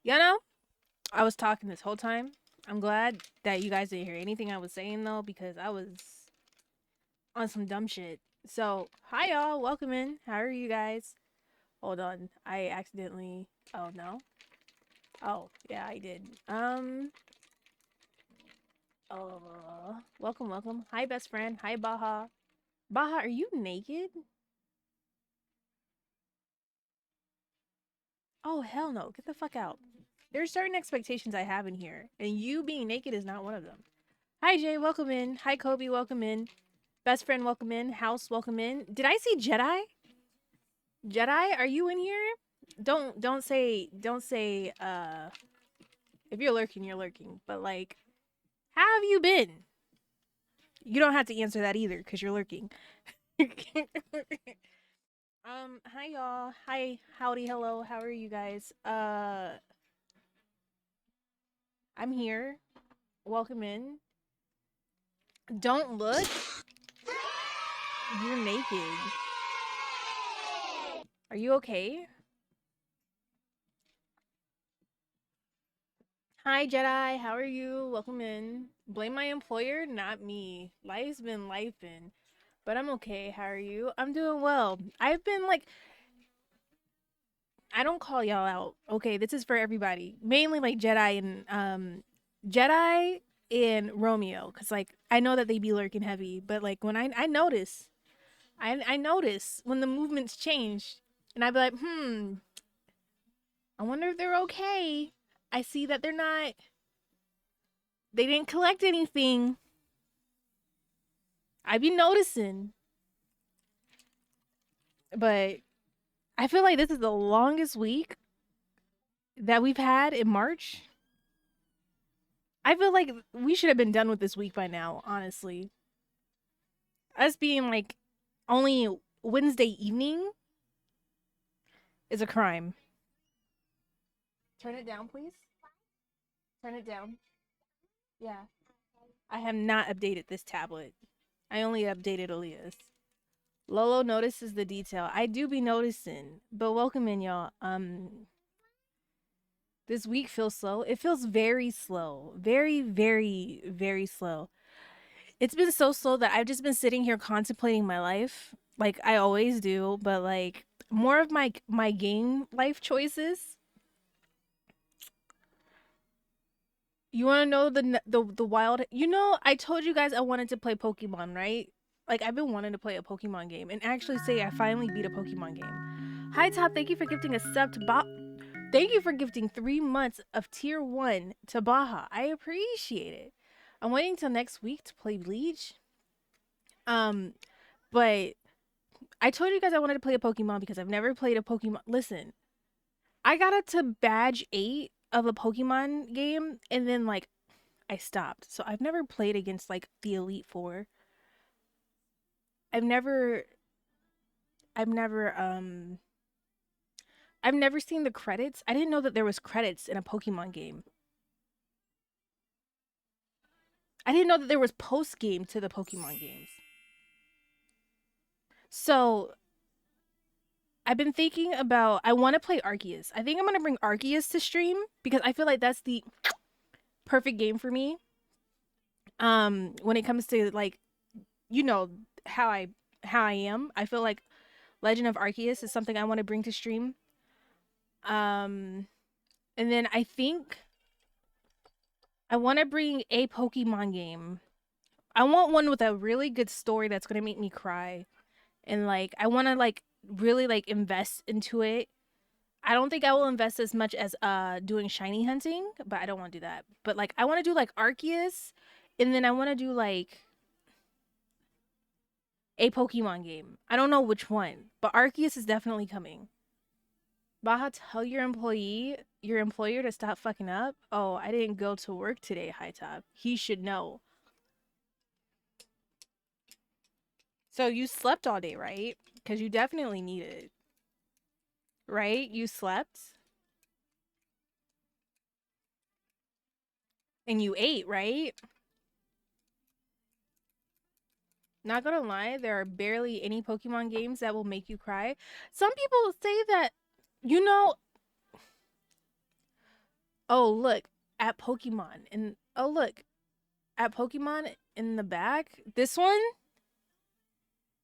You know, I was talking this whole time. I'm glad that you guys didn't hear anything I was saying though, because I was on some dumb shit. So, hi y'all, welcome in. How are you guys? Hold on, I accidentally. Oh no. Oh yeah, I did. Welcome, welcome. Hi, best friend. Hi, Baha. Baha, are you naked? Oh hell no! Get the fuck out. There's certain expectations I have in here, and you being naked is not one of them. Hi Jay, welcome in. Hi Kobe, welcome in. Best friend, welcome in. House, welcome in. Did I see Jedi? Jedi, are you in here? Don't say if you're lurking, you're lurking. But like, how have you been? You don't have to answer that either, because you're lurking. Hi y'all. Hi, howdy, hello, how are you guys? I'm here. Welcome in. Don't look. You're naked. Are you okay? Hi, Jedi. How are you? Welcome in. Blame my employer, not me. Life's been lifing, but I'm okay. How are you? I'm doing well. I've been like, I don't call y'all out. Okay, this is for everybody. Mainly like Jedi and Romeo, cause like I know that they be lurking heavy, but like when I notice, I notice when the movements change, and I be like, I wonder if they're okay. I see that they're not. They didn't collect anything. I be noticing, but I feel like this is the longest week that we've had in March. I feel like we should have been done with this week by now, honestly. Us being like only Wednesday evening is a crime. Turn it down, please. Turn it down. Yeah. I have not updated this tablet. I only updated Aaliyah's. Lolo notices the detail. I do be noticing, but welcome in, y'all. This week feels slow. It feels very slow. Very, very, very slow. It's been so slow that I've just been sitting here contemplating my life, like I always do, but like more of my game life choices. You want to know the wild? You know, I told you guys I wanted to play Pokemon, right? Like I've been wanting to play a Pokemon game and actually say I finally beat a Pokemon game. Hi Top, thank you for gifting a sub to Thank you for gifting 3 months of tier 1 to Baja. I appreciate it. I'm waiting till next week to play Bleach. Um, but I told you guys I wanted to play a Pokemon because I've never played a Pokemon. Listen, I got up to badge 8 of a Pokemon game and then like I stopped. So I've never played against like the Elite 4. I've never I've never I've never seen the credits. I didn't know that there was credits in a Pokemon game. I didn't know that there was post game to the Pokemon games. So I've been thinking about I want to play Arceus. I think I'm gonna bring Arceus to stream because I feel like that's the perfect game for me. When it comes to like, you know how I am. I feel like Legend of Arceus is something I want to bring to stream. Um, and then I think I want to bring a Pokemon game. I want one with a really good story that's gonna make me cry, and like I want to like really like invest into it. I don't think I will invest as much as doing shiny hunting, but I don't want to do that. But like I want to do like Arceus, and then I want to do like a Pokemon game. I don't know which one, but Arceus is definitely coming. Baha, tell your employer to stop fucking up. Oh, I didn't go to work today, High Top. He should know. So you slept all day, right? Because you definitely need it, right? You slept and you ate, right? Not gonna lie, there are barely any Pokemon games that will make you cry. Some people say that, you know, Oh, look at Pokemon. And oh, look at Pokemon in the back. This one?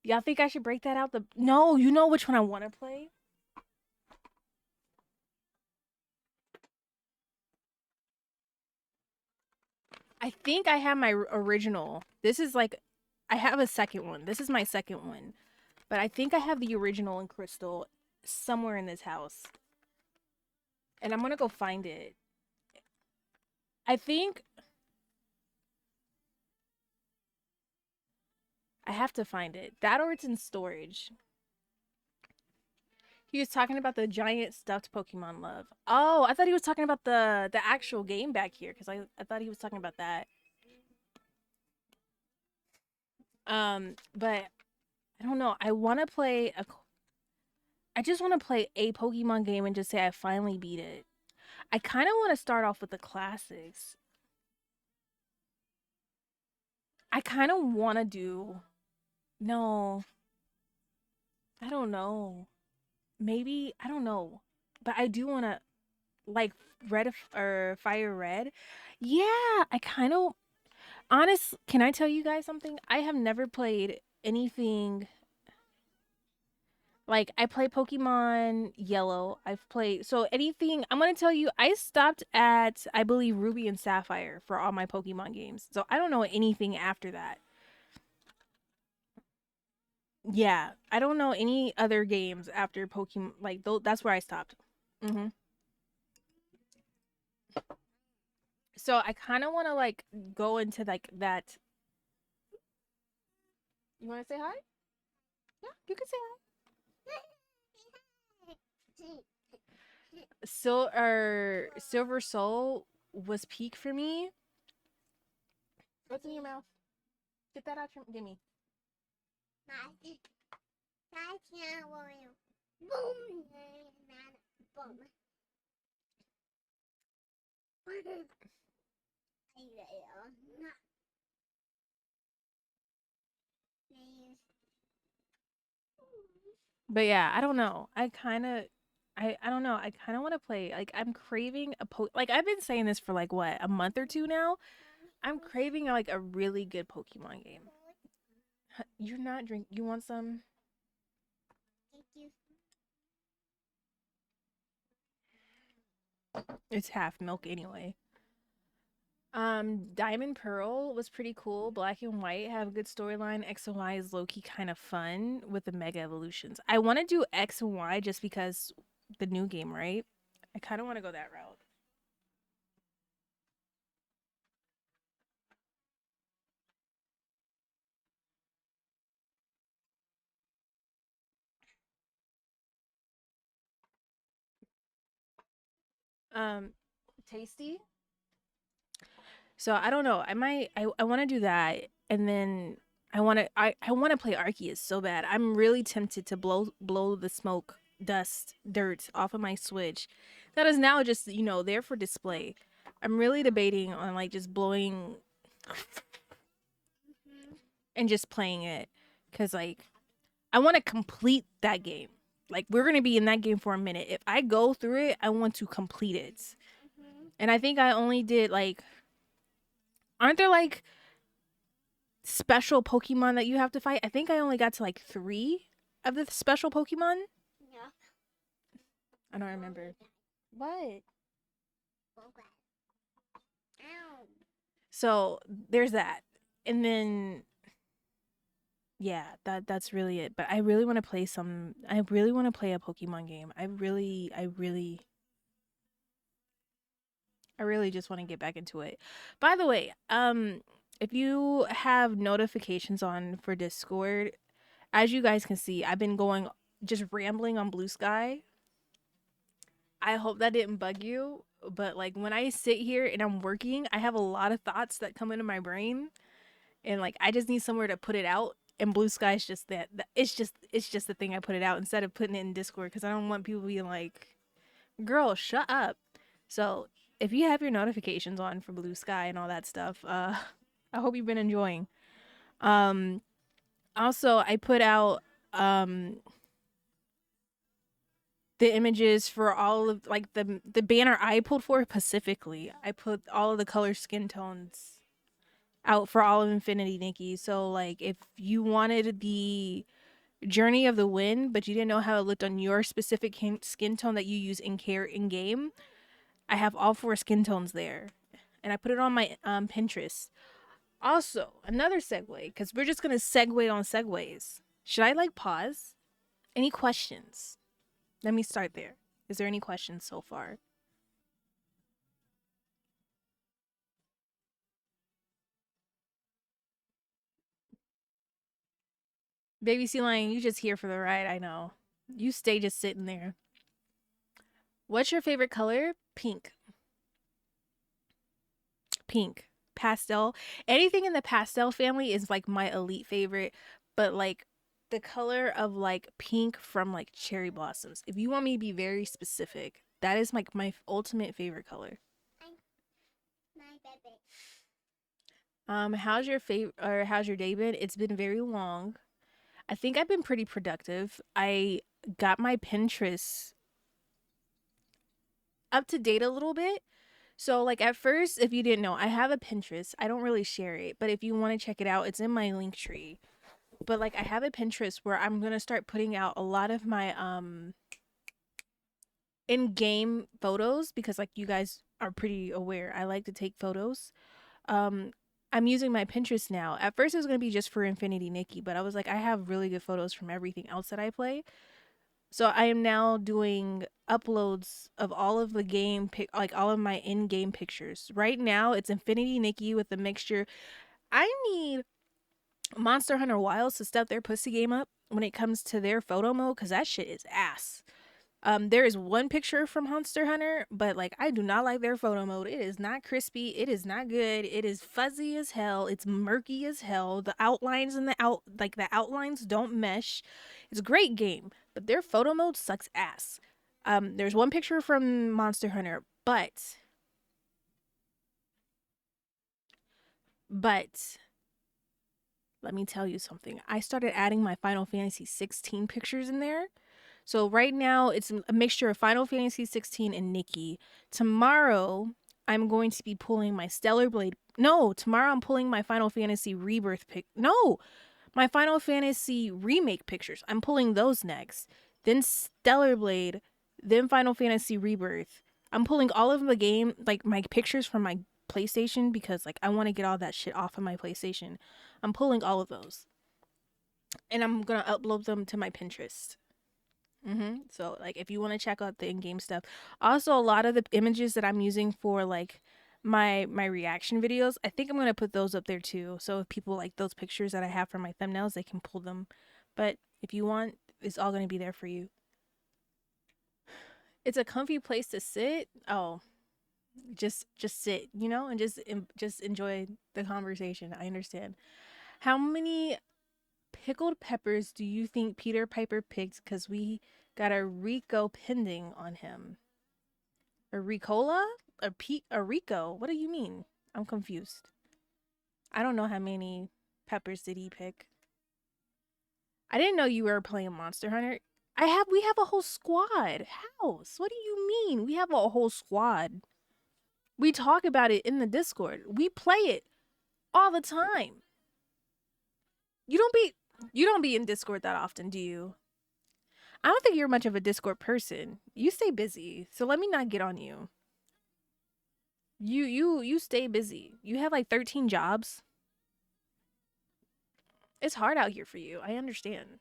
Y'all think I should break that out? No, you know which one I want to play? I think I have my original. This is like, I have a second one. This is my second one. But I think I have the original in crystal somewhere in this house. And I'm going to go find it. I think I have to find it. That or it's in storage. He was talking about the giant stuffed Pokemon love. Oh, I thought he was talking about the actual game back here because I thought he was talking about that. But I don't know. I just want to play a Pokemon game and just say I finally beat it. I kind of want to start off with the classics. I kind of want to do. No, I don't know. Maybe I don't know, but I do want to like or Fire Red. Yeah, I kind of honest. Can I tell you guys something? I have never played anything like I play Pokemon Yellow. I've played so anything. I'm gonna tell you. I stopped at I believe Ruby and Sapphire for all my Pokemon games. So I don't know anything after that. Yeah, I don't know any other games after Pokemon. Like that's where I stopped. Hmm. So I kind of want to like go into like that. You want to say hi? Yeah, you can say hi. Silver Soul was peak for me. What's in your mouth? Get that out your gimme. But yeah, I don't know. I don't know. I kind of want to play. Like I'm craving like I've been saying this for like what, a month or two now. I'm craving like a really good Pokemon game. You're not drink. You want some? It's half milk anyway. Diamond Pearl was pretty cool. Black and White have a good storyline. X and Y is low key kind of fun with the Mega Evolutions. I want to do X and Y just because the new game, right? I kind of want to go that route. Um, Tasty. So I don't know. I want to do that, and then I want to play Arceus so bad. I'm really tempted to blow the smoke, dust, dirt off of my Switch. That is now just there for display. I'm really debating on like just blowing and just playing it because like I want to complete that game. Like we're gonna be in that game for a minute. If I go through it, I want to complete it. And I think I only did like, aren't there like special Pokemon that you have to fight? I think I only got to like 3 of the special Pokemon. Yeah. I don't remember. What? So there's that. And then yeah, that's really it. But I really want to play I really want to play a Pokemon game. I really just want to get back into it. By the way, if you have notifications on for Discord, as you guys can see, I've been going just rambling on Blue Sky. I hope that didn't bug you, but like when I sit here and I'm working, I have a lot of thoughts that come into my brain, and like I just need somewhere to put it out. And Blue Sky is just that. It's just the thing I put it out instead of putting it in Discord because I don't want people being like, "Girl, shut up." So if you have your notifications on for Blue Sky and all that stuff, I hope you've been enjoying. Um, Also, I put out the images for all of like the banner I pulled for specifically. I put all of the color skin tones out for all of Infinity Nikki. So like if you wanted the Journey of the Wind, but you didn't know how it looked on your specific skin tone that you use in game, I have all 4 skin tones there, and I put it on my Pinterest. Also, another segue, because we're just gonna segue on segues. Should I like pause? Any questions? Let me start there. Is there any questions so far? Baby Sea Lion, you just here for the ride. I know. You stay just sitting there. What's your favorite color? Pink. Pink. Pastel. Anything in the pastel family is like my elite favorite, but like the color of like pink from like cherry blossoms. If you want me to be very specific, that is like my ultimate favorite color. How's your favorite or how's your day been? It's been very long. I think I've been pretty productive. I got my Pinterest up to date a little bit. So, like, at first, if you didn't know, I have a Pinterest. I don't really share it, but if you want to check it out, it's in my link tree. But like, I have a Pinterest where I'm gonna start putting out a lot of my in-game photos because, like, you guys are pretty aware, I like to take photos. Um, I'm using my Pinterest now. At first, it was gonna be just for Infinity Nikki, but I was like, I have really good photos from everything else that I play. So I am now doing uploads of all of the like all of my in-game pictures. Right now, it's Infinity Nikki with a mixture. I need Monster Hunter Wilds to step their pussy game up when it comes to their photo mode because that shit is ass. There is one picture from Monster Hunter, but like I do not like their photo mode. It is not crispy. It is not good. It is fuzzy as hell. It's murky as hell. The outlines and the outlines don't mesh. It's a great game, but their photo mode sucks ass. There's one picture from Monster Hunter, but let me tell you something. I started adding my Final Fantasy 16 pictures in there. So right now it's a mixture of Final Fantasy 16 and Nikki. Tomorrow I'm going to be pulling my Stellar Blade. No, tomorrow I'm pulling my Final Fantasy Rebirth pic. No, my Final Fantasy remake pictures. I'm pulling those next. Then Stellar Blade, then Final Fantasy Rebirth. I'm pulling all of the game, like my pictures from my PlayStation because like I want to get all that shit off of my PlayStation. I'm pulling all of those. And I'm going to upload them to my Pinterest. So like if you want to check out the in-game stuff, also a lot of the images that I'm using for like my reaction videos, I think I'm gonna put those up there too. So if people like those pictures that I have for my thumbnails, they can pull them. But if you want, it's all gonna be there for you. It's a comfy place to sit. Oh, just sit, and just enjoy the conversation. I understand. How many pickled peppers do you think Peter Piper picked? Because we got a Rico pending on him. A Ricola? A Rico? What do you mean? I'm confused. I don't know how many peppers did he pick. I didn't know you were playing Monster Hunter. We have a whole squad. House. What do you mean? We have a whole squad. We talk about it in the Discord. We play it all the time. You don't be you don't be in Discord that often, do you? I don't think you're much of a Discord person. You stay busy, so let me not get on you. You stay busy. You have like 13 jobs. It's hard out here for you. I understand.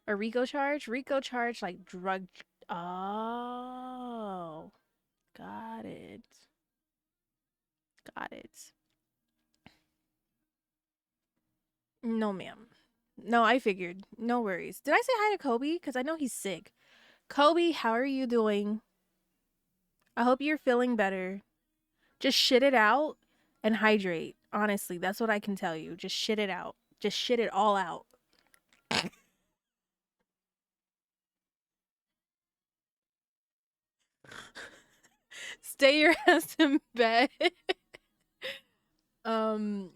A Rico charge? Rico charge like drug. Oh, got it. Got it. No, ma'am. No, I figured. No worries. Did I say hi to Kobe? Because I know he's sick. Kobe, how are you doing? I hope you're feeling better. Just shit it out and hydrate. Honestly, that's what I can tell you. Just shit it out. Just shit it all out. Stay your ass in bed. um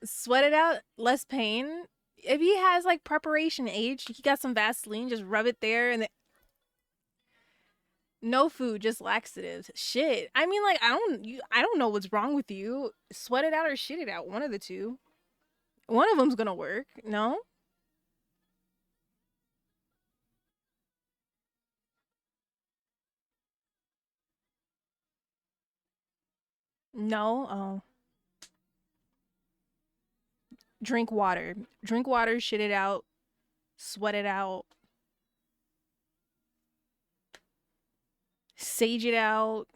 sweat it out, less pain. If he has like preparation age, he got some Vaseline, just rub it there, and then no food, just laxatives. Shit. I mean, like I don't know what's wrong with you. Sweat it out or shit it out. One of the two. One of them's gonna work. No. No. Oh. Drink water. Drink water. Shit it out. Sweat it out. Sage it out.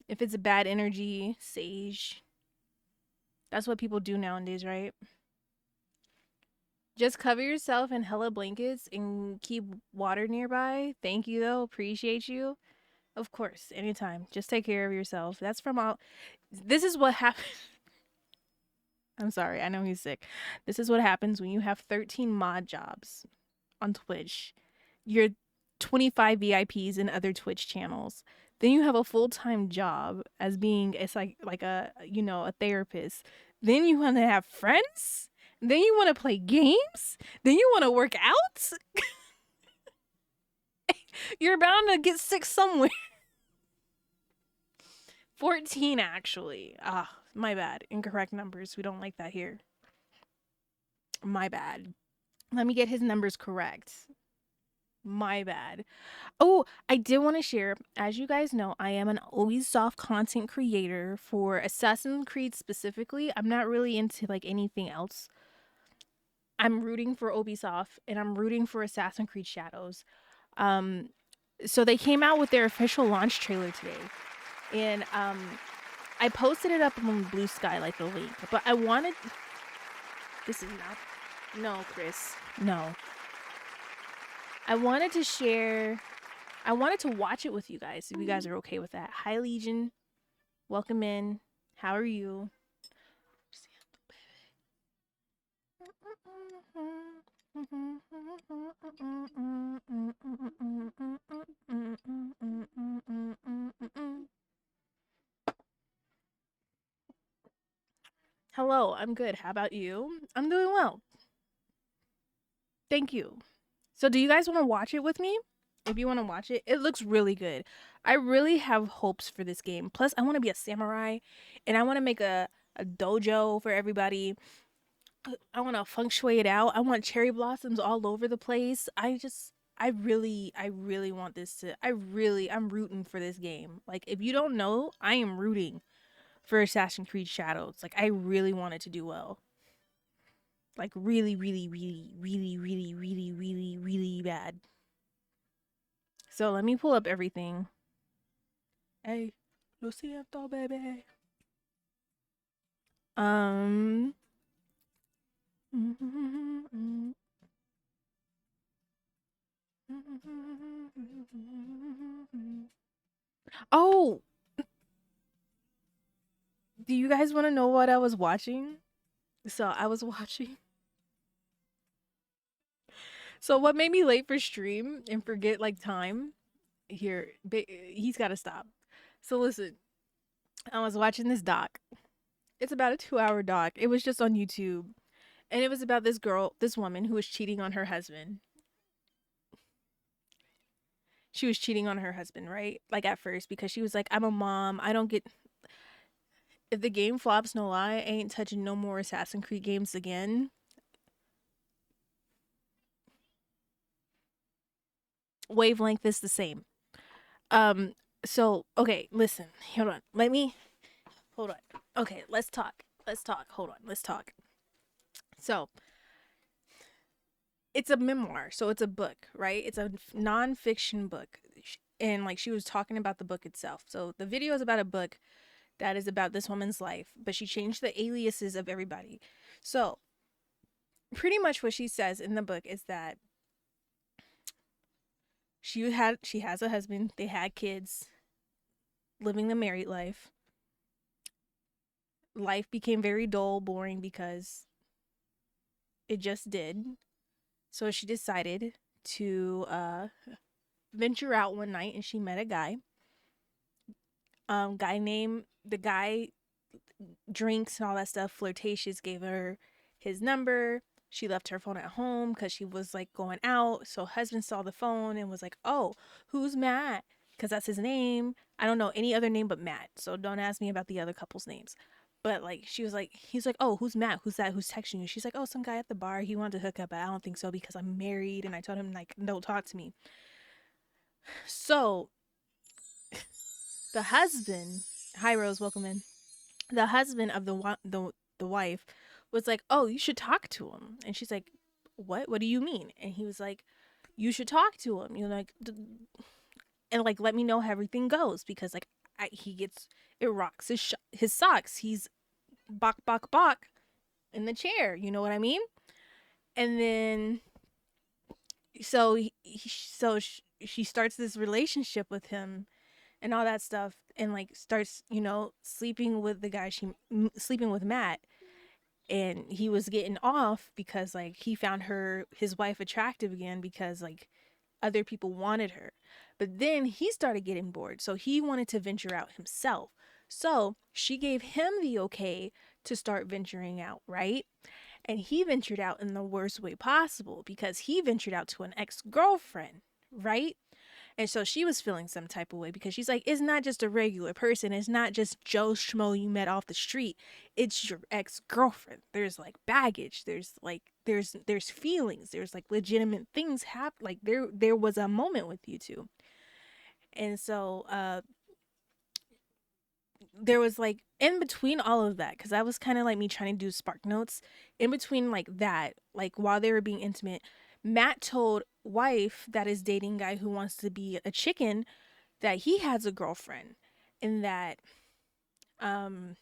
If it's a bad energy, sage. That's what people do nowadays, right? Just cover yourself in hella blankets and keep water nearby. Thank you, though. Appreciate you. Of course, anytime. Just take care of yourself. That's from all. This is what happens. I'm sorry. I know he's sick. This is what happens when you have 13 mod jobs on Twitch. You're 25 VIPs in other Twitch channels. Then you have a full-time job as being it's like a a therapist. Then you want to have friends. Then you want to play games. Then you want to work out. You're bound to get sick somewhere. 14 actually. Ah, my bad. Incorrect numbers. We don't like that here. My bad. Let me get his numbers correct. My bad. Oh, I did want to share. As you guys know, I am an Ubisoft content creator for Assassin's Creed specifically. I'm not really into like anything else. I'm rooting for Ubisoft and I'm rooting for Assassin's Creed Shadows. Um, so they came out with their official launch trailer today, and I posted it up on Blue Sky, like the link. But I wanted. This is not. No, Chris. No. I wanted to share. I wanted to watch it with you guys, if you guys are okay with that. Hi, Legion. Welcome in. How are you? Hello, I'm good. How about you? I'm doing well. Thank you. So, do you guys want to watch it with me? If you want to watch it, it looks really good. I really have hopes for this game. Plus, I want to be a samurai and I want to make a dojo for everybody. I want to feng shui it out. I want cherry blossoms all over the place. I really want this to. I'm rooting for this game. Like, if you don't know, I am rooting for Assassin's Creed Shadows. Like, I really want it to do well. Like, really, really, really, really, really, really, really, really bad. So let me pull up everything. Hey, lo siento, baby. Um. Oh, do you guys want to know what I was watching? So I was watching. So what made me late for stream and forget like time? Here, he's got to stop. So listen, I was watching this doc. It's about a 2-hour doc. It was just on YouTube, and it was about this girl, this woman who was cheating on her husband. She was cheating on her husband, right? Like at first, because she was like, I'm a mom. I don't get. If the game flops, no lie, I ain't touching no more Assassin's Creed games again. Wavelength is the same. So okay, listen, hold on. Hold on. Okay, let's talk. Let's talk. Hold on. Let's talk. So it's a memoir, so it's a book, right? It's a non-fiction book, and like she was talking about the book itself. So the video is about a book that is about this woman's life, but she changed the aliases of everybody. So pretty much what she says in the book is that she has a husband, they had kids, living the married life. Life became very dull, boring because it just did. So she decided to venture out one night and she met a guy. Guy named the guy drinks and all that stuff, flirtatious, gave her his number. She left her phone at home because she was like going out. So husband saw the phone and was like, "Oh, who's Matt?" Because that's his name. I don't know any other name but Matt. So don't ask me about the other couple's names. But like she was like, he's like, "Oh, who's Matt? Who's that? Who's texting you?" She's like, "Oh, some guy at the bar. He wanted to hook up, but I don't think so because I'm married." And I told him like, "Don't talk to me." So the husband, hi Rose, welcome in. The husband of the wife was like, "Oh, you should talk to him." And she's like, "What? What do you mean?" And he was like, "You should talk to him. You know, like, and like let me know how everything goes because like he gets it rocks his socks. He's bok bok bok in the chair. You know what I mean?" And then so she starts this relationship with him and all that stuff, and like starts sleeping with the guy sleeping with Matt. And he was getting off because like he found his wife attractive again because like other people wanted her. But then he started getting bored, so he wanted to venture out himself. So she gave him the okay to start venturing out, right? And he ventured out in the worst way possible because he ventured out to an ex-girlfriend, right? And so she was feeling some type of way because she's like, it's not just a regular person. It's not just Joe Schmo you met off the street. It's your ex-girlfriend. There's like baggage. There's feelings. There's like legitimate things happen. Like there was a moment with you two. And so there was like in between all of that, because that was kind of like me trying to do spark notes. In between like that, like while they were being intimate, Matt told wife that is dating guy who wants to be a chicken that he has a girlfriend, and that um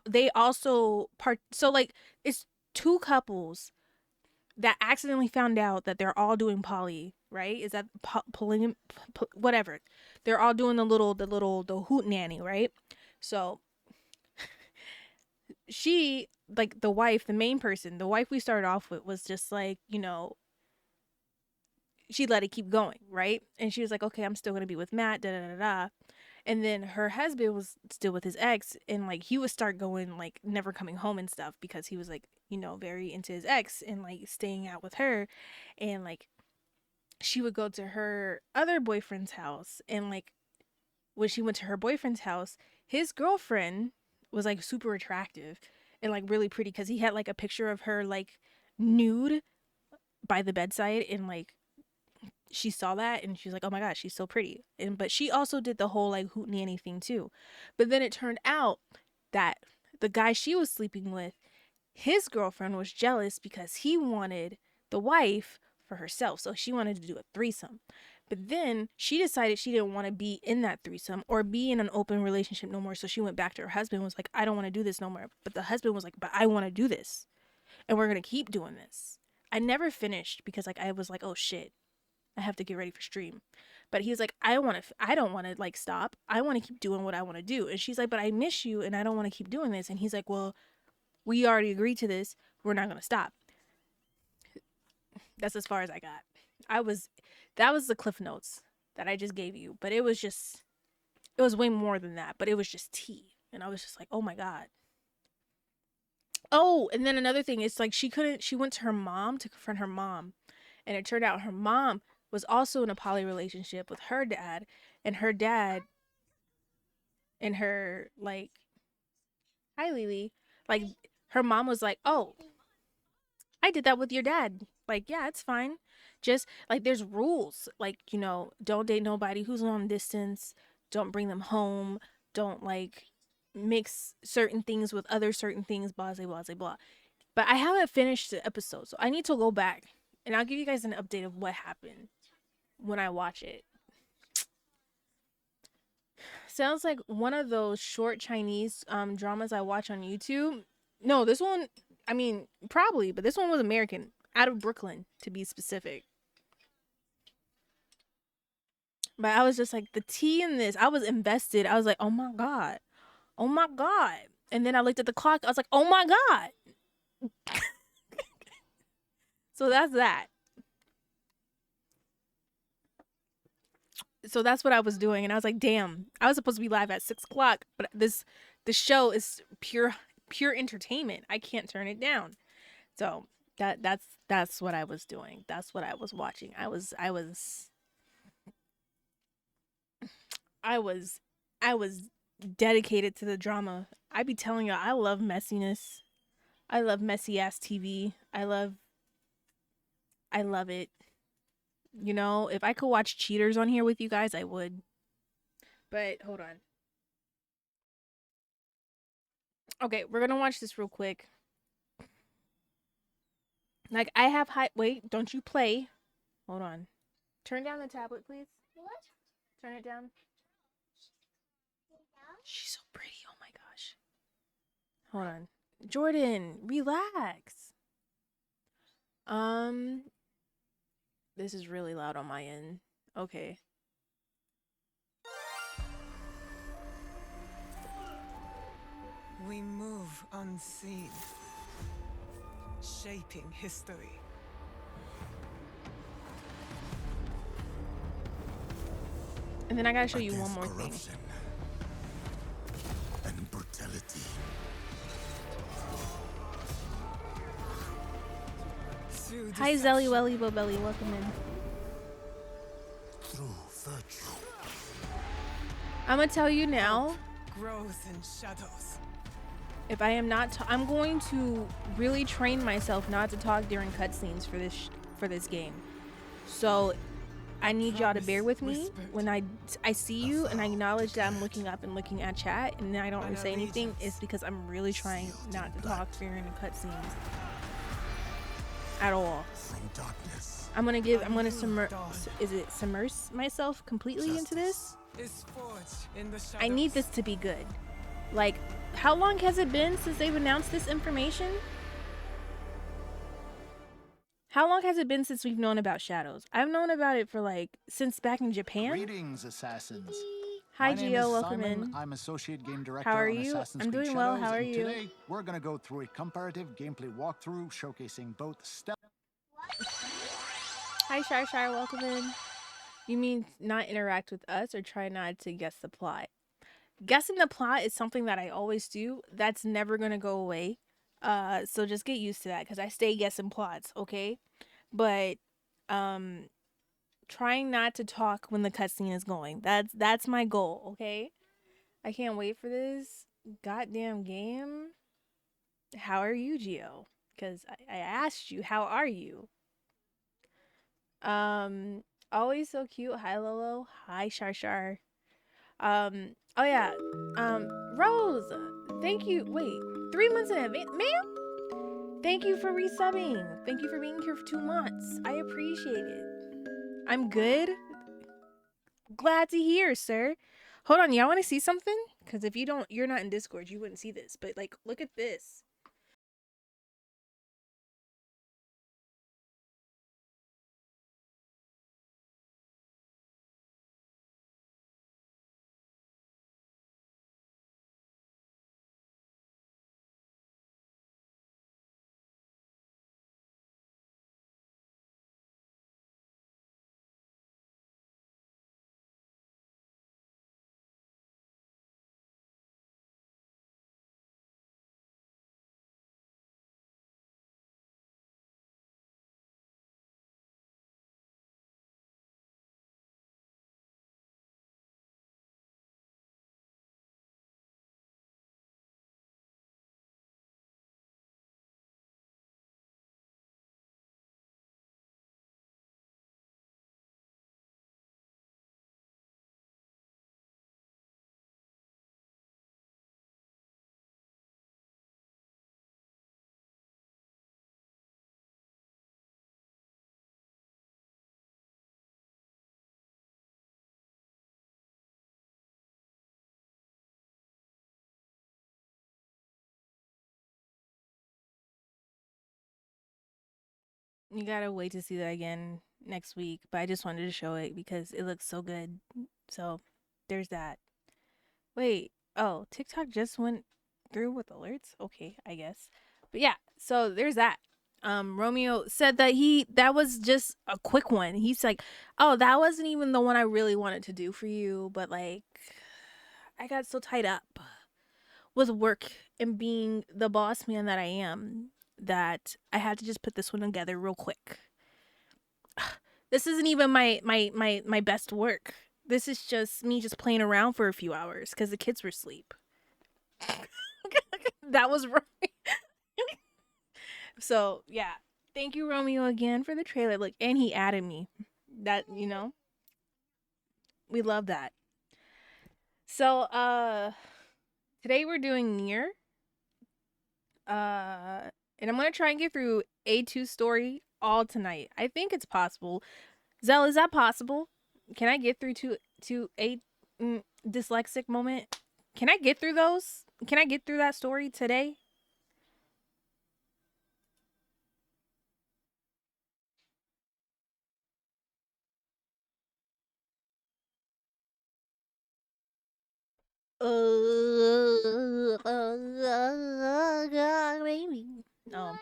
they also so like it's two couples that accidentally found out that they're all doing poly, right? Is that whatever. They're all doing the hoot nanny, right? So she, like the wife, the main person, the wife we started off with was just like, she let it keep going, right? And she was like, "Okay, I'm still going to be with Matt, da da da da." And then her husband was still with his ex, and like he would start going like never coming home and stuff because he was like, very into his ex and like staying out with her. And like she would go to her other boyfriend's house, and like when she went to her boyfriend's house, his girlfriend was like super attractive and like really pretty because he had like a picture of her like nude by the bedside, and like she saw that and she's like, "Oh my gosh, she's so pretty." And but she also did the whole like hoot nanny thing too. But then it turned out that the guy she was sleeping with, his girlfriend was jealous because he wanted the wife for herself. So she wanted to do a threesome. But then she decided she didn't want to be in that threesome or be in an open relationship no more. So she went back to her husband, was like, "I don't want to do this no more." But the husband was like, "But I want to do this. And we're going to keep doing this." I never finished because like I was like, "Oh shit, I have to get ready for stream." But he was like, I don't want to like stop. I want to keep doing what I want to do." And she's like, "But I miss you and I don't want to keep doing this." And he's like, "Well, we already agreed to this. We're not going to stop." That's as far as I got. That was the cliff notes that I just gave you, but it was way more than that, but it was just tea. And I was just like, "Oh my god." Oh, and then another thing is like she went to her mom to confront her mom, and it turned out her mom was also in a poly relationship with her dad, and her dad and her like, "Hi Lily." Like her mom was like, "Oh, I did that with your dad." Like, "Yeah, it's fine. Just like there's rules. Like, don't date nobody who's long distance. Don't bring them home. Don't like mix certain things with other certain things, blah, blah, blah, blah." But I haven't finished the episode, so I need to go back and I'll give you guys an update of what happened when I watch it. Sounds like one of those short Chinese dramas I watch on YouTube. No, this one, I mean, probably, but this one was American, out of Brooklyn to be specific. But I was just like, the tea in this, I was invested. I was like, "Oh my god. Oh my god." And then I looked at the clock. I was like, "Oh my god." So that's that. So that's what I was doing, and I was like, "Damn, I was supposed to be live at 6 o'clock, but the show is pure pure entertainment. I can't turn it down. So that's what I was doing. That's what I was watching. I was dedicated to the drama. I be telling you, I love messiness. I love messy ass TV. I love it. You know, if I could watch Cheaters on here with you guys, I would. But hold on. Okay, we're gonna watch this real quick. Like I have high. Wait, don't you play? Hold on. Turn down the tablet, please. What? Turn it down. She's so pretty. Oh my gosh. Hold on. Jordan, relax. This is really loud on my end. Okay. We move unseen, shaping history. And then I gotta show you one more thing. And brutality. Hi, Zelly Welly Bobelly, welcome in. Through virtue. I'm gonna tell you now. Growth in shadows. If I am not, I'm going to really train myself not to talk during cutscenes for this game. So I need y'all to bear with me when I see you and I acknowledge that I'm looking up and looking at chat and I don't say anything. It's because I'm really trying not to talk during the cutscenes at all. From darkness. I'm gonna submerge myself completely into this? I need this to be good. Like, how long has it been since they've announced this information? How long has it been since we've known about Shadows? I've known about it for like since back in Japan. Greetings, assassins. Hi, My name Gio. is Welcome Simon. in. I'm associate game director How are on you? Assassin's I'm Creed doing well. Shadows, How are and you? Today we're gonna go through a comparative gameplay walkthrough showcasing both stealth. Hi, Shar Shar. Welcome in. You mean not interact with us or try not to guess the plot? Guessing the plot is something that I always do. That's never gonna go away. So just get used to that because I stay guessing plots, okay? But trying not to talk when the cutscene is going. That's my goal, okay? I can't wait for this goddamn game. How are you, Gio? Because I asked you, how are you? Always so cute. Hi, Lolo. Hi, Shar Shar. Oh yeah. Rose, thank you. Wait, 3 months in advance, ma'am? Thank you for resubbing. Thank you for being here for 2 months. I appreciate it. I'm good. Glad to hear, sir. Hold on, y'all want to see something? Because if you're not in Discord, you wouldn't see this. But like, look at this. You gotta wait to see that again next week. But I just wanted to show it because it looks so good. So there's that. Wait. Oh, TikTok just went through with alerts? Okay, I guess. But yeah, so there's that. Romeo said that was just a quick one. He's like, "Oh, that wasn't even the one I really wanted to do for you, but like I got so tied up with work and being the boss man that I am, that I had to just put this one together real quick. This isn't even my best work. This is just me just playing around for a few hours because the kids were asleep. That was right. So yeah, thank you Romeo again for the trailer. Look, and he added me. That we love that. So today we're doing NieR. And I'm gonna try and get through A2 story all tonight. I think it's possible. Zell, is that possible? Can I get through to a dyslexic moment? Can I get through those? Can I get through that story today? Maybe. Oh.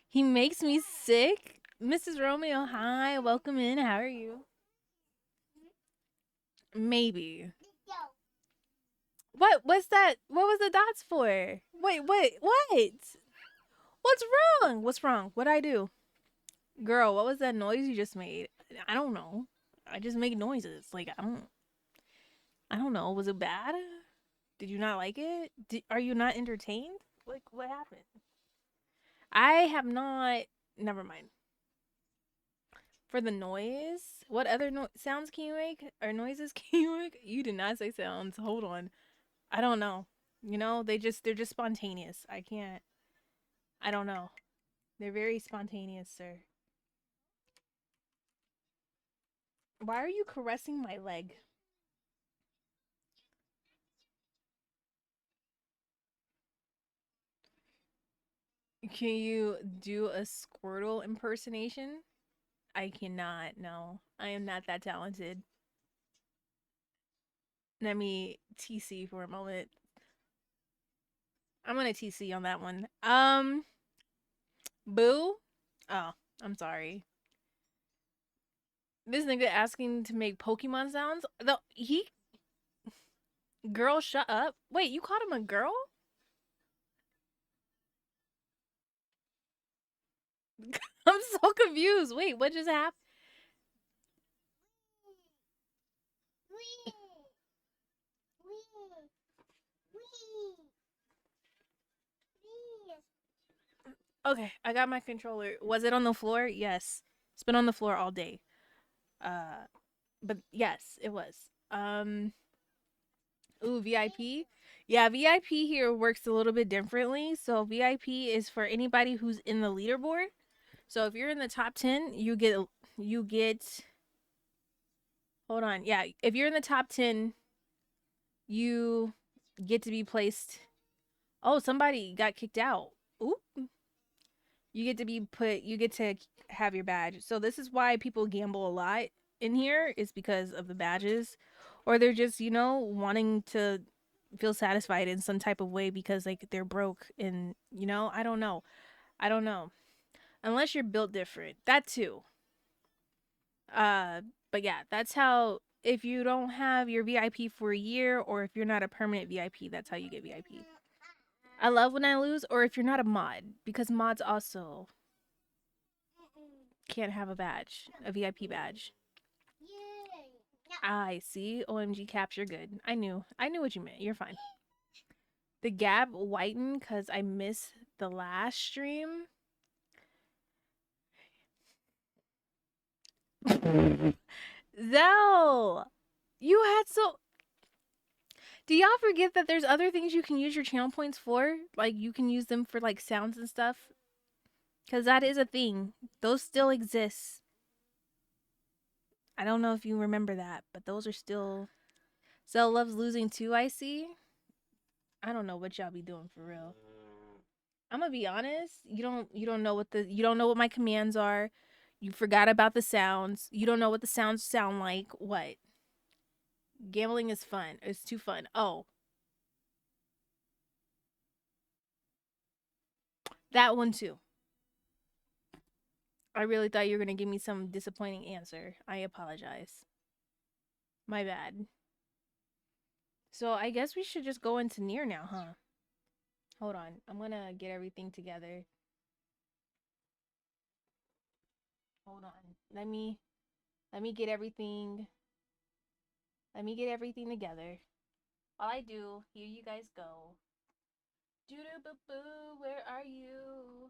He makes me sick. Mrs. Romeo, hi. Welcome in. How are you? Maybe. What was that? What was the dots for? Wait, what? What's wrong? What's wrong? What'd I do? Girl, what was that noise you just made? I don't know. I just make noises. Like, I don't know. Was it bad? Did you not like it? Are you not entertained? Like, what happened? I have not. Never mind. For the noise, what other sounds can you make? Or noises can you make? You did not say sounds. Hold on. I don't know. They're just spontaneous. I don't know. They're very spontaneous, sir. Why are you caressing my leg? Can you do a Squirtle impersonation? I cannot. No, I am not that talented. Let me TC for a moment. I'm gonna TC on that one. Boo. Oh, I'm sorry. This nigga asking to make Pokemon sounds. Girl, shut up. Wait, you called him a girl? I'm so confused. Wait, what just happened? Okay, I got my controller. Was it on the floor? Yes. It's been on the floor all day. Uh, but yes, it was. Ooh, VIP. Yeah, VIP here works a little bit differently. So VIP is for anybody who's in the leaderboard. So if you're in the top 10, you get hold on. Yeah, if you're in the top 10, you get to be placed. Oh, somebody got kicked out. Ooh. You get to have your badge. So this is why people gamble a lot in here, is because of the badges, or they're just, wanting to feel satisfied in some type of way because like they're broke, and I don't know. I don't know. Unless you're built different. That too. Uh but yeah, that's how, if you don't have your VIP for a year, or if you're not a permanent VIP, that's how you get VIP. I love when I lose, or if you're not a mod, because mods also can't have a badge, a VIP badge. I see. OMG caps, you're good. I knew what you meant. You're fine. The gap whitened because I missed the last stream. Zell, you had so. Do y'all forget that there's other things you can use your channel points for? Like, you can use them for like sounds and stuff. Because that is a thing. Those still exist. I don't know if you remember that, but those are still. Zell loves losing too, I see. I don't know what y'all be doing for real. I'm gonna be honest. You don't know what my commands are. You forgot about the sounds. You don't know what the sounds sound like. What? Gambling is fun. It's too fun. Oh, that one too. I really thought you were gonna give me some disappointing answer. I apologize. My bad. So I guess we should just go into NieR now, huh? Hold on. I'm gonna get everything together. Hold on. Let me get everything. Let me get everything together. While I do, here you guys go. Doo doo boo boo, where are you?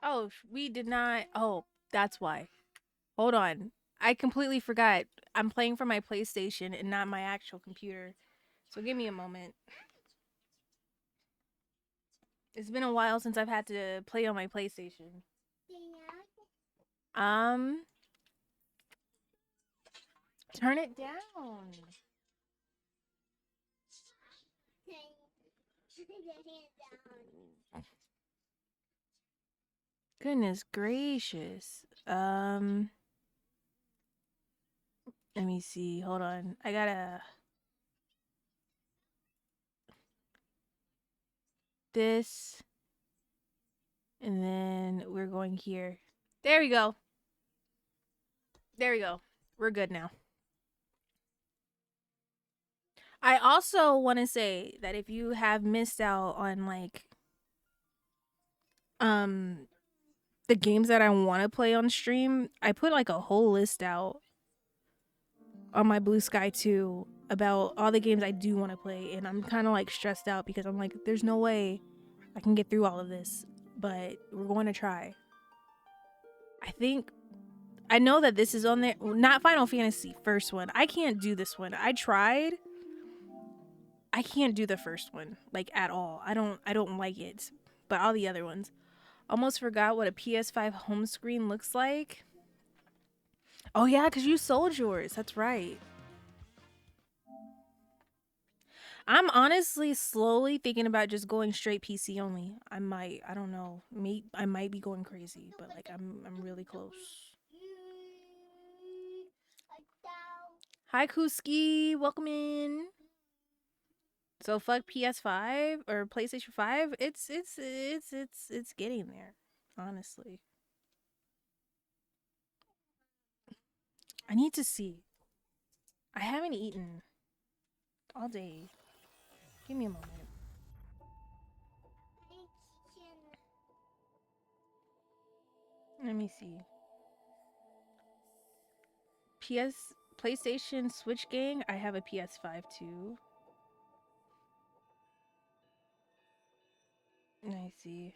Oh, we did not. Oh, that's why. Hold on. I completely forgot. I'm playing from my PlayStation and not my actual computer. So give me a moment. It's been a while since I've had to play on my PlayStation. Um, turn it down. Goodness gracious. Let me see. Hold on. I gotta this and then we're going here. There we go. There we go. We're good now. I also want to say that if you have missed out on like um the games that I want to play on stream, I put like a whole list out on my Blue Sky too about all the games I do want to play, and I'm kind of like stressed out because I'm like there's no way I can get through all of this, but we're going to try. I know that this is on there. Not Final Fantasy first one. I can't do this one. I tried. I can't do the first one like at all. I don't like it. But all the other ones. Almost forgot what a PS5 home screen looks like. Oh yeah, cuz you sold yours. That's right. I'm honestly slowly thinking about just going straight PC only. I don't know. I might be going crazy, but like I'm really close. Hi Kuski, welcome in. So fuck PS5 or PlayStation 5. It's getting there, honestly. I need to see. I haven't eaten all day. Give me a moment. Let me see. PlayStation Switch gang. I have a PS5 too. I see.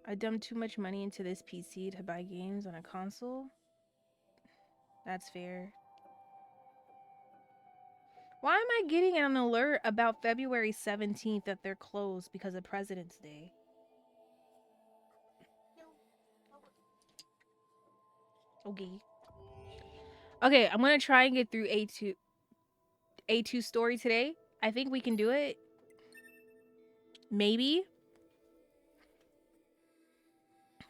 I dumped too much money into this PC to buy games on a console. That's fair. Why am I getting an alert about February 17th that they're closed because of President's Day? Okay. Okay, I'm gonna try and get through A2 story today. I think we can do it. Maybe.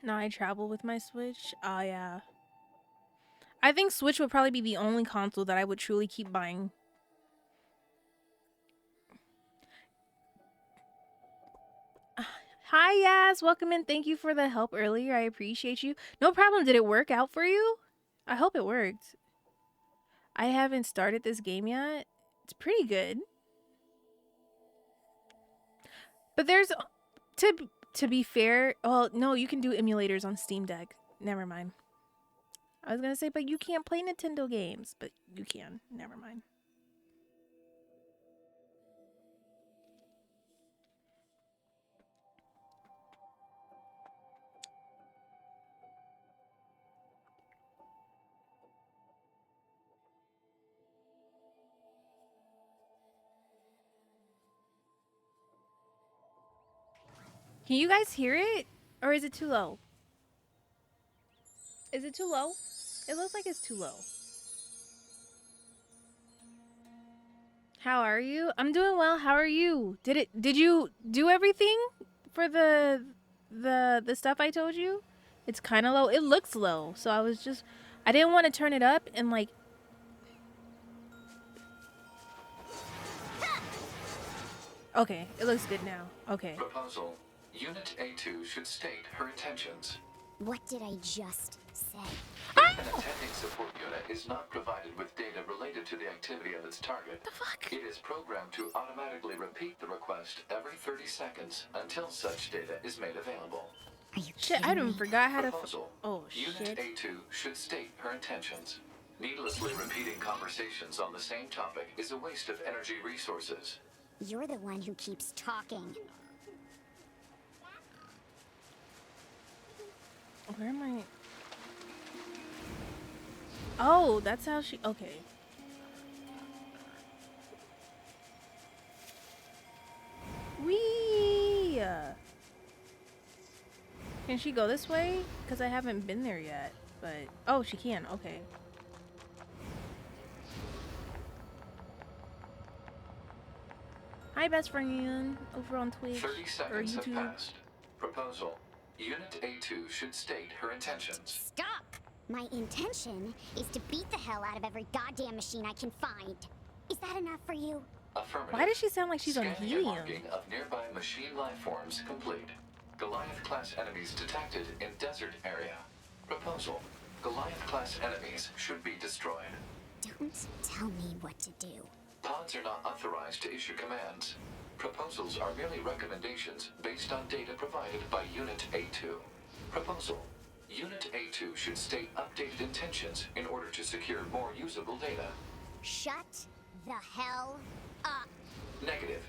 Now I travel with my Switch. Oh yeah. I think Switch would probably be the only console that I would truly keep buying. Hi, Yas. Welcome in. Thank you for the help earlier. I appreciate you. No problem. Did it work out for you? I hope it worked. I haven't started this game yet. It's pretty good. But there's to be fair, well, no, you can do emulators on Steam Deck. Never mind. I was gonna say, but you can't play Nintendo games, but you can. Never mind. Can you guys hear it? Or is it too low? Is it too low? It looks like it's too low. How are you? I'm doing well. How are you? Did you do everything for the stuff I told you? It's kind of low. It looks low. So I didn't want to turn it up and like okay, it looks good now. Okay. Proposal. Unit A2 should state her intentions. What did I just say? If an attending support unit is not provided with data related to the activity of its target, The fuck? it is programmed to automatically repeat the request every 30 seconds until such data is made available. Are you Shit, I kidding done me? forgot how to Proposal. oh Unit shit. A2 should state her intentions. Needlessly repeating conversations on the same topic is a waste of energy resources. You're the one who keeps talking. Where am I? Oh, that's how she okay. Wee! Can she go this way? Because I haven't been there yet. But oh, she can. Okay. Hi, best friend, over on Twitch 30 or seconds have YouTube. passed. Proposal. Unit A2 should state her intentions. Stop! My intention is to beat the hell out of every goddamn machine I can find. Is that enough for you? Affirmative. Why does she sound like she's on Scanning and helium? marking of nearby machine life forms complete. Goliath-class enemies detected in desert area. Proposal. Goliath-class enemies should be destroyed. Don't tell me what to do. Pods are not authorized to issue commands. Proposals are merely recommendations based on data provided by Unit A2. Proposal. Unit A2 should state updated intentions in order to secure more usable data. Shut the hell up. Negative.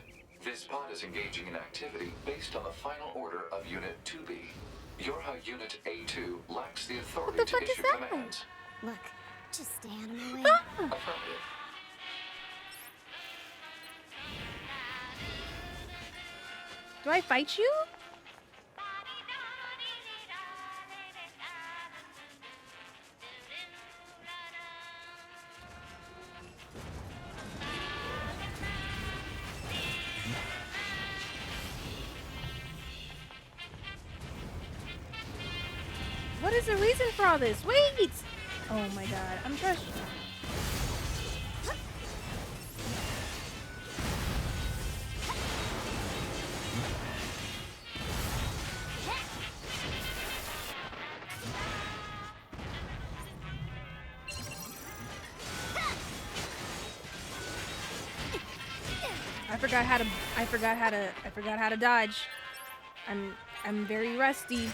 This pod is engaging in activity based on the final order of Unit 2B. Yorha Unit A2 lacks the authority the to fuck is issue that? commands. Look, just stay out of my way. Affirmative. Do I fight you? What is the reason for all this? Wait! Oh my god, I'm just... I forgot how to dodge. I'm very rusty.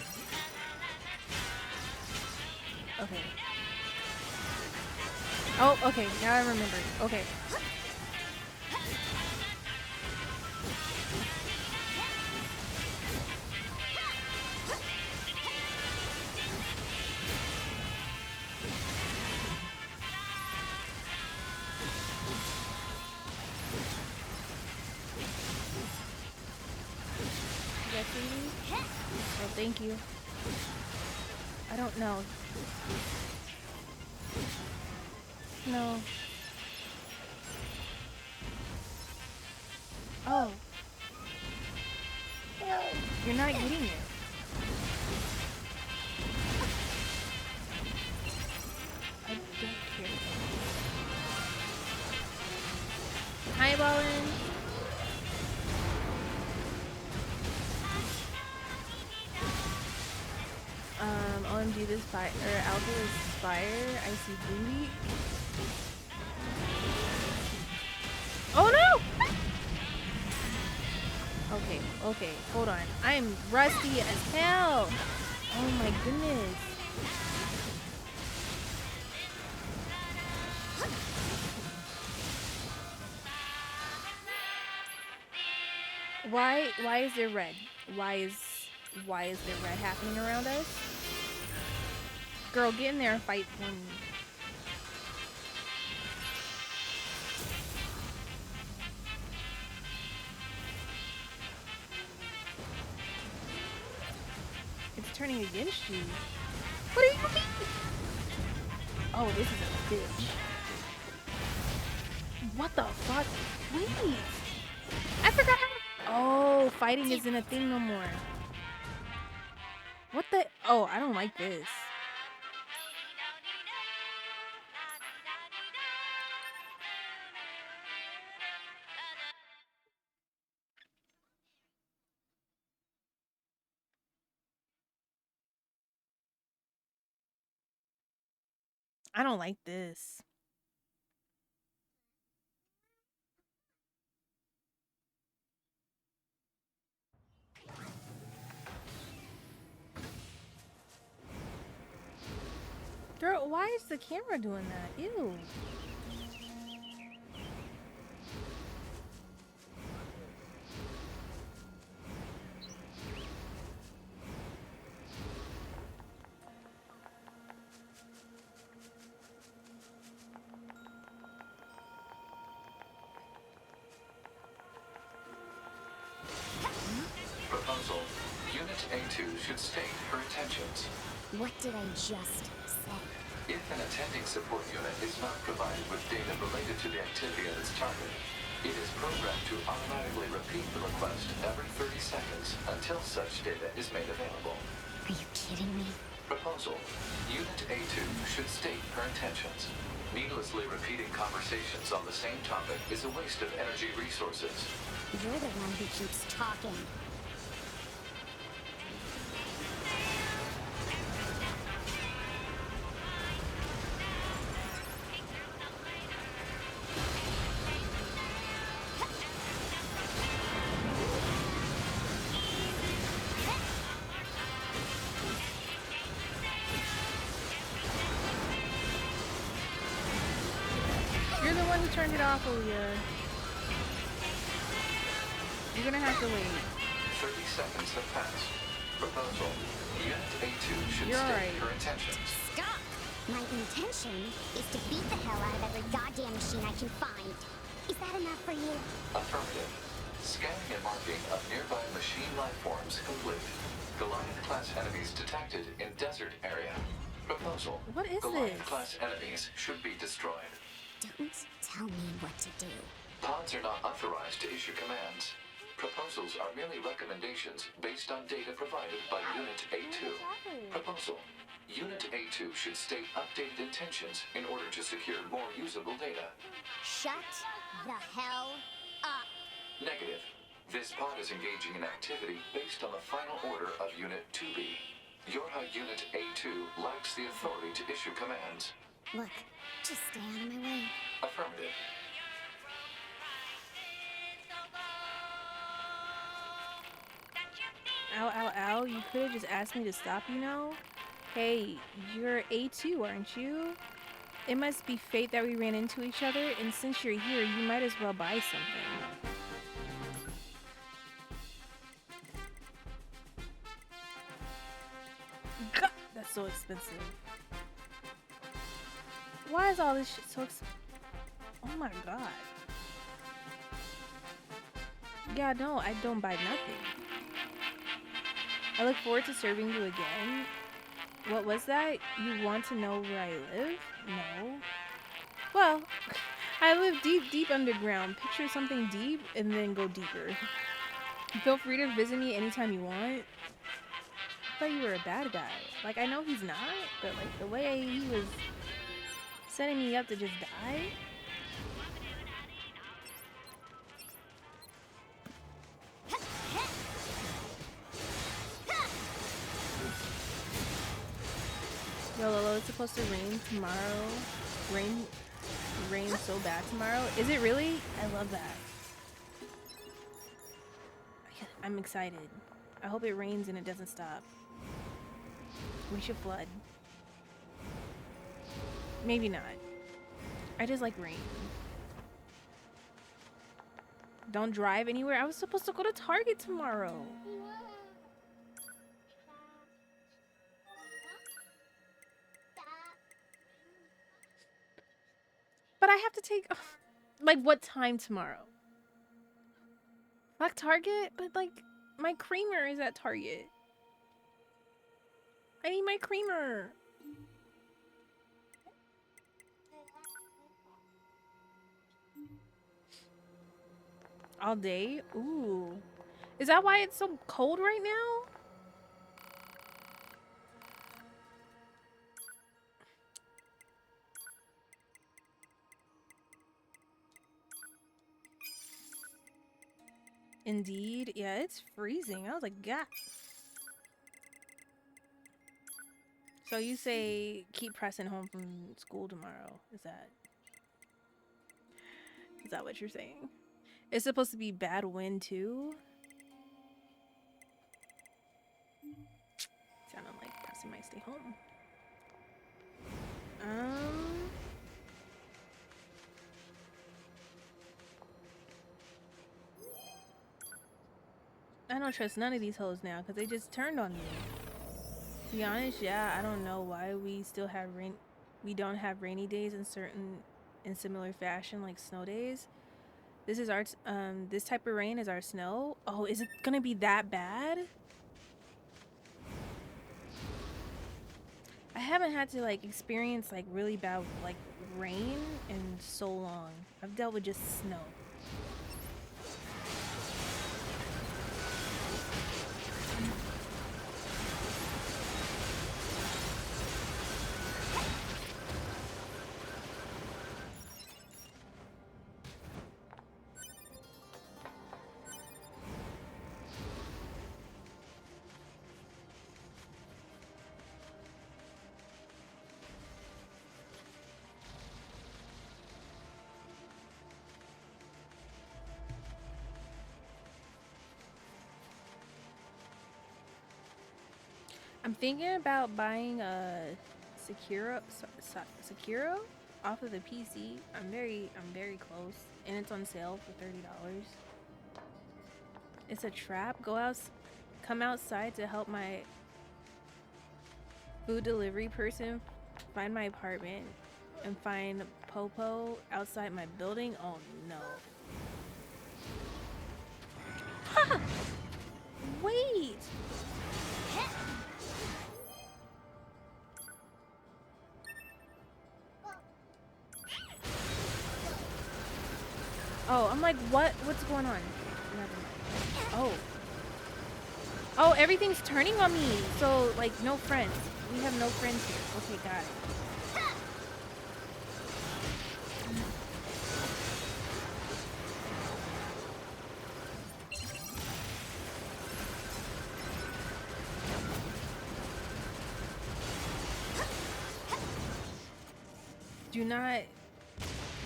Okay. Oh, okay. Now I remember. Okay. thank you. I don't know. No. Oh. You're not getting it. I don't care. Hi, Ballin. OMG, this fire or Alpha is fire. I see booty. Oh no! Okay, okay, hold on. I'm rusty as hell. Oh my goodness. Why is there red? Why is there red happening around us? Girl, get in there and fight for me. It's turning against you. What are you mean? Oh, this is a bitch. What the fuck? Wait. I forgot how. Oh, fighting isn't a thing no more. What the? Oh, I don't like this. I don't like this. Girl, why is the camera doing that? Ew. Proposal. Unit A2 should state her intentions. What did I just say? If an attending support unit is not provided with data related to the activity of its target, it is programmed to automatically repeat the request every 30 seconds until such data is made available. Are you kidding me? Proposal. Unit A2 should state her intentions. Needlessly repeating conversations on the same topic is a waste of energy resources. You're the one who keeps talking. You're the one who turned it off, Aaliyah. You're gonna have to wait. 30 seconds have passed. Proposal. Unit A2 should You're state right. her intentions. Stop! My intention is to beat the hell out of every goddamn machine I can find. Is that enough for you? Affirmative. Scanning and marking of nearby machine life forms complete. Goliath-class enemies detected in desert area. Proposal. What is this? Goliath-class enemies should be destroyed. Don't tell me what to do. Pods are not authorized to issue commands. Proposals are merely recommendations based on data provided by Unit A2. Proposal. Unit A2 should state updated intentions in order to secure more usable data. Shut the hell up. Negative. This pod is engaging in activity based on the final order of Unit 2B. Your Unit A2 lacks the authority to issue commands. Look, just stay out of my way. Affirmative. Ow, ow, ow. You could have just asked me to stop, you know? Hey, you're A2, aren't you? It must be fate that we ran into each other, and since you're here, you might as well buy something. God, that's so expensive. Why is all this shit so expensive? Oh my god. Yeah, no, I don't buy nothing. I look forward to serving you again. What was that? You want to know where I live? No. Well, I live deep, deep underground. Picture something deep and then go deeper. Feel free to visit me anytime you want. I thought you were a bad guy. Like, I know he's not, but like the way he was setting me up to just die. Yo, Lolo, it's supposed to rain tomorrow. Rain so bad tomorrow. Is it really? I love that. I'm excited. I hope it rains and it doesn't stop. We should flood. Maybe not. I just like rain. Don't drive anywhere. I was supposed to go to Target tomorrow. But I have to take, like, what time tomorrow? Like Target? But like, my creamer is at Target. I need my creamer. All day? Ooh. Is that why it's so cold right now? Indeed. Yeah, it's freezing. I was like, God. So you say keep pressing home from school tomorrow. Is that what you're saying? It's supposed to be bad wind too? Sounded like Preston might stay home. I don't trust none of these hoes now because they just turned on me. To be honest, yeah, I don't know why we still have we don't have rainy days in similar fashion like snow days. This is our this type of rain is our snow. Oh, is it gonna be that bad? I haven't had to like experience like really bad like rain in so long. I've dealt with just snow. I'm thinking about buying a Sekiro off of the PC. I'm very close, and it's on sale for $30. It's a trap. Come outside to help my food delivery person find my apartment and find Popo outside my building. Oh no. Ha! Wait. Oh, I'm like, what's going on? Oh. Oh, everything's turning on me. So, like, no friends. We have no friends here. Okay, got it. Do not...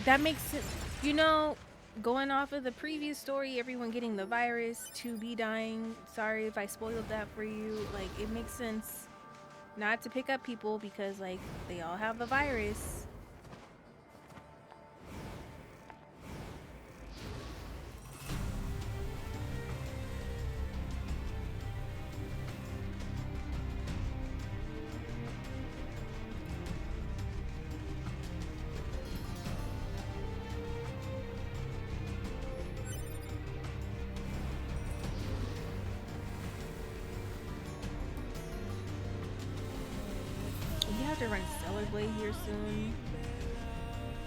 That makes sense. You know... Going off of the previous story, everyone getting the virus, to be dying. Sorry if I spoiled that for you. Like, it makes sense not to pick up people because, like, they all have the virus. to run Stellar Blade here soon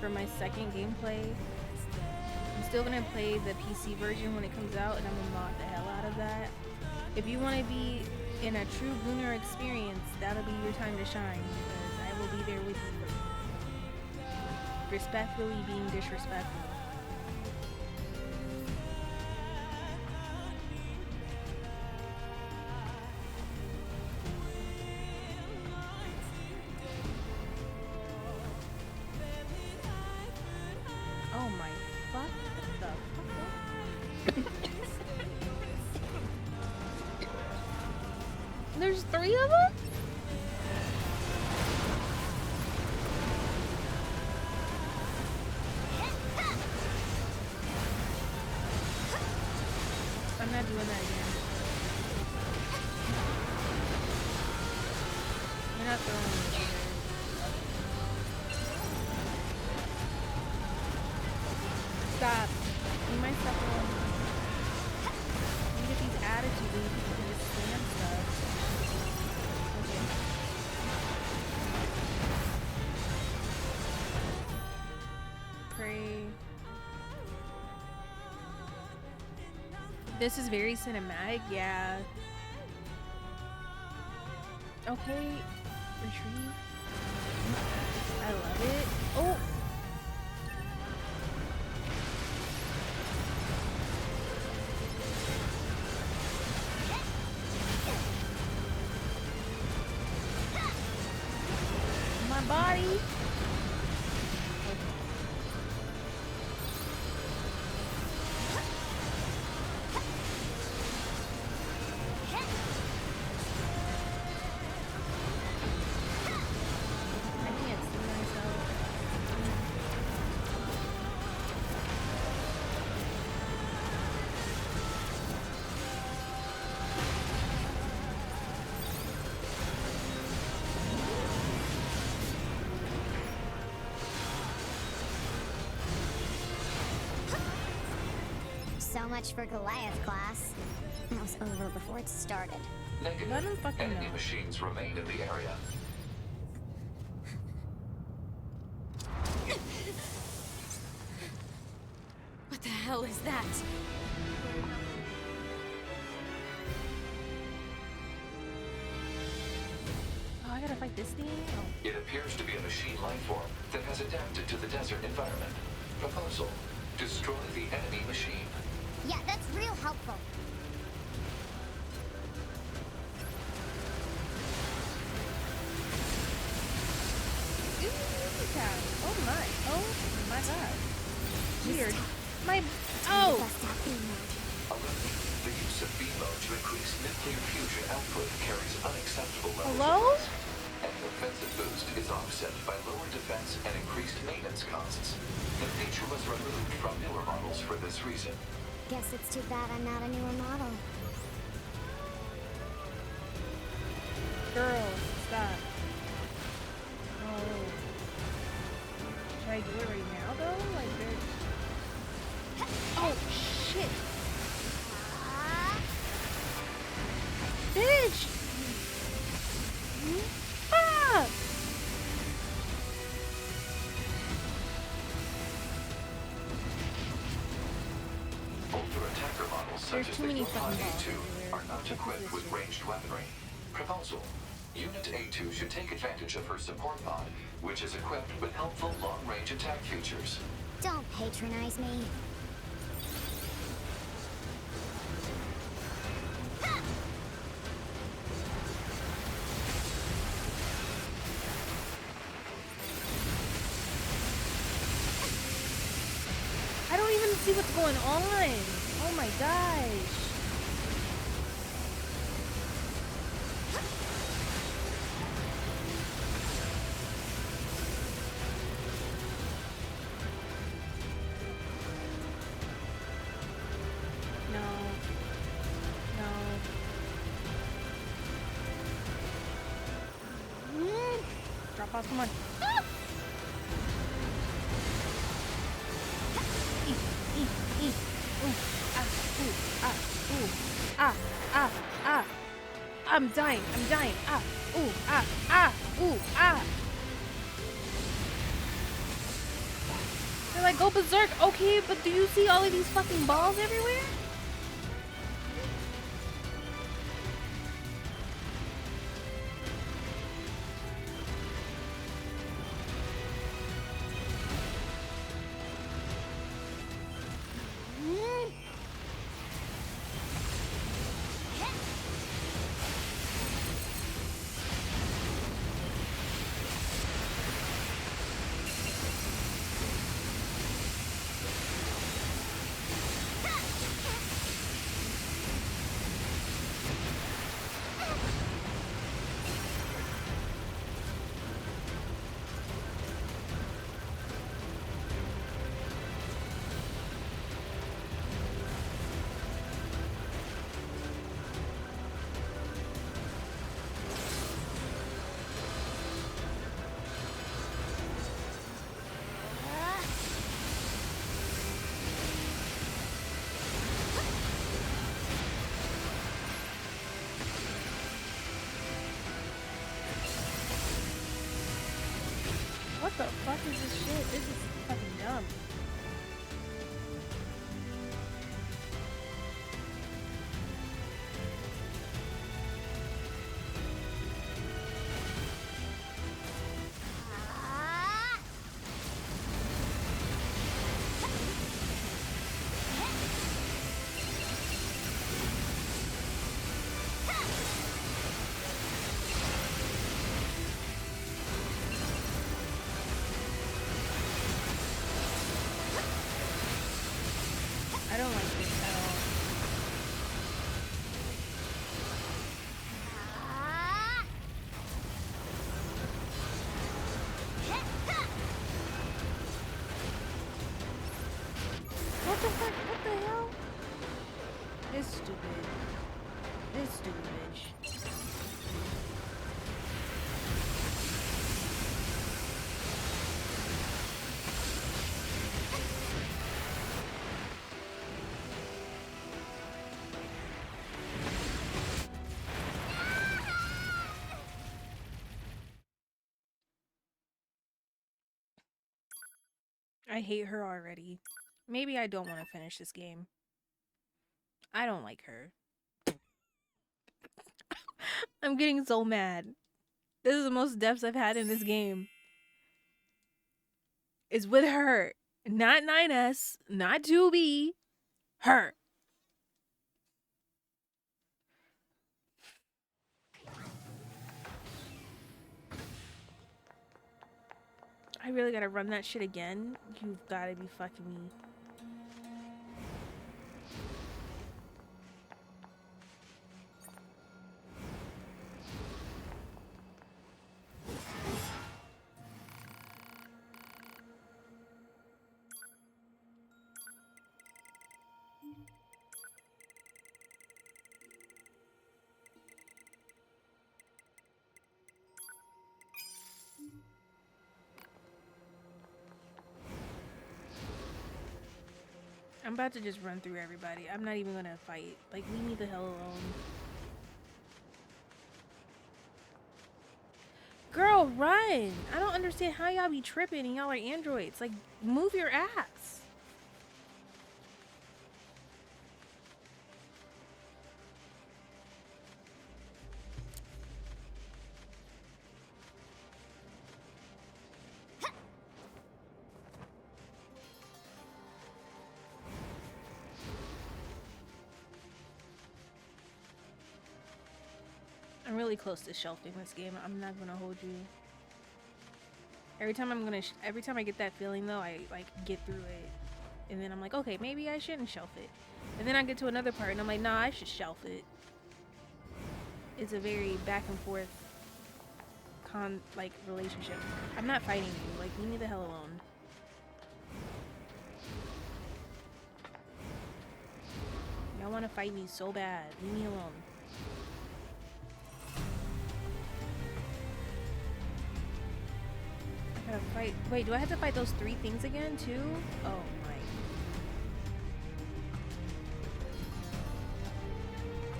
for my second gameplay. I'm still gonna play the PC version when it comes out, and I'm gonna mod the hell out of that. If you want to be in a true Lunar experience, that'll be your time to shine, because I will be there with you. Respectfully being disrespectful. Oh my fuck, what the fuck? There's 3 of them? I'm not doing that again. You're not throwing me here. Stop. You might stop alone. You get these attitudes and you can just stand stuff. Okay. Pray. This is very cinematic, yeah. Okay. Retrieve. I love it. Oh! My body. I can't see myself. So much for Goliath class. That was over before it started. Negative. Let him fucking Enemy know. machines remain in the area. What the hell is that? Oh, I gotta fight this thing? Oh. It appears to be a machine life form that has adapted to the desert environment. Proposal: destroy the enemy machine. Yeah, that's real helpful. Oh my god. Weird. My, oh! Bust out beam mode. Alert. The use of B mode to increase nuclear fusion output carries unacceptable levels Hello? of risk. An offensive boost is offset by lower defense and increased maintenance costs. The feature was removed from newer models for this reason. Guess it's too bad I'm not a newer model. Girl, stop. Oh. Should I do it right now though? Like there's... Oh shit! Bitch! Ah! Older attacker models such There's as too the many Oodie fucking balls A2 everywhere. are not equipped with ranged weaponry. Proposal: Unit A2 should take advantage of her support pod, which is equipped with helpful long-range attack features. Don't patronize me. I don't even see what's going on. Oh my gosh. No. No. Drop off, come on. Ah! I'm dying. Ah, ooh, ah, ooh, ah. They're like, go berserk. Okay, but do you see all of these fucking balls everywhere? What the fuck is this shit? This is fucking dumb. I don't like this at all. What the fuck? What the hell? It's stupid. It's stupid, bitch. I hate her already. Maybe I don't want to finish this game. I don't like her. I'm getting so mad. This is the most deaths I've had in this game. It's with her. Not 9S, not 2B. Her. I really gotta run that shit again? You've gotta be fucking me. I'm about to just run through everybody. I'm not even gonna fight. Like, leave me the hell alone. Girl, run! I don't understand how y'all be tripping and y'all are androids. Like, move your ass. I'm really close to shelving this game. I'm not gonna hold you. Every time I get that feeling though, I like get through it, and then I'm like, okay, maybe I shouldn't shelf it. And then I get to another part, and I'm like, nah, I should shelf it. It's a very back and forth relationship. I'm not fighting you. Like, leave me the hell alone. Y'all want to fight me so bad. Leave me alone. I gotta fight. Wait, do I have to fight those 3 things again too? Oh my.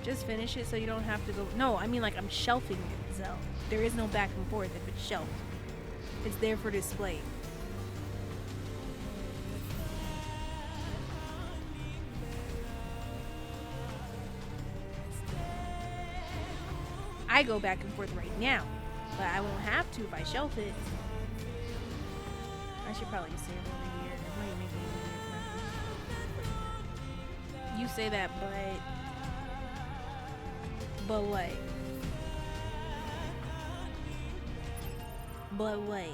Just finish it so you don't have to go. No, I mean, like, I'm shelving it, so there is no back and forth if it's shelved. It's there for display. I go back and forth right now, but I won't have to if I shelf it. I should probably say it over here. It might make a difference. You say that, but what? But what?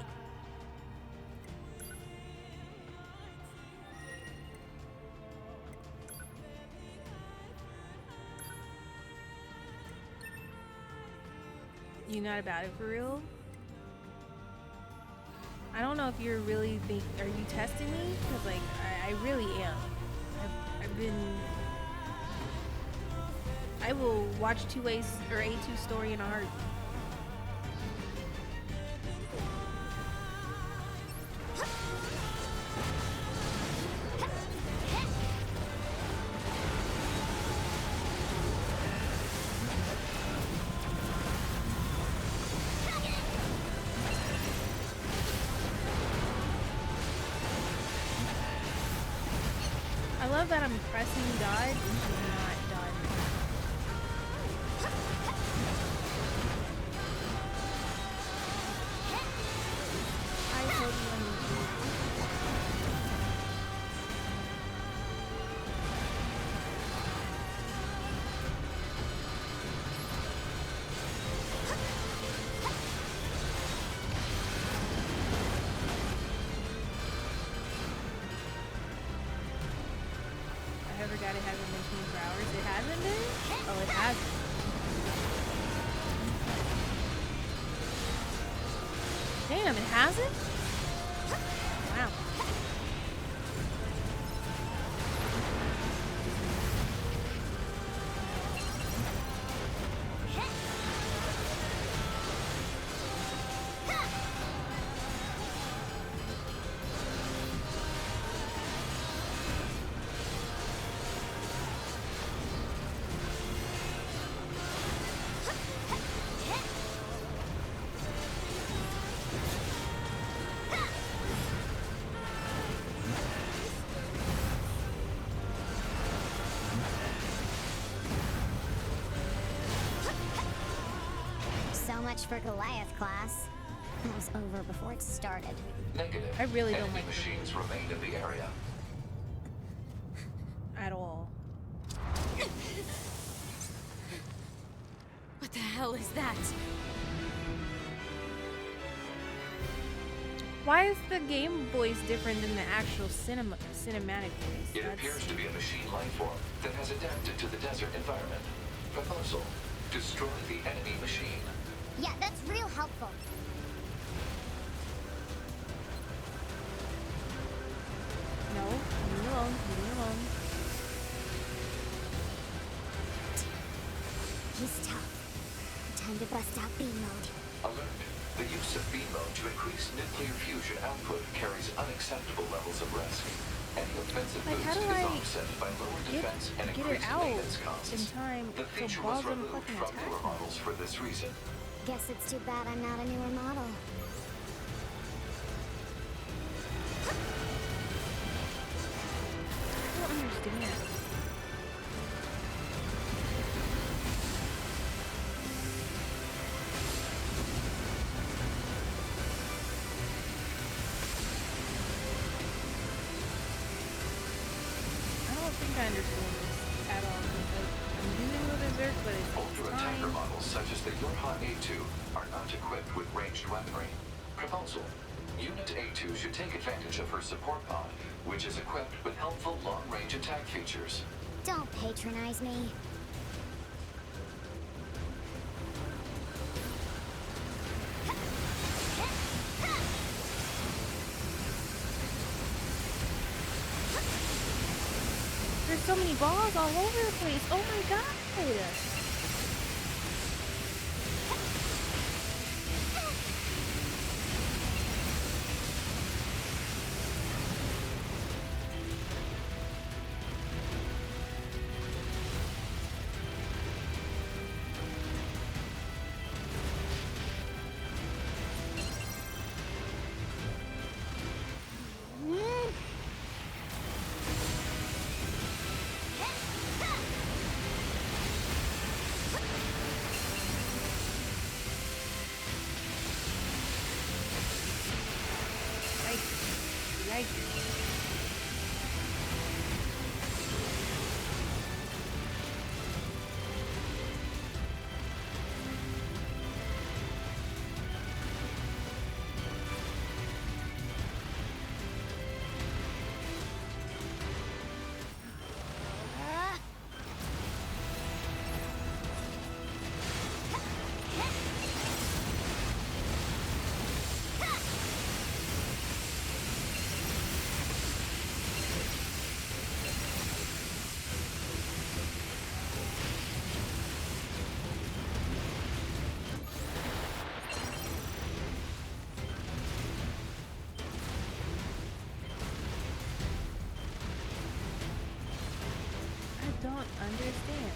You not about it for real? I don't know if you're really are you testing me? Because like I really am. I've been. I will watch 2A's or A2 story in a heartbeat. I love that I'm pressing dodge and she's not dodging. I hope you I forgot it hasn't been 24 hours. It hasn't been? Oh, it hasn't. Damn, it hasn't? Wow. So much for Goliath class. It was over before it started. Negative. I really don't Enemy like machines remain in the area. at all. What the hell is that? Why is the game voice different than the actual cinematic voice? It appears to be a machine life form that has adapted to the desert environment. Proposal: destroy the enemy machine. Yeah, that's real helpful. No, leave me alone. Leave me alone. He's tough. Time to bust out beam mode. Alert. The use of beam mode to increase nuclear fusion output carries unacceptable levels of risk. Any offensive Like, how boost do is I offset by lower defense and get it increased out maintenance costs. in time The so feature balls was don't removed fucking from attack newer me? models for this reason. Guess it's too bad I'm not a newer model. I don't understand. I don't think I understand this at all. Because I'm using the berserk, but Older it's attacker fine. models such as the Yorha A2 are not equipped with ranged weaponry. Proposal: Unit A2 should take advantage of her support pod, which is equipped with helpful long-range attack features. Don't patronize me. There's so many balls all over the place. Oh my god. understand.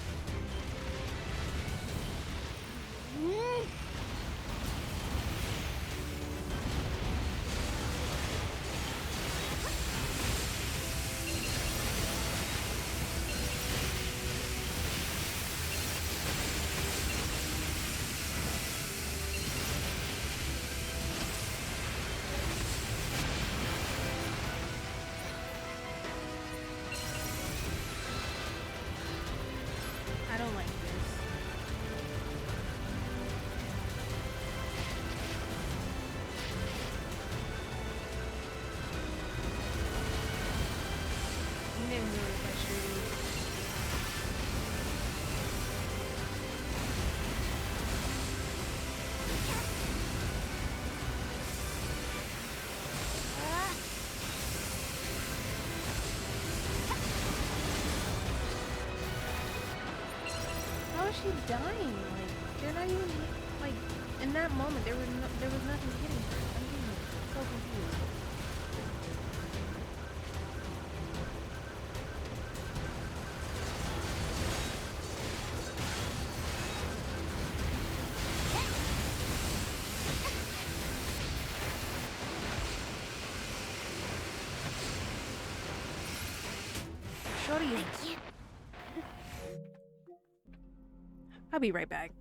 I don't like this. I'm getting really frustrated. How is she dying? Like, they're not even, like, in that moment, there was nothing hitting her. I'm getting so confused. Shorty is... I'll be right back.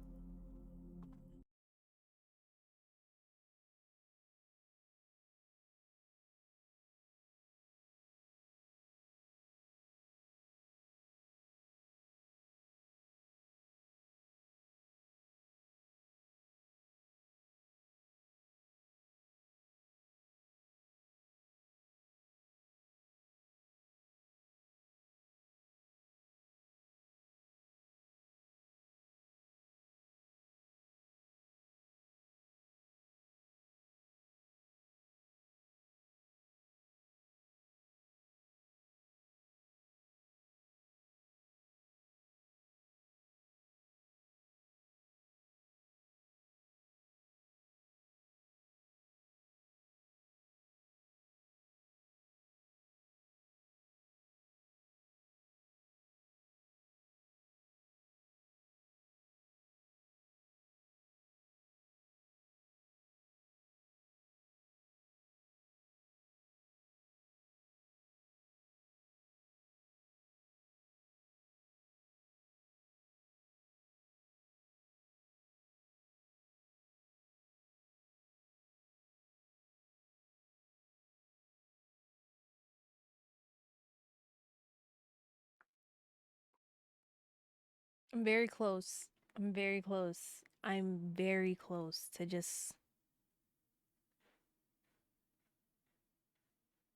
I'm very close. I'm very close. I'm very close to just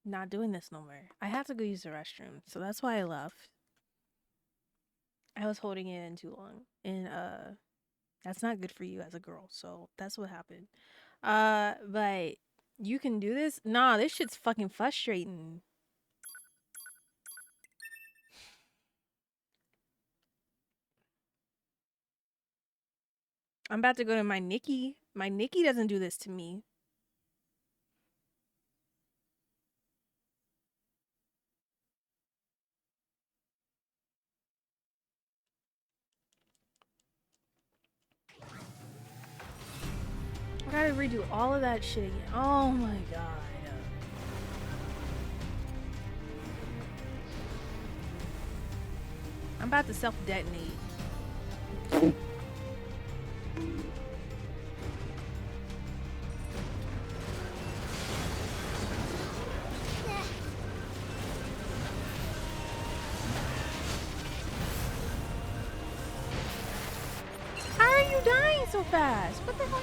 not doing this no more. I have to go use the restroom, so that's why I left. I was holding it in too long, and that's not good for you as a girl. So that's what happened. But you can do this? Nah, this shit's fucking frustrating. I'm about to go to my Nikki. My Nikki doesn't do this to me. I gotta redo all of that shit again. Oh my god. I'm about to self-detonate. How are you dying so fast? What the hell?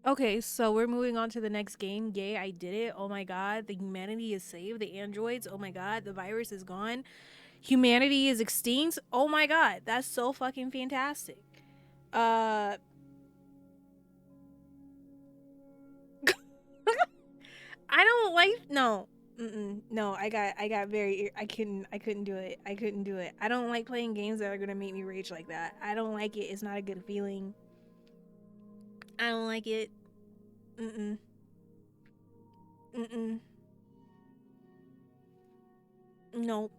Okay, so we're moving on to the next game. Yay, I did it. Oh my god, the humanity is saved. The androids, oh my god, the virus is gone. Humanity is extinct. Oh my god, that's so fucking fantastic. I don't like no. No, I got very I couldn't do it. I couldn't do it. I don't like playing games that are gonna make me rage like that. I don't like it. It's not a good feeling. I don't like it. Mm-mm. Mm-mm. Nope.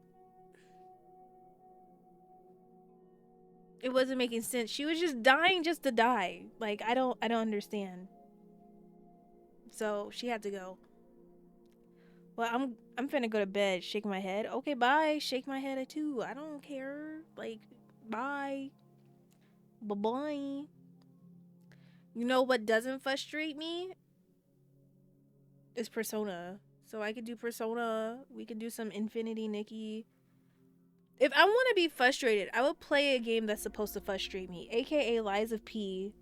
It wasn't making sense. She was just dying just to die. Like I don't understand. So she had to go. Well, I'm finna go to bed, shake my head. Okay, bye. Shake my head too. I don't care. Like, bye. Bye-bye. You know what doesn't frustrate me? Is Persona. So I could do Persona. We could do some Infinity Nikki. If I want to be frustrated, I would play a game that's supposed to frustrate me, aka Lies of P,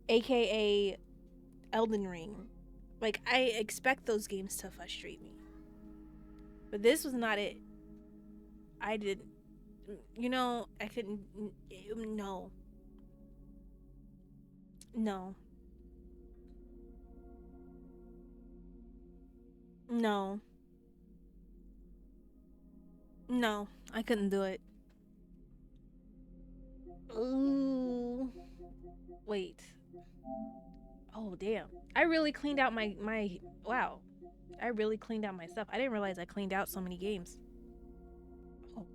aka Elden Ring. Like, I expect those games to frustrate me. But this was not it. I didn't. You know, I couldn't. No. No. No. No. I couldn't do it. Ooh. Wait. Oh, damn. I really cleaned out my wow. I really cleaned out my stuff. I didn't realize I cleaned out so many games. Oh.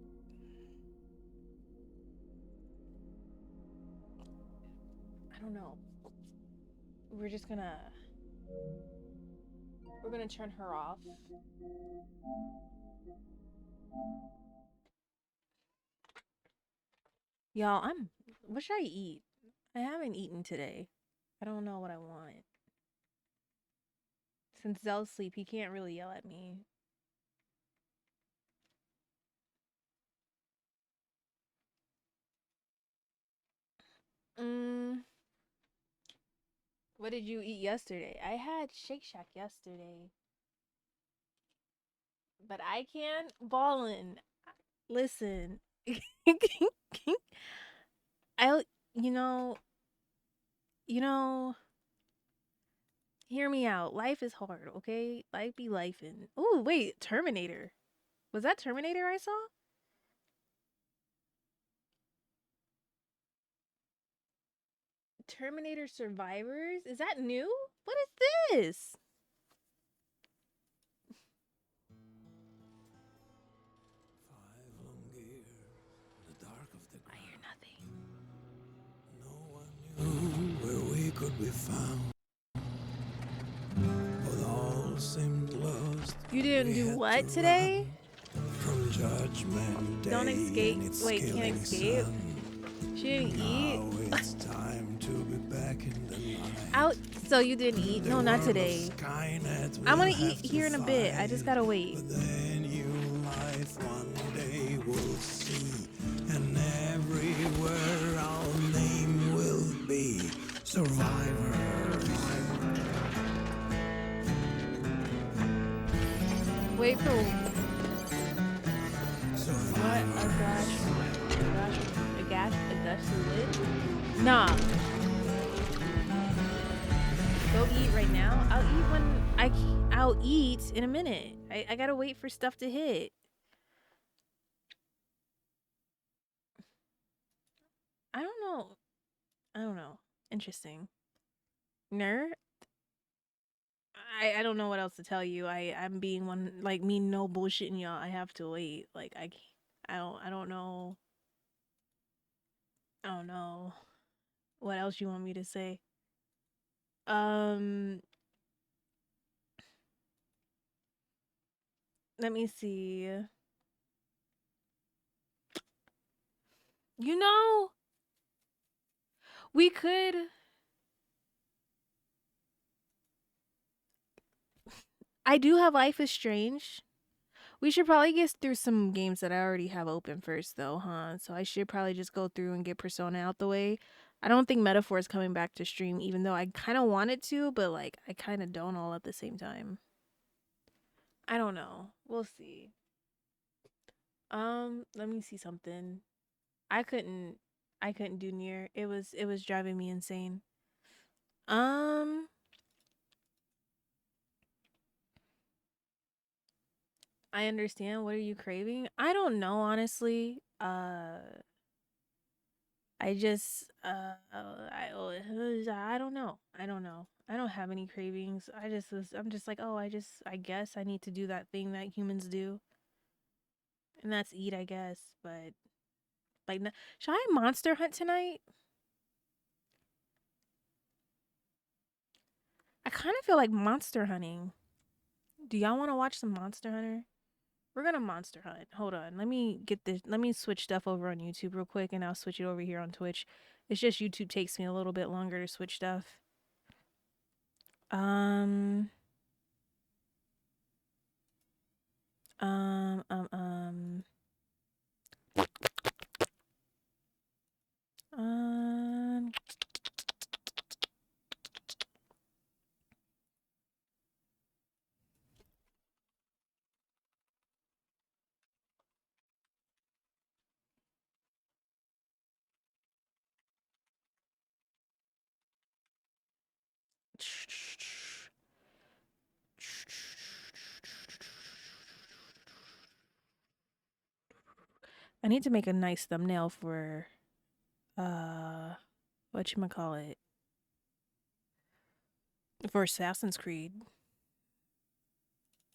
I don't know. We're gonna turn her off. Y'all, what should I eat? I haven't eaten today. I don't know what I want. Since Zell's asleep, he can't really yell at me. What did you eat yesterday? I had Shake Shack yesterday. But I can't ballin'. Listen. I you know, you know, hear me out. Life is hard, okay? Life be lifing. Oh, wait, Terminator. Was that Terminator I saw? Terminator Survivors? Is that new? What is this? I hear nothing. No one knew where we could be found. But all seemed lost. You didn't do what today? From judgment day. Don't escape. Wait, can't escape. She didn't eat. It's time to be back in the light. Out. So you didn't eat? No, not today. I'm gonna eat here in a bit. I just gotta wait. But then new life one day we'll see, and everywhere our name will be survivors. Wait for Survivors. a gush lid? Nah. Go eat right now. I'll eat when I'll eat in a minute. I gotta wait for stuff to hit. I don't know. Interesting. NieR? I don't know what else to tell you. I'm being one, like, me no bullshitting y'all. I have to wait. Like, I don't know. I don't know what else you want me to say. Let me see. You know, we could. I do have Life is Strange. We should probably get through some games that I already have open first, though, huh? So I should probably just go through and get Persona out the way. I don't think Metaphor is coming back to stream, even though I kind of wanted to, but like I kind of don't all at the same time. I don't know. We'll see. Let me see something. I couldn't do NieR. It was driving me insane. Um I understand. What are you craving? I don't know, honestly. I just I don't know. I don't know. I don't have any cravings. I'm just like, "Oh, I guess I need to do that thing that humans do." And that's eat, I guess, but like should I monster hunt tonight? I kind of feel like monster hunting. Do y'all want to watch some Monster Hunter? We're gonna monster hunt. Hold on. Let me get this. Let me switch stuff over on YouTube real quick, and I'll switch it over here on Twitch. It's just YouTube takes me a little bit longer to switch stuff. Um. Um. Um. Um. Um. I need to make a nice thumbnail for whatchamacallit, for Assassin's Creed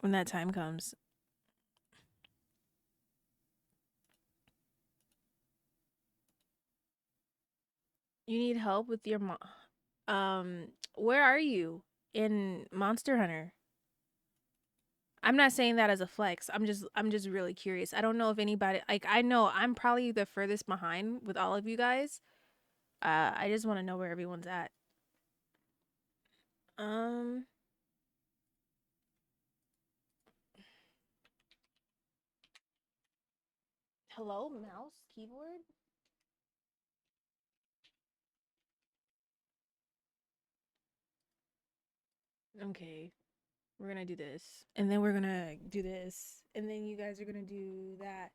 when that time comes. You need help with your where are you in Monster Hunter? I'm not saying that as a flex. I'm just really curious. I don't know if anybody, like, I know I'm probably the furthest behind with all of you guys. I just want to know where everyone's at. Um Hello, mouse, keyboard? Okay. We're gonna do this. And then we're gonna do this. And then you guys are gonna do that.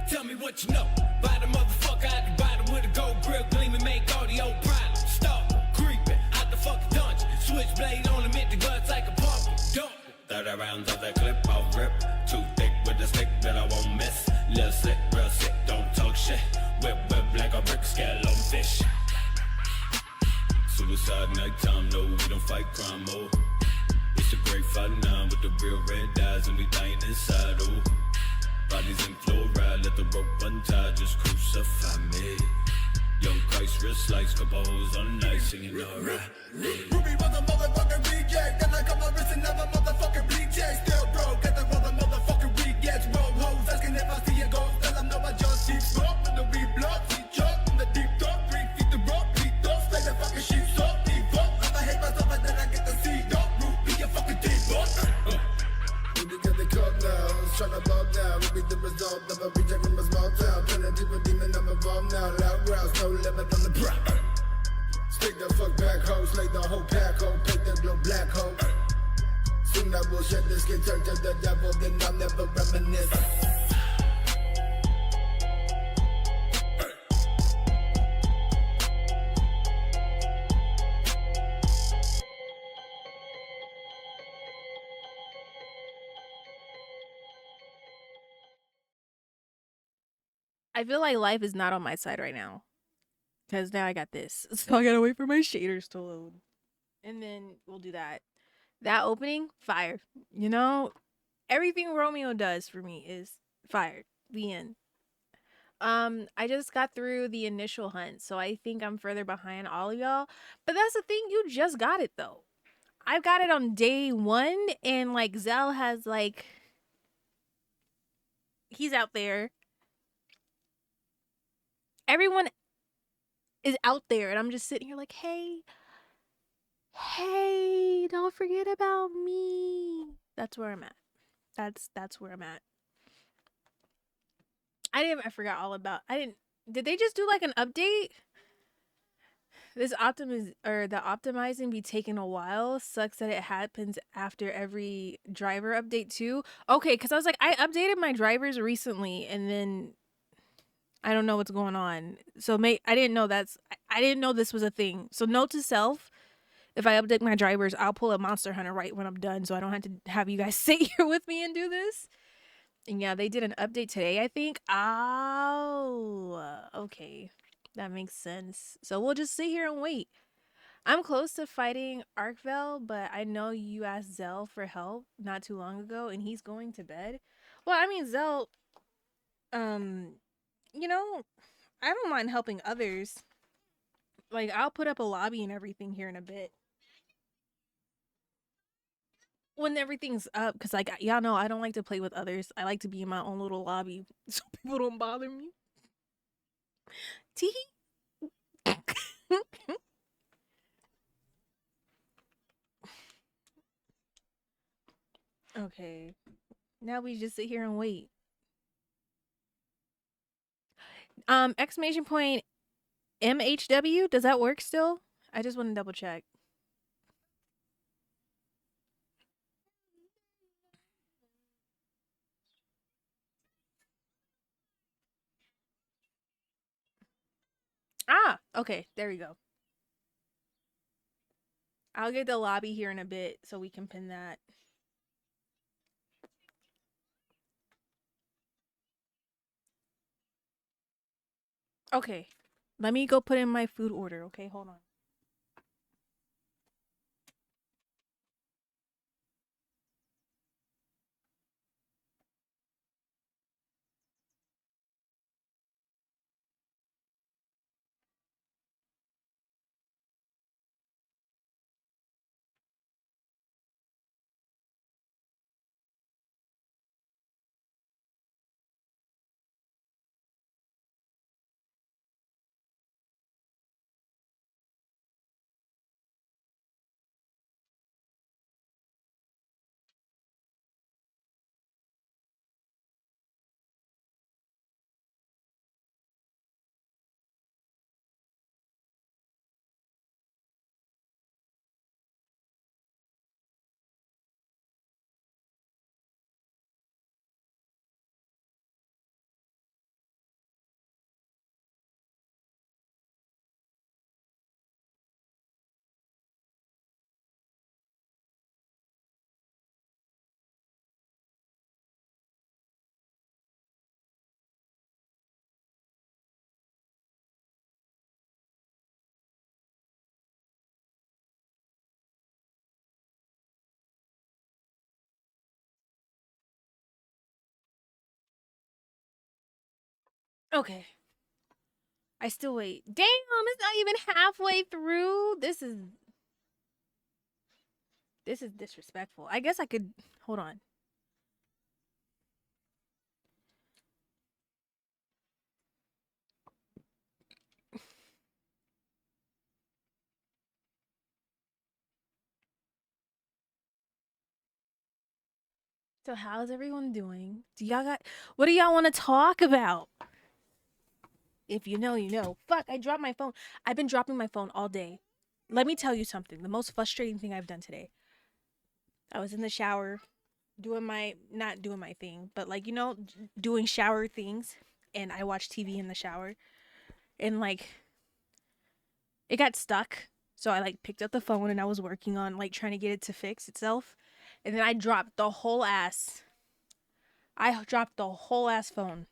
Tell me what you know. Buy the motherfucker out the bottom with a gold grill gleaming, make audio problems. Stop creeping out the fucking dungeon. Switchblade on him, hit the guts like a pumpkin. Dump. 30 rounds of that clip, I'll rip. Too thick with the stick that I won't miss. Little sick, real sick, don't talk shit. Whip like a brick, scale on fish. Suicide nighttime, no, we don't fight crime, oh. It's a great fight now with the real red eyes and we dying inside, oh. Bodies in fluoride, let the rope untie, just crucify me. Young Christ, wrist slice, couple hoes on the night, singing alright. Ruby was a motherfucking reject, then I cut my wrist and never motherfucking reject. Still broke, get the rubber motherfucking rejects. Roll hoes, asking if I see a ghost, tell them no, I just see smoke. When the reblock, see chop, in the deep dark, 3 feet the rock, beat those, play the fucking sheep, so deep up. If I hate myself and then I get to see dark, root, be a fucking deep up. We get the cut now, tryna bob down. We be the result of a reject from a small town. Turning deep a demon, I'm involved now. Loud growls, no limit on the prop. Stick the fuck back hoe, slay the whole pack hoe, take the blue black hoe. Soon I will shed this skin, turn to the devil, then I'll never reminisce. I feel like life is not on my side right now. Because now I got this. So I gotta wait for my shaders to load. And then we'll do that. That opening, fire. You know, everything Romeo does for me is fired. The end. I just got through the initial hunt, so I think I'm further behind all of y'all. But that's the thing, you just got it though. I've got it on day 1, and like Zell has like, he's out there. Everyone is out there, and I'm just sitting here like, hey, Hey, don't forget about me. That's where I'm at. That's where I'm at. I forgot all about. Did they just do like an update? This the optimizing be taking a while. Sucks that it happens after every driver update too. Okay, because I was like, I updated my drivers recently, and then I don't know what's going on. So I didn't know I didn't know this was a thing. So note to self: if I update my drivers, I'll pull a Monster Hunter right when I'm done, so I don't have to have you guys sit here with me and do this. And yeah, they did an update today, I think. Oh, okay. That makes sense. So we'll just sit here and wait. I'm close to fighting Arkvel, but I know you asked Zell for help not too long ago, and he's going to bed. Well, I mean, Zell, um, you know, I don't mind helping others. Like, I'll put up a lobby and everything here in a bit. When everything's up, because, like, y'all know I don't like to play with others. I like to be in my own little lobby so people don't bother me. Tee. Okay. Now we just sit here and wait. Exclamation point MHW, does that work still? I just want to double check. Ah, okay, there we go. I'll get the lobby here in a bit so we can pin that. Okay, let me go put in my food order, okay? Hold on. Okay. I still wait. Damn, it's not even halfway through. This is disrespectful. I guess I could hold on. So how's everyone doing? What do y'all want to talk about? If you know, you know. Fuck, I dropped my phone. I've been dropping my phone all day. Let me tell you something. The most frustrating thing I've done today. I was in the shower not doing my thing, but like, doing shower things, and I watched TV in the shower, and like it got stuck. So I like picked up the phone and I was working on like trying to get it to fix itself. And then I dropped the whole ass phone.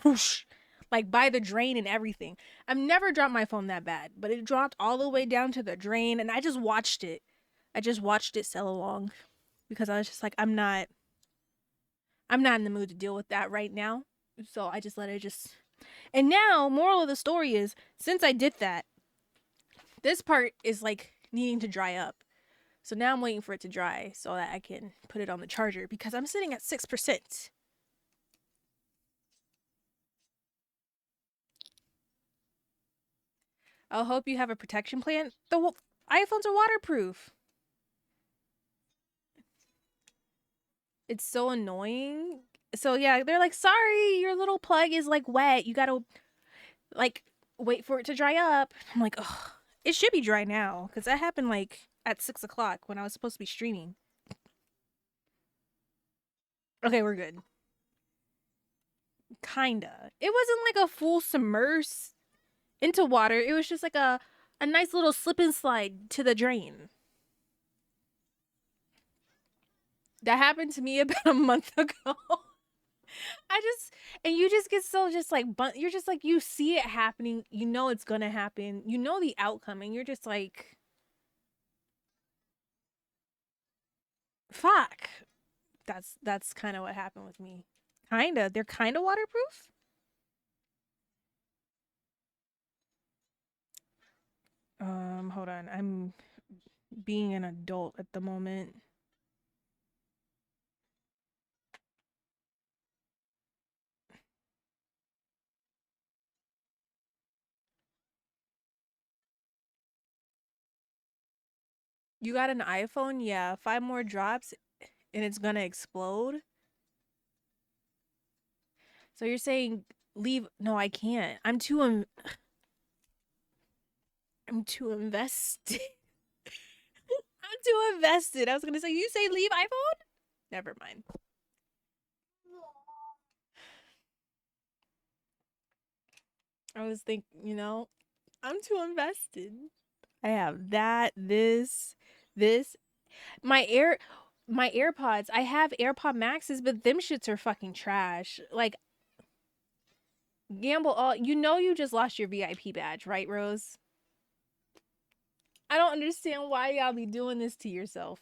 Whoosh. Like by the drain and everything. I've never dropped my phone that bad, but it dropped all the way down to the drain, and I just watched it. I just watched it sail along because I was just like, I'm not in the mood to deal with that right now. So I just let it just. And now, moral of the story is, since I did that, this part is like needing to dry up. So now I'm waiting for it to dry so that I can put it on the charger because I'm sitting at 6%. I'll hope you have a protection plan. iPhones are waterproof. It's so annoying. So yeah, they're like, sorry, your little plug is like wet. You gotta like wait for it to dry up. I'm like, ugh, it should be dry now because that happened like at 6 o'clock when I was supposed to be streaming. Okay, we're good. Kinda. It wasn't like a full submerse into water. It was just like a nice little slip and slide to the drain. That happened to me about a month ago. And you just get so just like, you're just like, you see it happening, you know it's gonna happen, you know the outcome, and you're just like, fuck. That's kind of what happened with me. Kinda. They're kind of waterproof. Hold on. I'm being an adult at the moment. You got an iPhone? Yeah. 5 more drops and it's gonna explode. So you're saying leave? No, I can't. I'm too invested. I'm too invested. I was gonna say, you say leave iPhone? Never mind. I was thinking, I'm too invested. I have that, this. My AirPods. I have AirPod Maxes, but them shits are fucking trash. Like, gamble all. You just lost your VIP badge, right, Rose? I don't understand why y'all be doing this to yourself.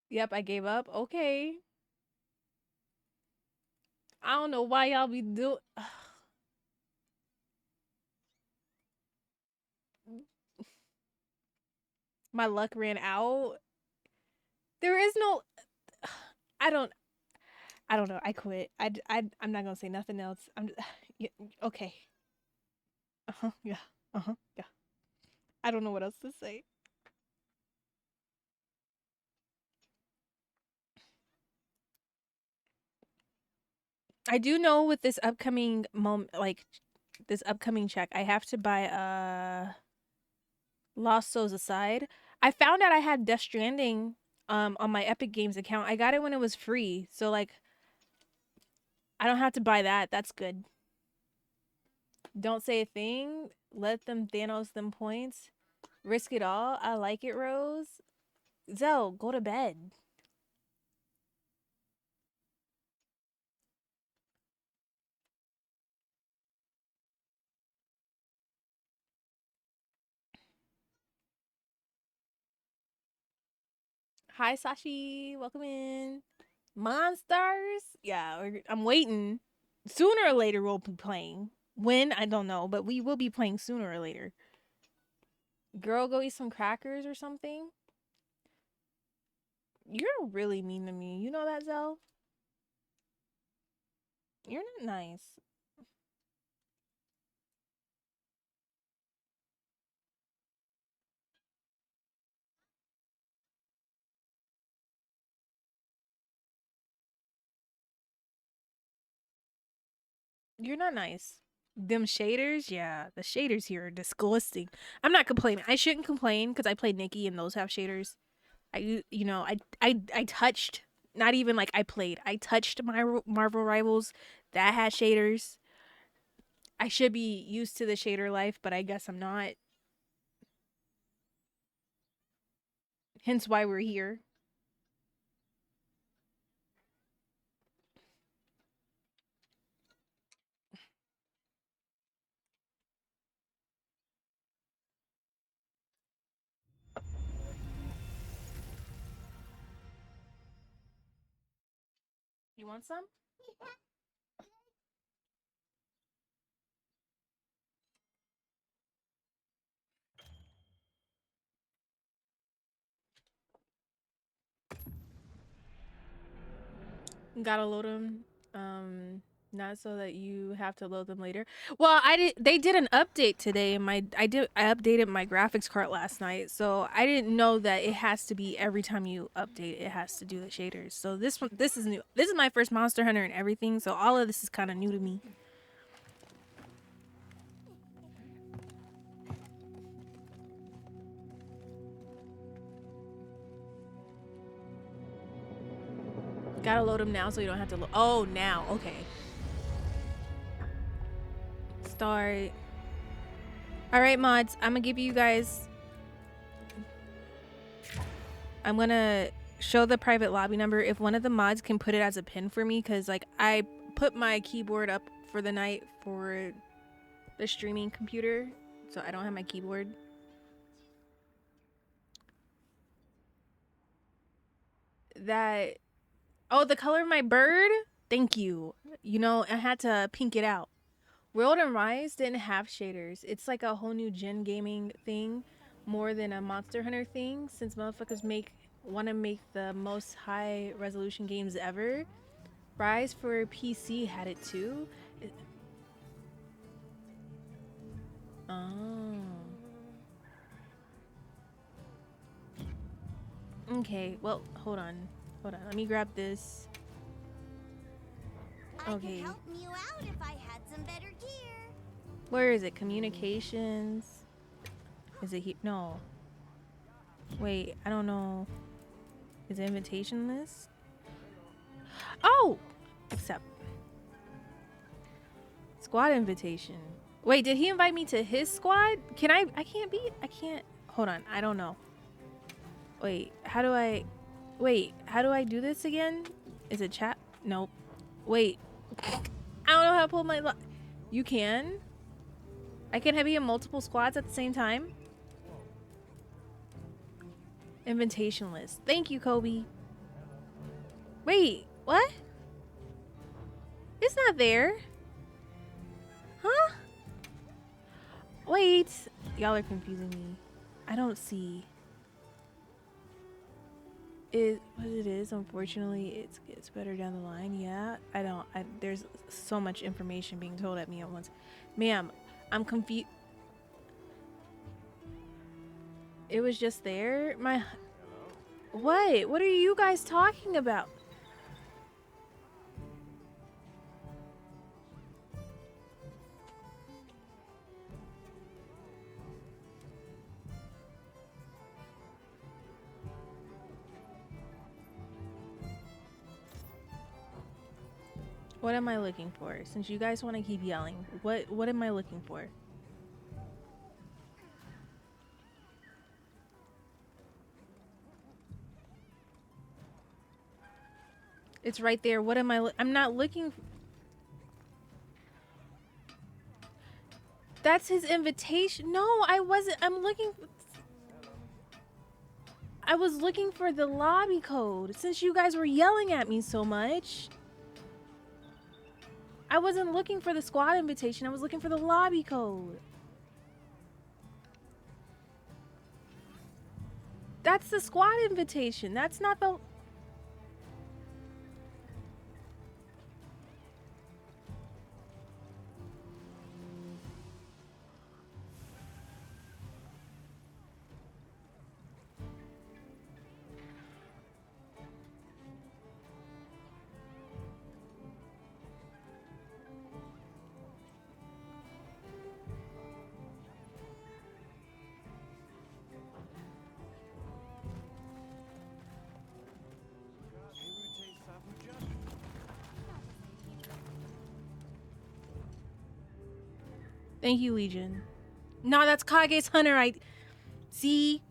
Yep, I gave up. Okay. I don't know why y'all be doing. My luck ran out. There is no. I don't. I don't know. I quit. I'm not gonna say nothing else. Yeah, okay. Yeah. Yeah. I don't know what else to say. I do know with this upcoming this upcoming check, I have to buy Lost Souls Aside. I found out I had Death Stranding on my Epic Games account. I got it when it was free. So like I don't have to buy that. That's good. Don't say a thing. Let them Thanos them points. Risk it all. I like it, Rose. Zell, go to bed. Hi, Sashi. Welcome in. Monsters? Yeah, I'm waiting. Sooner or later, we'll be playing. When? I don't know, but we will be playing sooner or later. Girl, go eat some crackers or something? You're really mean to me. You know that, Zell? You're not nice. You're not nice. Them shaders? Yeah, the shaders here are disgusting. I'm not complaining. I shouldn't complain because I played Nikki and those have shaders. I touched, not even like I played. I touched my Marvel Rivals that had shaders. I should be used to the shader life, but I guess I'm not. Hence why we're here. You want some? Gotta load them. Not so that you have to load them later. Well, I did. They did an update today. I updated my graphics card last night, so I didn't know that it has to be every time you update. It has to do the shaders. So this is new. This is my first Monster Hunter and everything. So all of this is kind of new to me. Gotta load them now so you don't have to load. Oh, now. Okay. Start. All right, mods. I'm gonna give you guys. I'm gonna show the private lobby number. If one of the mods can put it as a pin for me, because like I put my keyboard up for the night for the streaming computer, so I don't have my keyboard. That. Oh, the color of my bird? Thank you. You know, I had to pink it out. World and Rise didn't have shaders. It's like a whole new gen gaming thing more than a Monster Hunter thing, since motherfuckers want to make the most high resolution games ever. Rise for PC had it too. Oh. Okay, well, hold on. Hold on. Let me grab this. Okay. I could help you out if I had some better gear. Where is it? Communications? Is it here? No. Wait, I don't know. Is it invitation list? Oh! Accept. Squad invitation. Wait, did he invite me to his squad? Can I can't. Hold on, I don't know. Wait, how do I do this again? Is it chat? Nope. Wait. I don't know how to pull my You can? I can be in multiple squads at the same time? Invitation list. Thank you, Kobe. Wait, what? It's not there. Huh? Wait. Y'all are confusing me. I don't see. What it is, unfortunately, it's better down the line. Yeah, there's so much information being told at me at once. Ma'am, I'm confused. It was just there? What are you guys talking about? What am I looking for? Since you guys want to keep yelling, what am I looking for? It's right there. What am I'm not looking. That's his invitation. No, I wasn't. I was looking for the lobby code since you guys were yelling at me so much. I wasn't looking for the squad invitation. I was looking for the lobby code. That's the squad invitation. That's not the... Thank you, Legion. No, that's Kage's Hunter. See?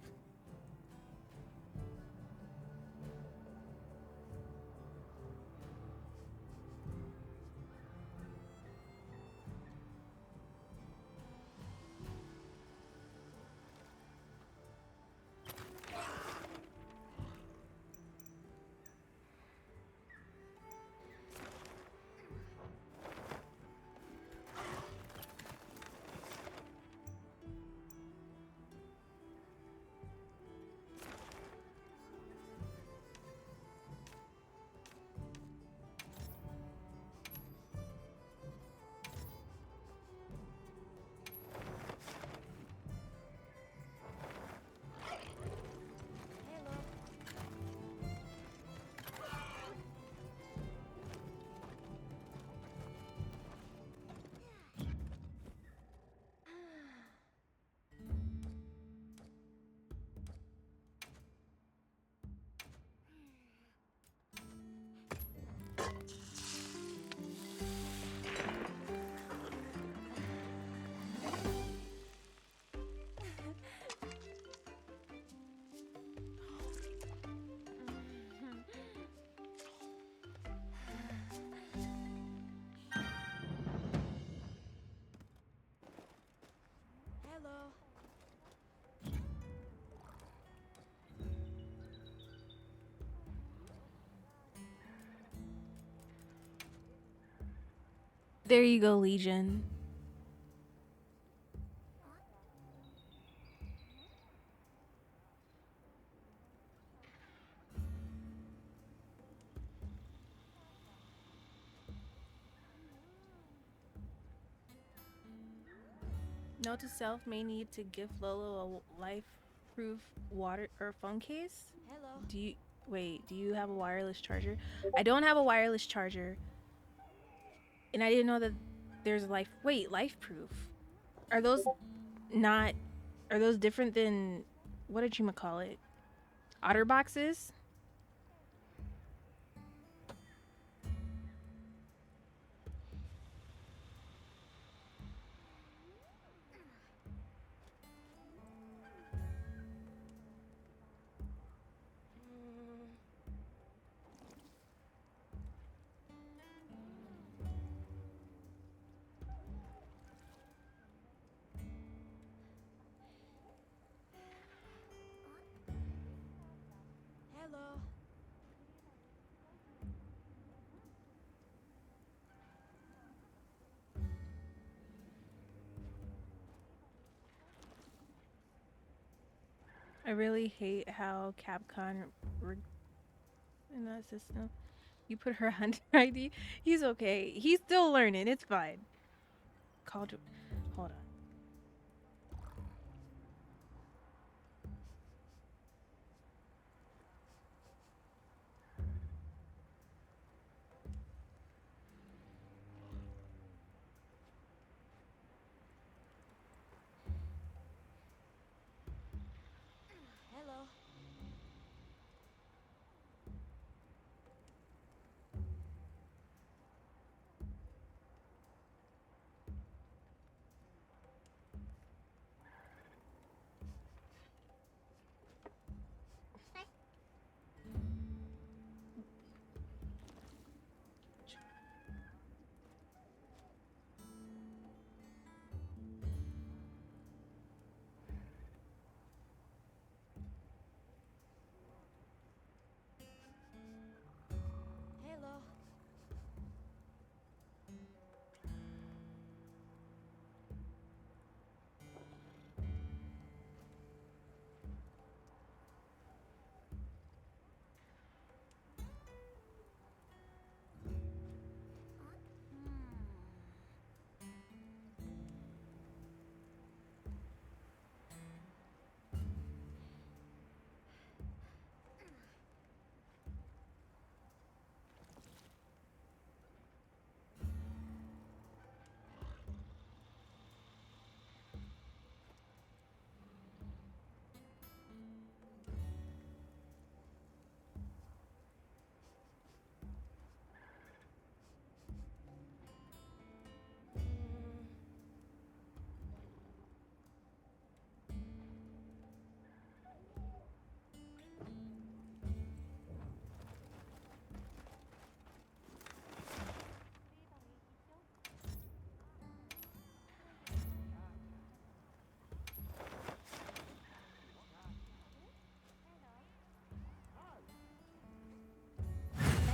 There you go, Legion. Note to self, may need to gift Lolo a life-proof water or phone case. Hello. Do you have a wireless charger? I don't have a wireless charger. And I didn't know that there's life-proof. Are those not, are those different than, what did you call it? Otter boxes? Hello. I really hate how Capcom in that system. You put her hunter ID. He's okay. He's still learning. It's fine. Hold on. Hello. Hello.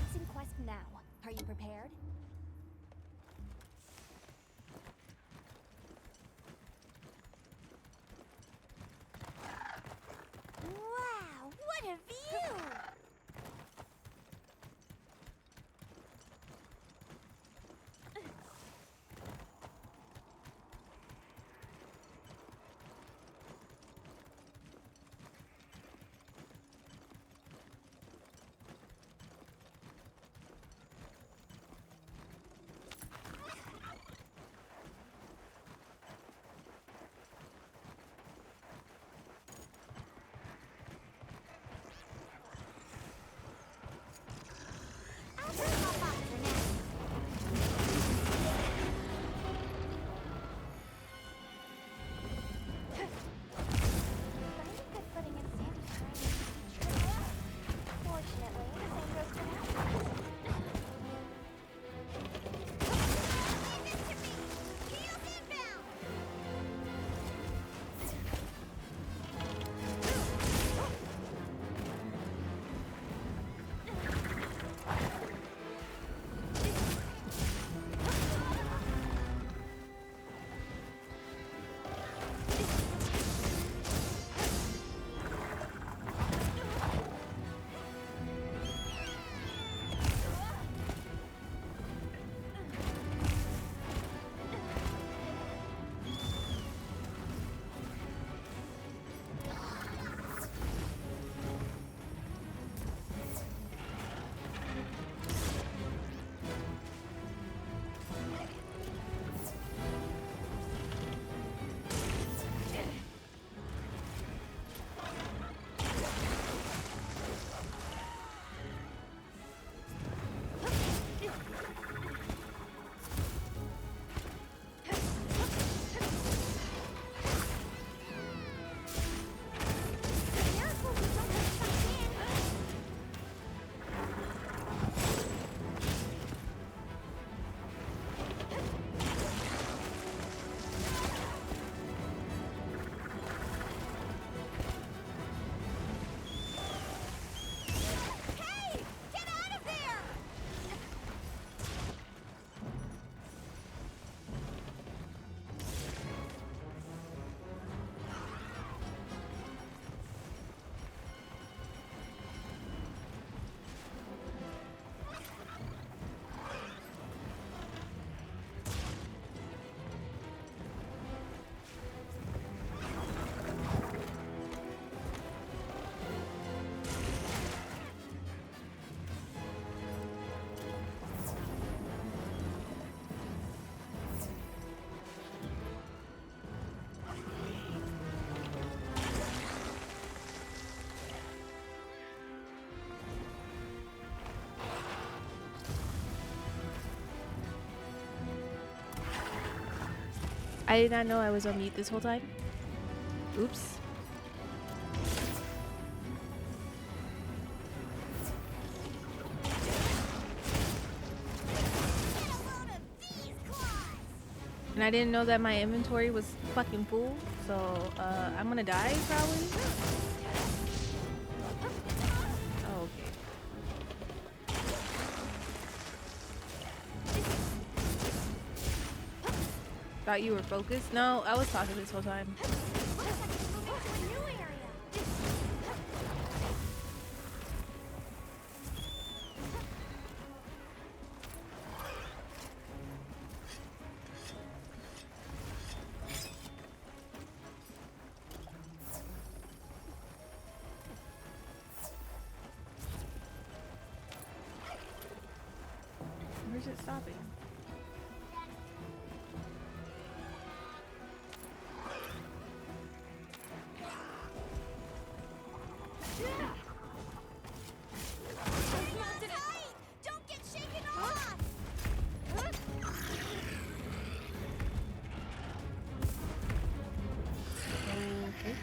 Commencing quest now. Are you prepared? Wow, what a view! I did not know I was on mute this whole time. Oops. And I didn't know that my inventory was fucking full, so I'm gonna die probably. Oh, okay. Thought you were focused? No, I was talking this whole time. Where's it stopping? Don't get shaken off! Okay.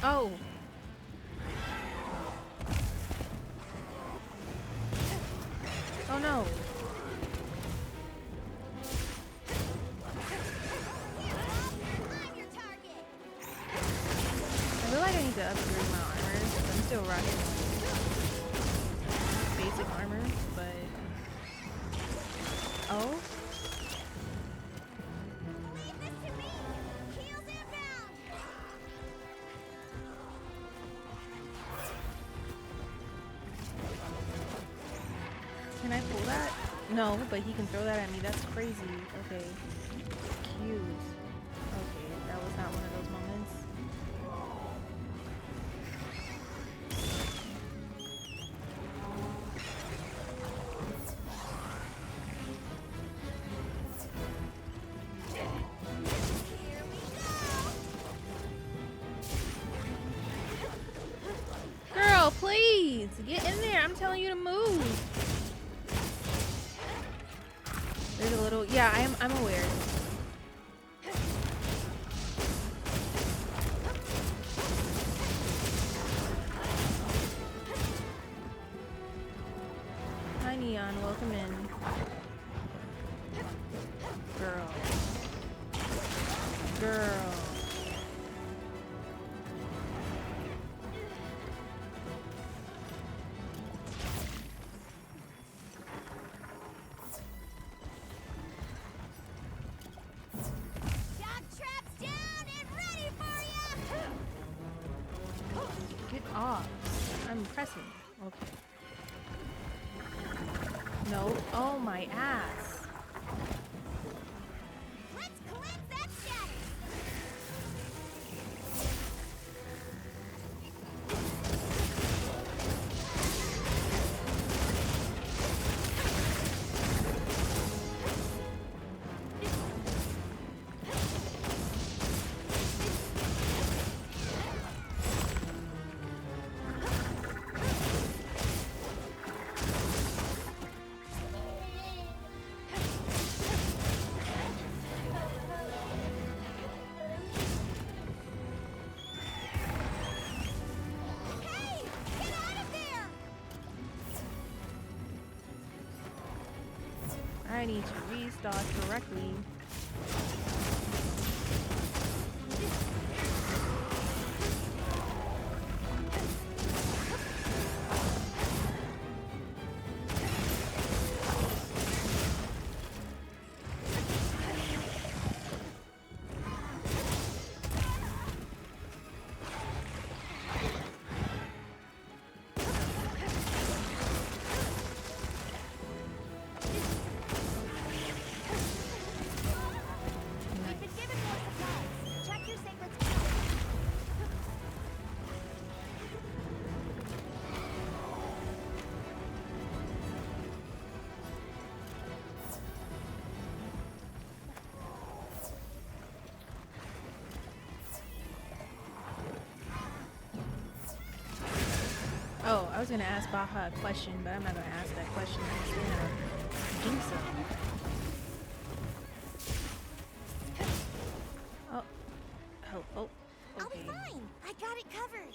Oh. Oh no. I'm your target! I feel like I need to upgrade my armor. I'm still rocking basic armor, but oh. Leave this to me! Heels inbound! Can I pull that? No, but he can throw that at me. That's crazy. Okay. Cute. Okay, that was not one of those moments. Girl, please get in there. I'm telling you to move. There's a little, yeah, I'm aware. Hi Neon, welcome in. Girl. Girl. Shock traps down and ready for ya! Get off. I'm pressing. Okay. No. Oh my ass. Let's cleanse that status! Hey! Get out of there! I need to restock correctly. was gonna ask Baha a question, but I'm not gonna ask that question. I'm just gonna do so. Oh, oh, oh. I'll be Okay. fine. I got it covered.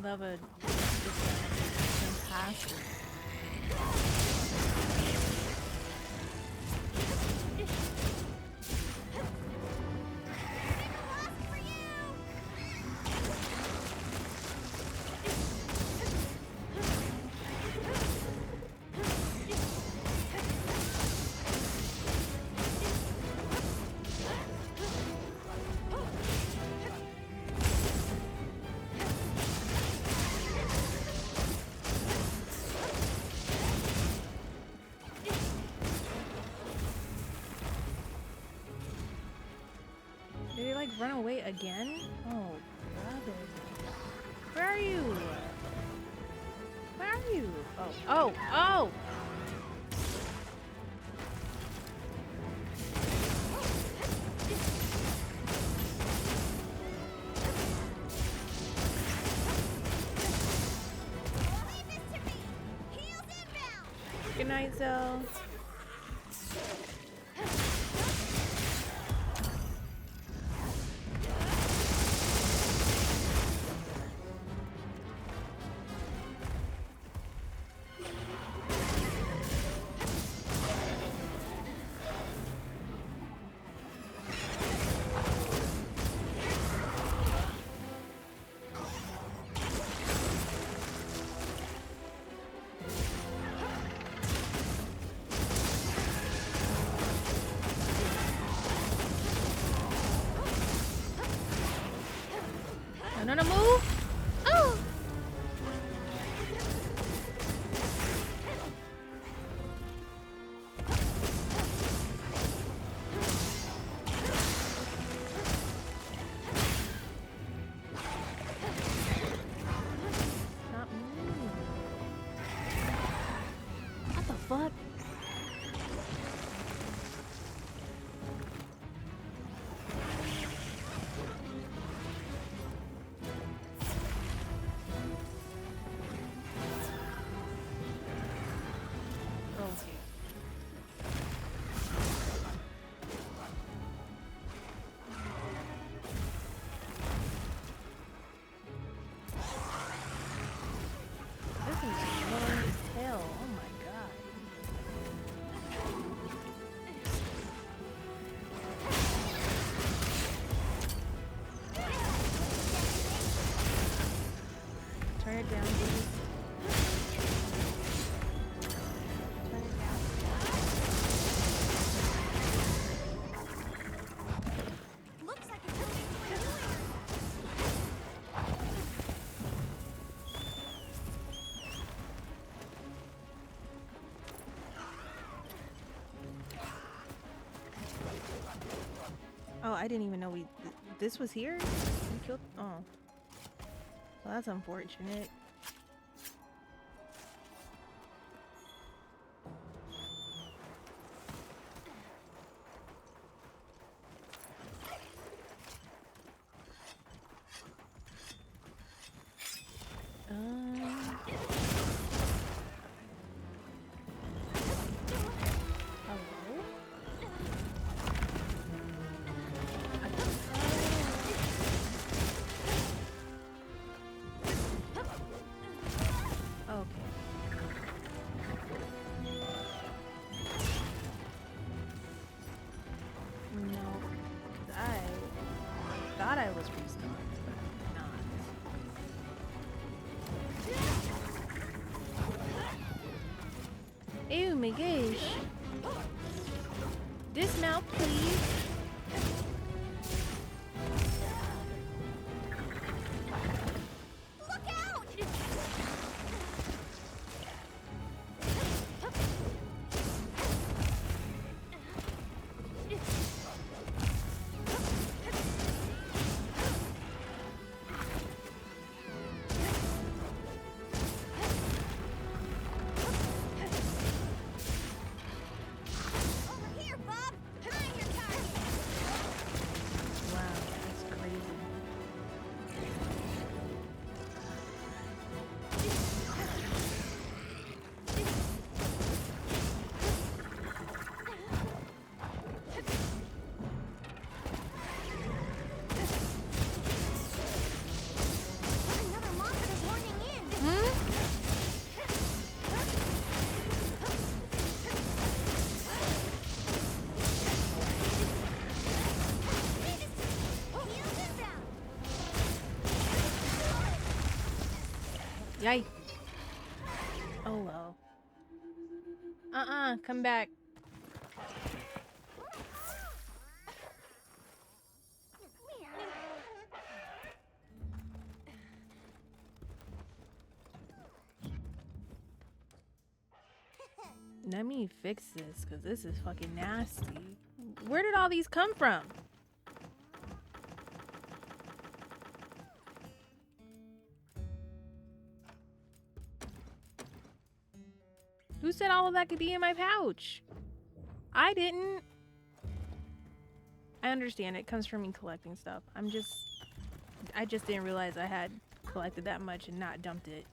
Love a fantastic. Did they like run away again? Oh, brother. Where are you? Where are you? Oh, oh, oh! Leave this to me. Heels inbound. Good night, Zell. No, no, no, move! Oh! Not move. What the fuck? Okay. This is slow as hell. Oh my god. Turn it down, please. Turn it down. Looks like it's moving to a new area. Oh, I didn't even know this was here? We killed. Oh. Well, that's unfortunate. Hello? Okay. No, 'cause I thought I was restarted, but I'm not. Oh my gosh. Dismount, please. Look out! Yay. Oh well. Come back. Let me fix this, because this is fucking nasty. Where did all these come from? Who said all of that could be in my pouch? I didn't. I understand it comes from me collecting stuff. I just didn't realize I had collected that much and not dumped it.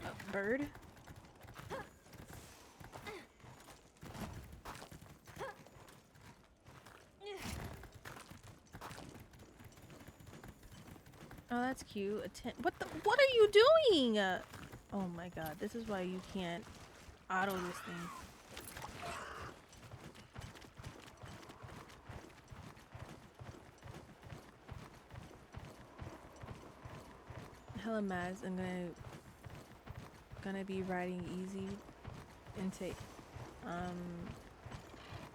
A bird? Oh, that's cute. What are you doing? Oh my god, this is why you can't auto this thing. Hella mad. I'm gonna be riding easy into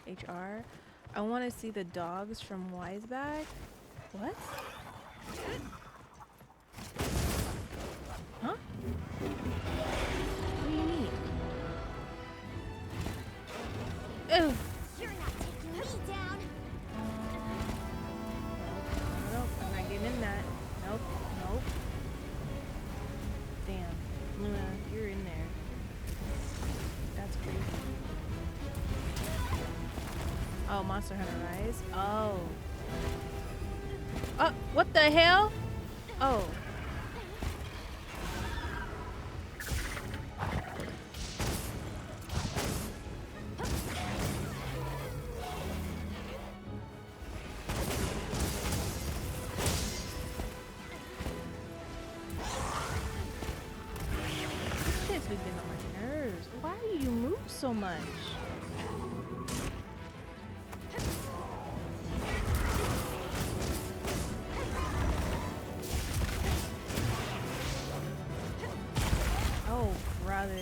HR. I want to see the dogs from Wisebag. What? Huh? What do you mean? Ew. You're not taking me down. Nope, I'm not getting in that. Nope, nope. Damn, Luna, you're in there. That's crazy. Oh, Monster Hunter Rise? Oh. What the hell? Oh. This has been on my nerves. Why do you move so much? Oh, brother.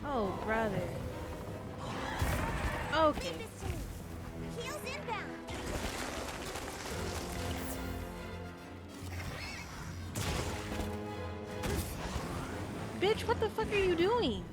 Oh, brother. Okay. Leave this to me. Heels inbound. Bitch, what the fuck are you doing?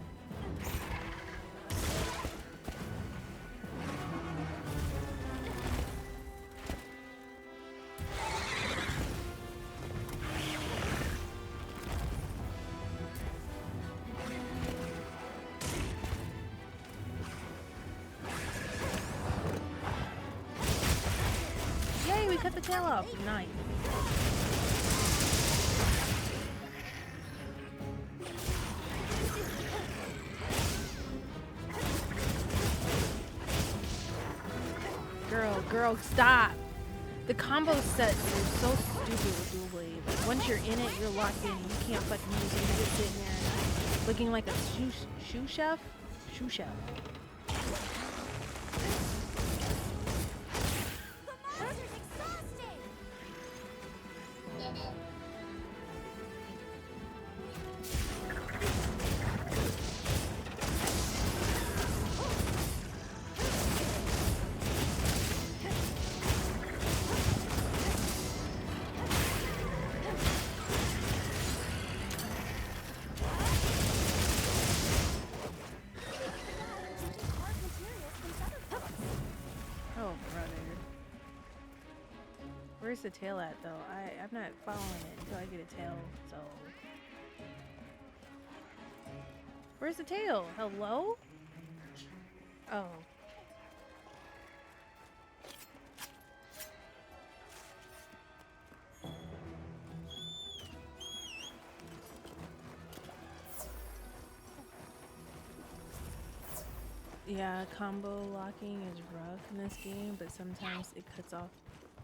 Yay, we cut the tail off. Nice. Girl, stop. The combo sets are so stupid with Dual Blade. Like, once you're in it, you're locked in. You can't fucking use it. You're just sitting there looking like a shoe chef. Shoe chef. The monster's exhausted. Oh, brother. Where's the tail at, though? I'm not following it until I get a tail, so... Where's the tail? Hello? Oh. Yeah, combo locking is rough in this game, but sometimes it cuts off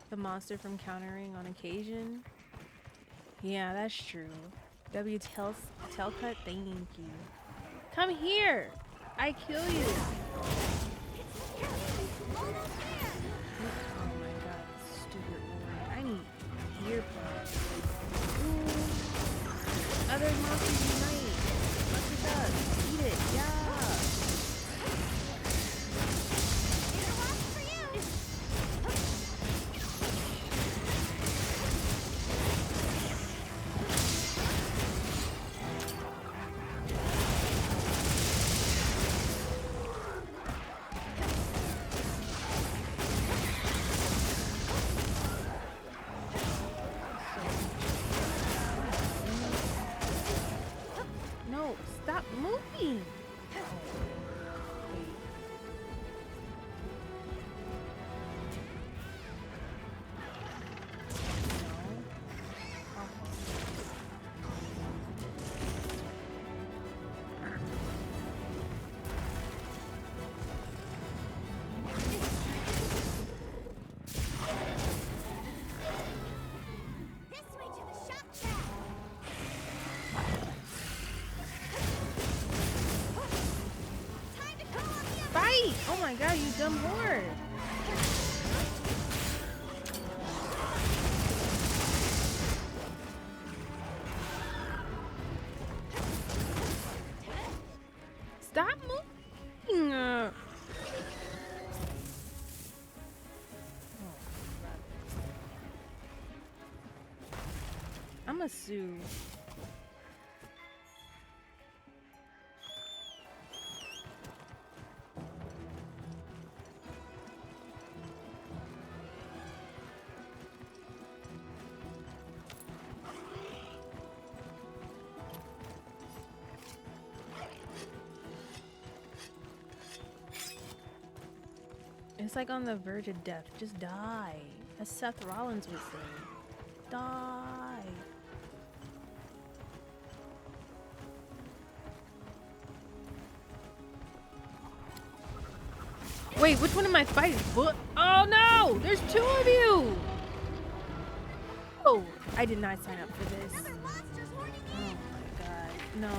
the monster from countering on occasion. Yeah, that's true. Tail cut, thank you. Come here! I kill you! Oh my god, stupid warrior. I need earplugs. Ooh. Other monsters unite! Monster duck! Eat it! Yeah! No, stop moving! Oh my god, you dumb whore! Stop moving! I'm a sue. It's like on the verge of death. Just die. As Seth Rollins would say. Die. Wait, which one am I fighting? What? Oh no! There's two of you! Oh, I did not sign up for this. Oh my god. No,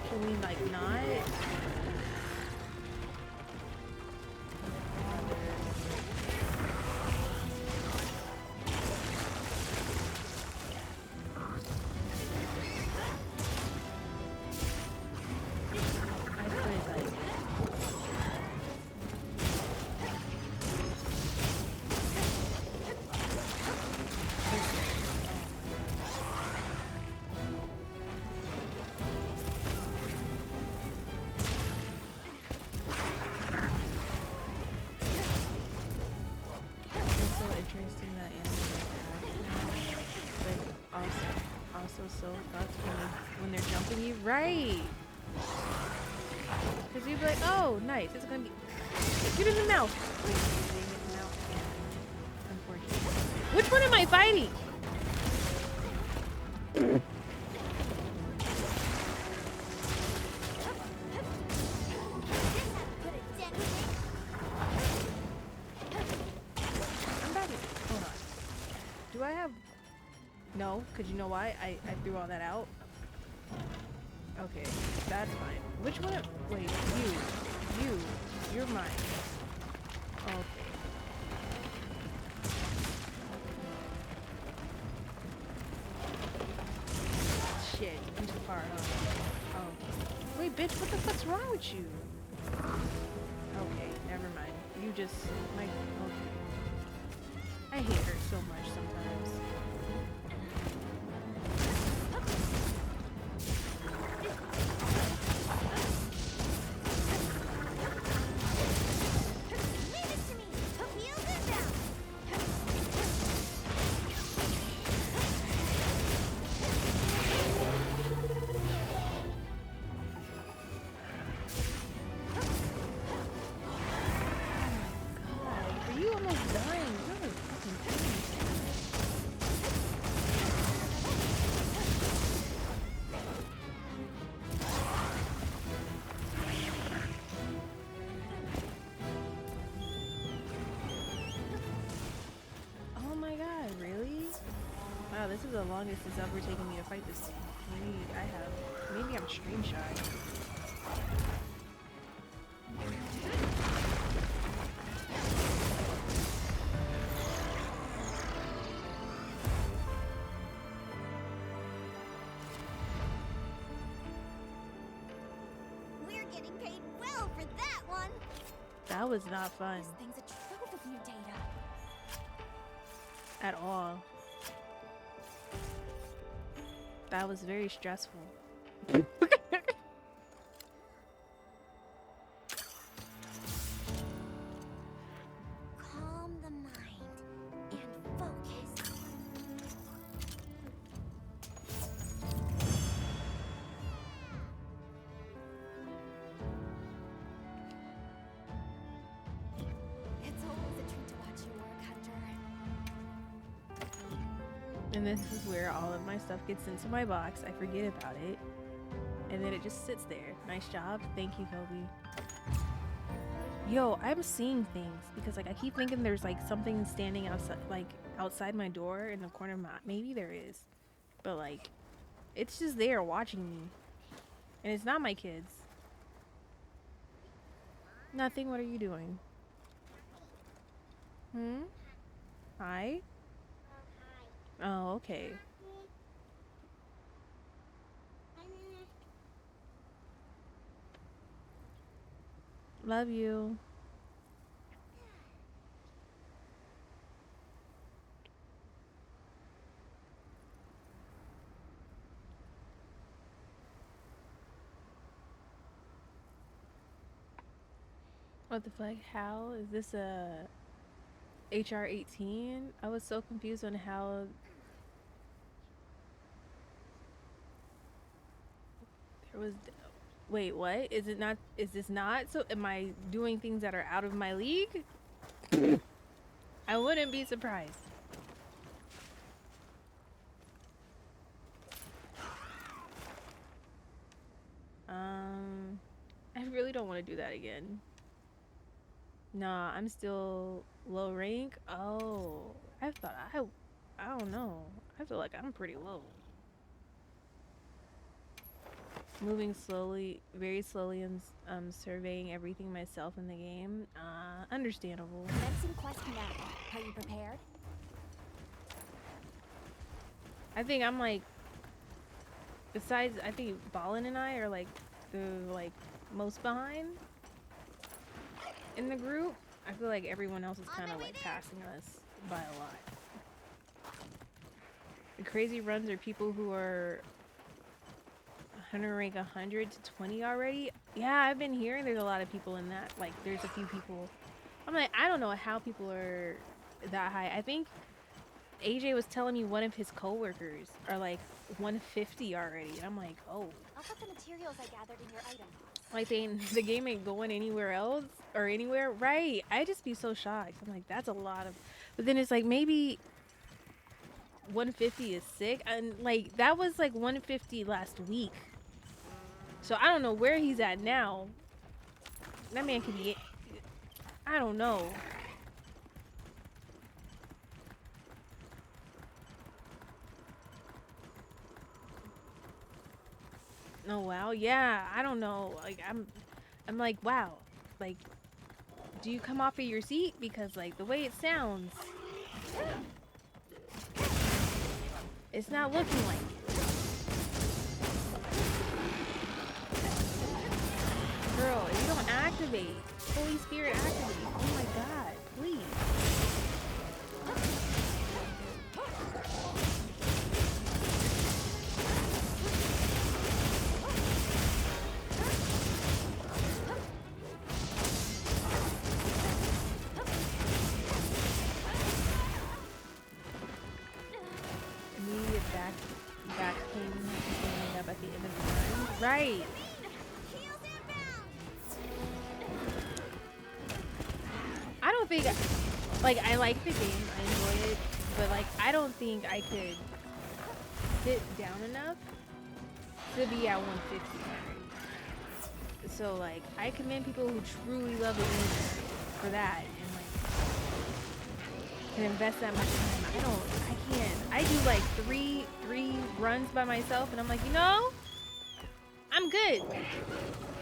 can we like not? So thoughts when they're jumping you, right? Because you'd be like, oh, nice, it's gonna be. Get in the mouth. Wait, in the mouth. Unfortunately. Which one am I fighting? I'm back. Hold on. Do I have? No, because you know why? I threw all that out. Okay, that's fine. Which one? Wait, you're mine. Okay. Shit, I'm too far. Oh. Wait, bitch, what the fuck's wrong with you? Okay, never mind. You just, okay. I hate her so much sometimes. wow, this is the longest it's ever taken me to fight this thing. Maybe I'm stream shy. We're getting paid well for that one. That was not fun This thing's a trove of new data. at all. That was very stressful. Calm the mind and focus. It's always a treat to watch you work, Hunter. And this is where all of my stuff gets into my box. I forget about it. And then it just sits there. Nice job. Thank you, Kobe. Yo, I'm seeing things because like I keep thinking there's like something standing outside my door in the corner of my, maybe there is. But like it's just there watching me. And it's not my kids. Nothing. What are you doing? Hi? Oh, okay. Love you. What the fuck? How is this a HR 18? I was so confused on how there was. Wait, what? Is it not? Is this not? So am I doing things that are out of my league? I wouldn't be surprised. I really don't want to do that again. Nah, I'm still low rank. Oh, I thought I don't know. I feel like I'm pretty low. Moving slowly, very slowly, and surveying everything myself in the game. Understandable. Commencing quest now. Are you prepared? I think I'm like, besides, I think Ballin and I are like the most behind in the group. I feel like everyone else is kind of like passing us by a lot. The crazy runs are people who are 100 rank 100 to 20 already. Yeah, I've been hearing there's a lot of people in that. Like there's a few people. I'm like, I don't know how people are that high. I think AJ was telling me one of his coworkers are like 150 already. And I'm like, oh. I'll put the materials I gathered in your item box. Like the game ain't going anywhere else or anywhere. Right. I just be so shocked. I'm like, that's a lot of, but then it's like maybe 150 is sick. And like, that was like 150 last week. So I don't know where he's at now. That man could be, I don't know. Oh wow, yeah, I don't know. Like I'm like, wow. Like, do you come off of your seat? Because like the way it sounds, it's not looking like it. Girl, if you don't activate, Holy Spirit activate. Oh my god, please. Immediate back pain standing up at the end of the run. Right. I don't think, like, I like the game, I enjoy it, but like, I don't think I could sit down enough to be at 150 already. So like, I commend people who truly love the game for that, and like, can invest that much time. I can't. I do like three runs by myself, and I'm like, you know, I'm good.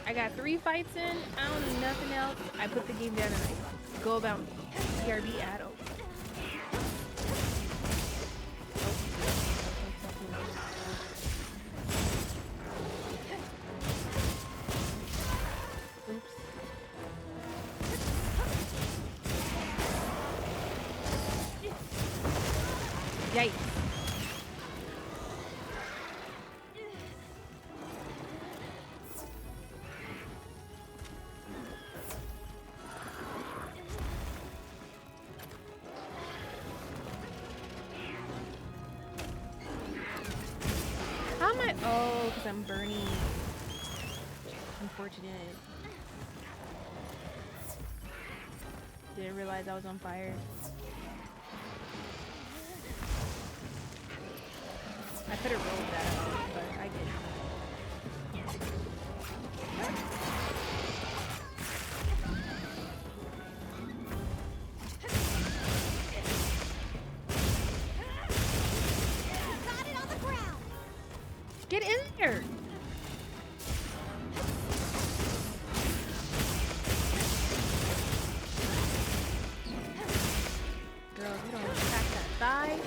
I got 3 fights in. I don't need nothing else. I put the game down and I go about BRB Addo. Oops. Yikes. How am I? Oh, because I'm burning. Unfortunate. Didn't realize I was on fire. I could have rolled that out, but I didn't. Got it on the ground. Get in there! Girl, you don't attack that thigh.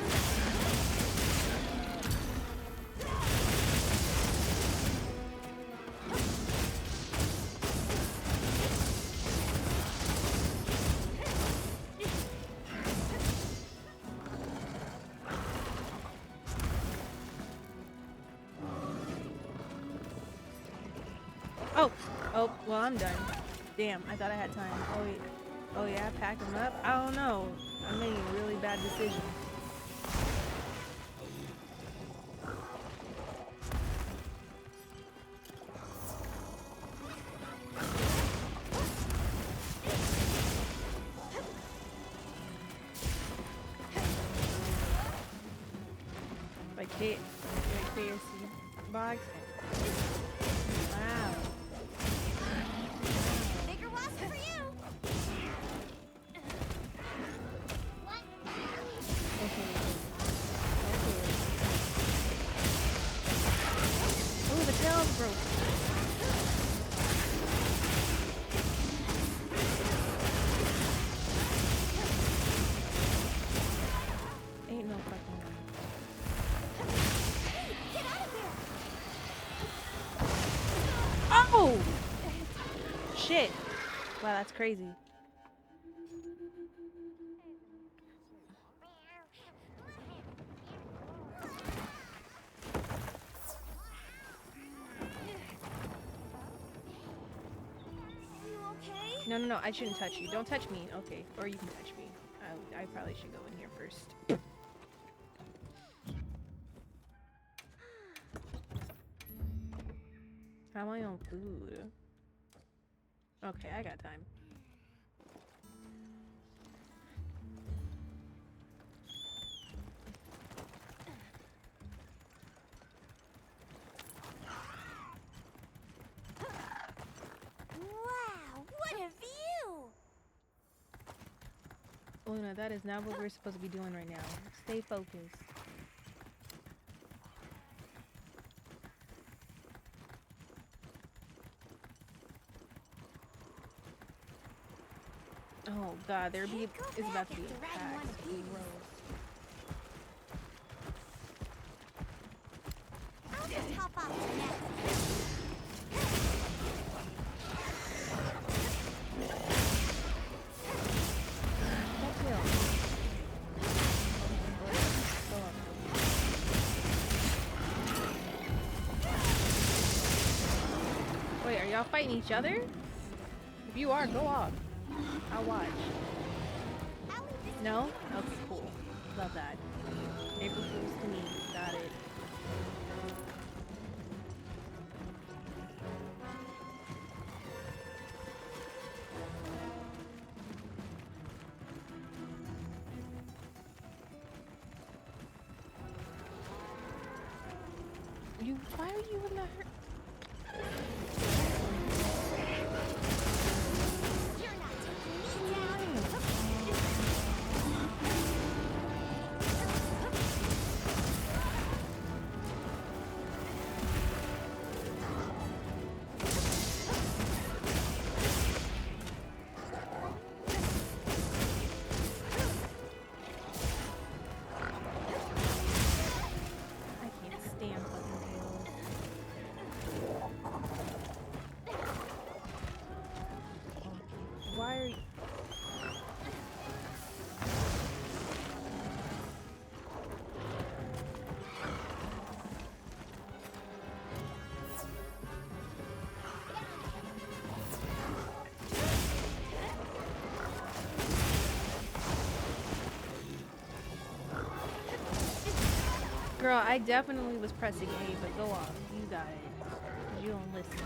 Oh, well, I'm done. Damn, I thought I had time. Oh, wait. Oh, yeah, pack them up? I don't know. I'm making a really bad decision. Like KFC box. Wow. Bigger wasp for you. What? Okay. Oh, the tail's broke. Ain't no fucking way. Get out of there. Oh! Shit. Wow, that's crazy. You okay? No, I shouldn't touch you. Don't touch me. Okay, or you can touch me. I probably should go in here first. How am I on food? Okay, I got time. Wow, what a view! Luna, that is not what we're supposed to be doing right now. Stay focused. Oh god, is about to be attacked. Gross. I'll just hop off the net. Don't kill. Wait, are y'all fighting each other? If you are, go off. I'll watch. No? Okay, cool. Love that. April Fool's to me. Got it. Why are you in the hurt? You're not taking me down. Girl, I definitely was pressing A, but go off. You got it. 'Cause you don't listen.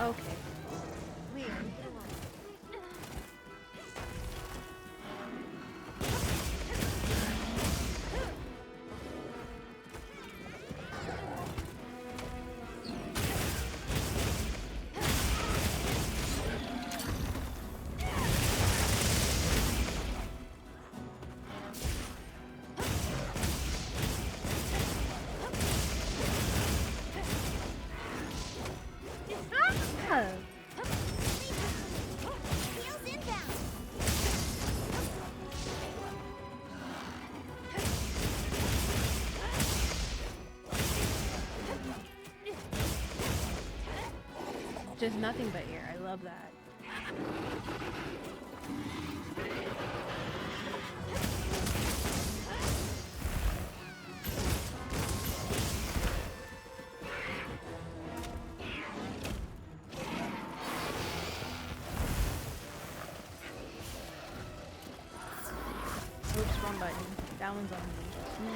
Okay. Wait, Ah! Heels inbound. Just nothing but air. I love that. Oops, wrong button. That one's on me.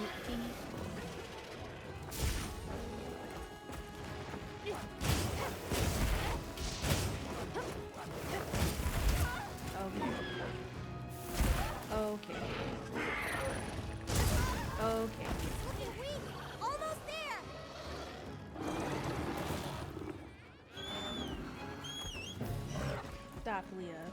Okay. Okay. Looking weak. Almost there. Stop, Leah.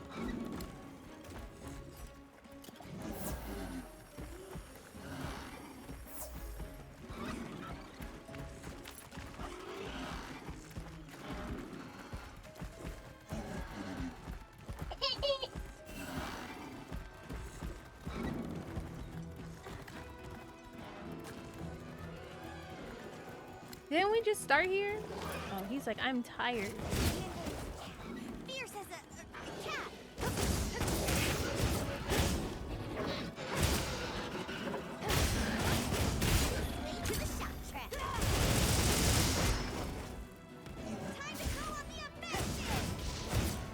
Didn't we just start here? Oh, he's like, I'm tired. Fierce as a cat. Way to the shot trap. Time to call on the offensive.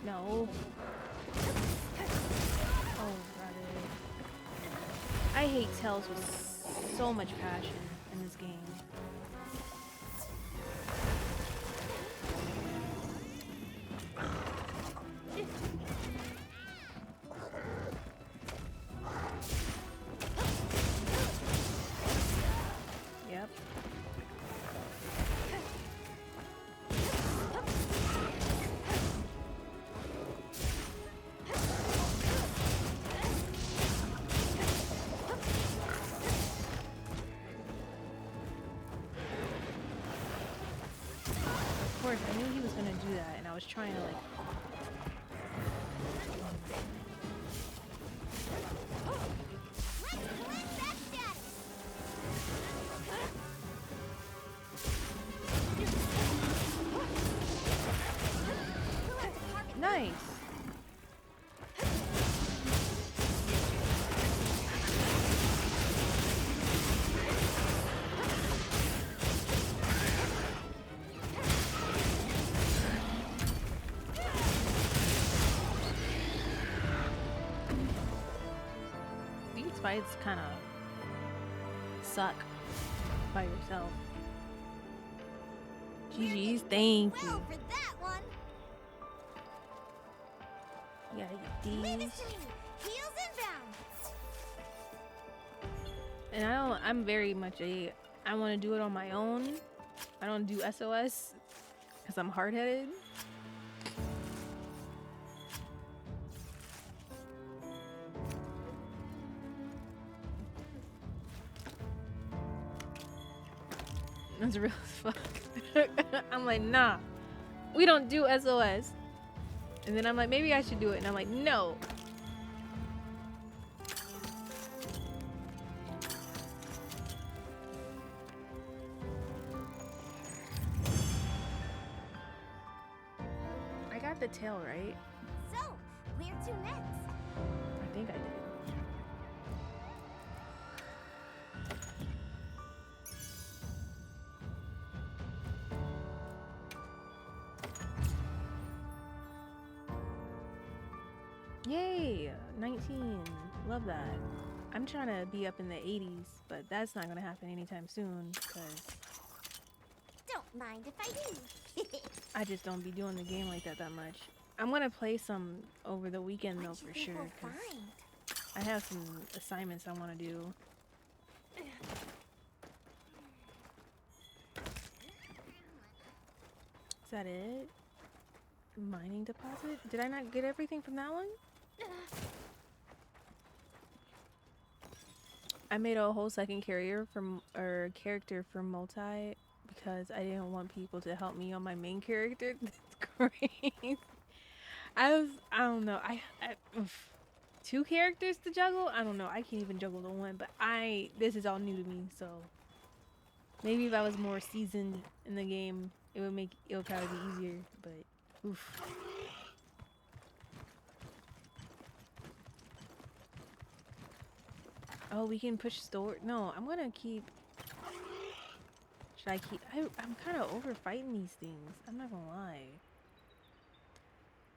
No. Oh, got it. I hate Tails with so much passion in this game. Yep. Of course, I knew he was gonna do that, and I was trying to like. Let's blend that status. Nice. These fights kind of suck by yourself. GG's, thank Well, you. for that one. You gotta get Leave these. it to me. Heels inbound. And I'm very much I want to do it on my own. I don't do SOS because I'm hard-headed. That's real as fuck. I'm like, nah, we don't do SOS. And then I'm like, maybe I should do it. And I'm like, no. I got the tail right. So, where to next? I think I did. Yay! 19. Love that. I'm trying to be up in the 80s, but that's not gonna happen anytime soon because Don't mind if I do. I just don't be doing the game like that much. I'm gonna play some over the weekend though for sure because I have some assignments I want to do. Is that it? Mining deposit? Did I not get everything from that one? I made a whole second character for multi because I didn't want people to help me on my main character. That's great. I don't know. Oof. 2 characters to juggle? I don't know. I can't even juggle the one, but this is all new to me, so maybe if I was more seasoned in the game, it would probably be easier, but oof. Oh, we can push store. No, I'm gonna keep. Should I keep? I'm kind of over fighting these things. I'm not gonna lie.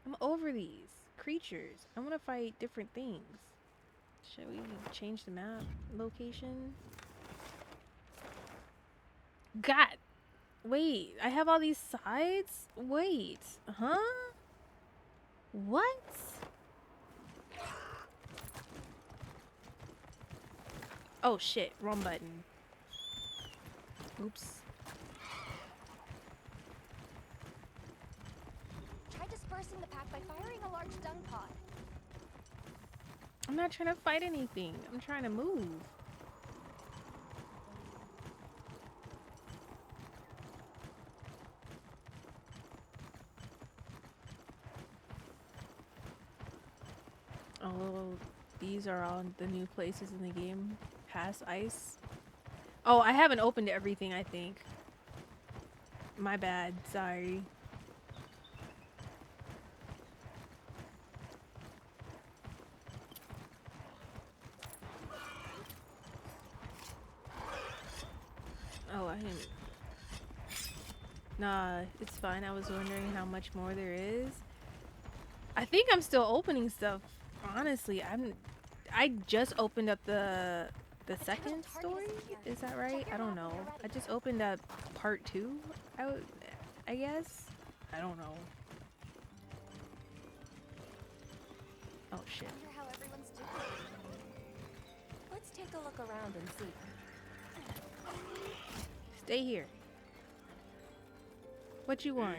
I'm over these creatures. I want to fight different things. Should we change the map location? God. Wait, I have all these sides? Wait. Huh? What? Oh shit, wrong button. Oops. Try dispersing the pack by firing a large dung pod. I'm not trying to fight anything. I'm trying to move. Oh, these are all the new places in the game. Past ice. Oh, I haven't opened everything, I think. My bad. Sorry. Oh, I didn't. Nah, it's fine. I was wondering how much more there is. I think I'm still opening stuff. Honestly, I just opened up the second story. Is that right? I don't know. I just opened up part 2. I guess. I don't know. Oh shit. Wonder how everyone's doing. Let's take a look around and see. Stay here. What you want?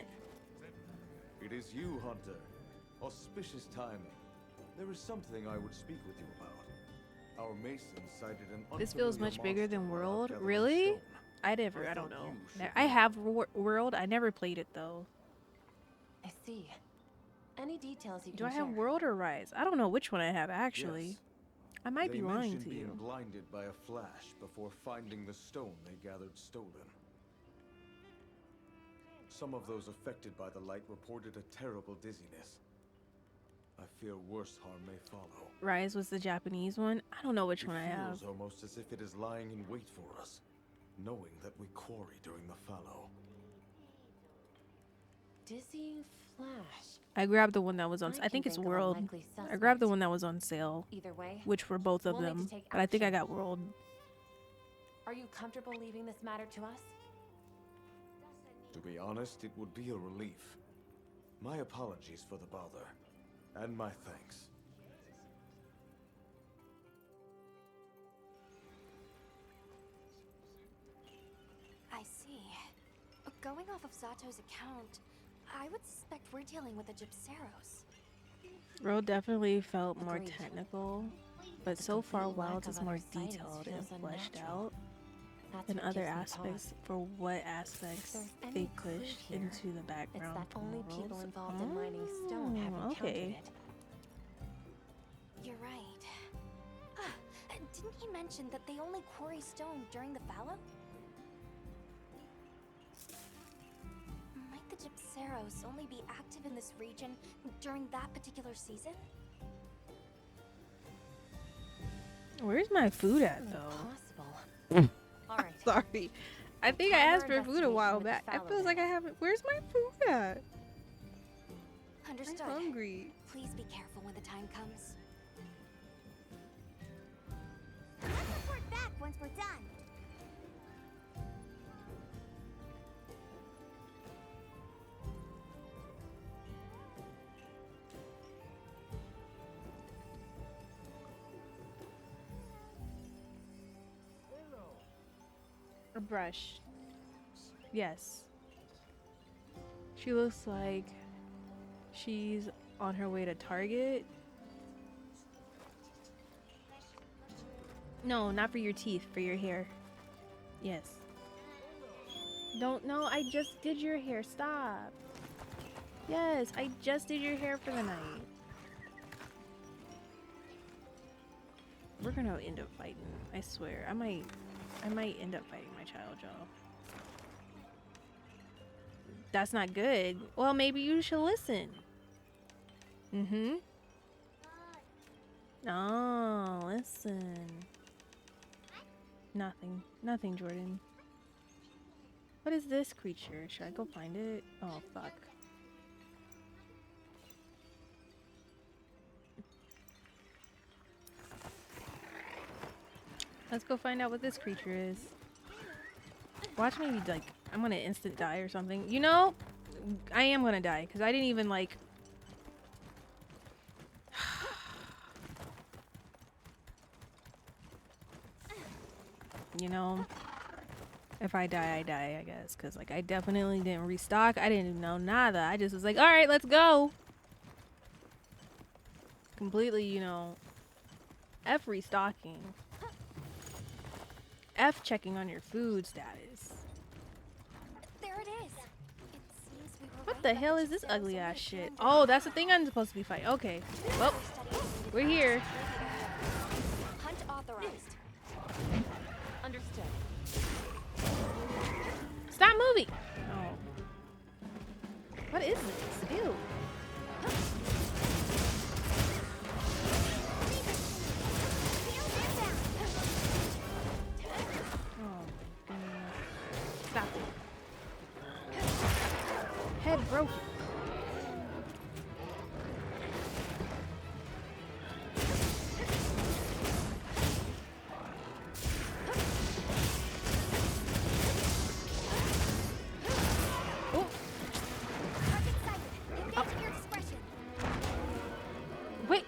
It is you, Hunter. Auspicious timing. There is something I would speak with you about. Our mason cited an This feels unfamiliar much bigger than monster World. gathering Really? stone. I don't know. I have World. I never played it though. I see. Any details you Do can I have share? World or Rise? I don't know which one I have actually. Yes. I might be They lying mentioned to being you. blinded by a flash before finding the stone they gathered stolen. Some of those affected by the light reported a terrible dizziness. I fear worse harm may follow. Rise was the Japanese one. I don't know which one I It have. feels almost as if it is lying in wait for us, knowing that we quarry during the fallow. Dizzying flash. I grabbed the one that was on. I think it's of a World. likely I grabbed the suspect. one that was on sale, Either way, which were both of we'll need to them. take But I think I action. got World. are you comfortable leaving this matter to us? To be honest, it would be a relief. My apologies for the bother, and my thanks. I see. Going off of Zato's account, I would suspect we're dealing with the Gypseros. World definitely felt more Agreed. technical, but The so far complete lack Wild of is more other sightings detailed and feels fleshed unnatural. out That's than what other gives me aspects pause. for what aspects there's any they clue pushed here, into the It's background. that only people worlds. involved in mining stone have Oh, encountered okay. it. You're right. Didn't he mention that they only quarry stone during the fallow? Might the Gypseros only be active in this region during that particular season? Where's my food at though? Possible. All right. Sorry. I think I Time our asked for food a while investigation back. with It feels fallow like I haven't. Where's my food at? Understood. I'm hungry. Please be careful when the time comes. brush. Yes. She looks like she's on her way to Target. No, not for your teeth, for your hair. Yes. Don't, no, I just did your hair. Stop. Yes, I just did your hair for the night. We're gonna end up fighting. I swear. I might end up fighting my child, y'all. That's not good. Well, maybe you should listen. Mm-hmm. No, listen. Nothing. Nothing, Jordan. What is this creature? Should I go find it? Oh, fuck. Let's go find out what this creature is. Watch me, like, I'm gonna instant die or something. You know, I am gonna die, because I didn't even, like... You know, if I die, I die, I guess. Because, like, I definitely didn't restock. I didn't know nada. I just was like, alright, let's go. Completely, you know, F restocking. F checking on your food status. There it is. It seems we were What the hell is this ugly ass shit? Oh, that's the thing I'm supposed to be fighting. Okay. Well, we're here. Hunt authorized. Understood. Stop moving! Oh. What is this? Ew. Oh, goodness. Stop it. Head broken.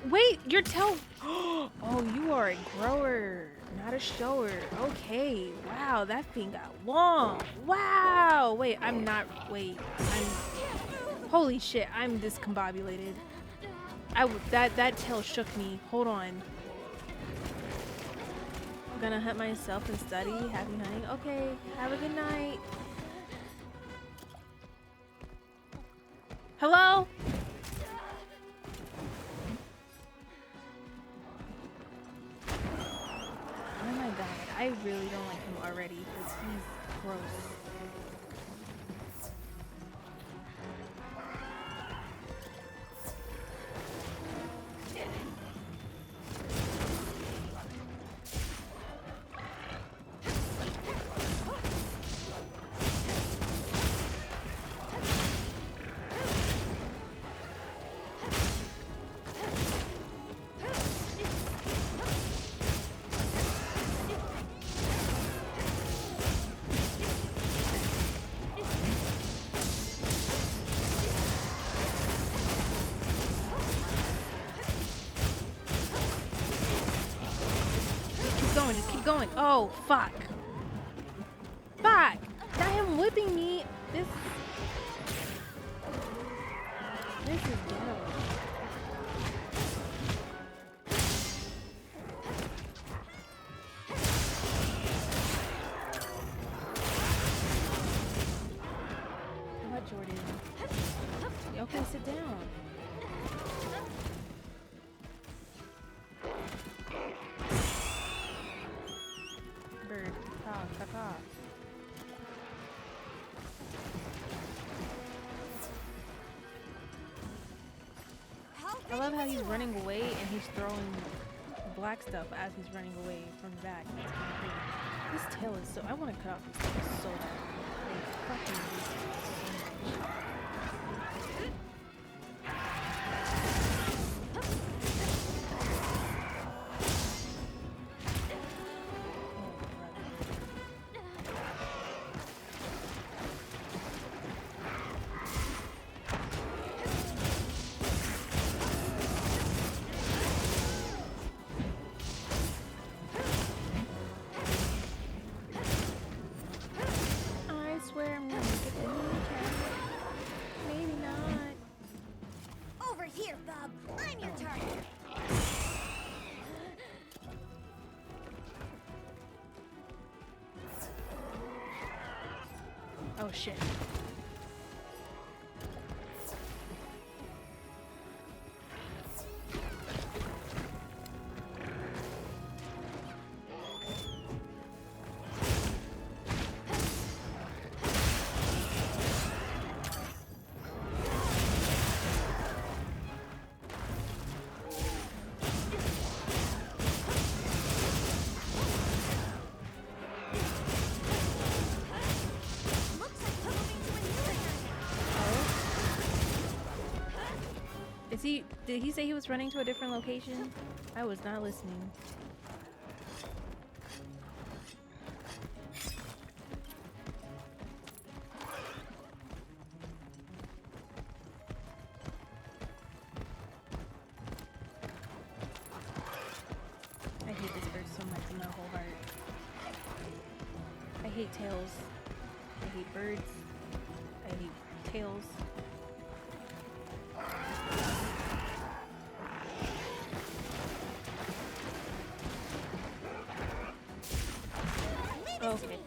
Wait, your toe. Oh, you are a grower, not a shower. Okay, wow, that thing got long. Wow, wait, I'm not, wait, holy shit, I'm discombobulated. That tail shook me. Hold on. I'm gonna hunt myself and study. Happy hunting. Okay, have a good night. Hello? Oh my god, I really don't like him already because he's gross. Just keep going. Oh, fuck. Fuck. Not him whipping me. This is ghetto. What, Jordan? Okay, sit down. Bird. Caw. I love how he's running away and he's throwing black stuff as he's running away from the back. That's kind of cool. This tail is so... I want to cut off this tail so bad. I fucking hate it so much. Oh shit. Did he say he was running to a different location? I was not listening. I hate this bird so much in my whole heart. I hate tails. I hate birds. I hate tails. Okay.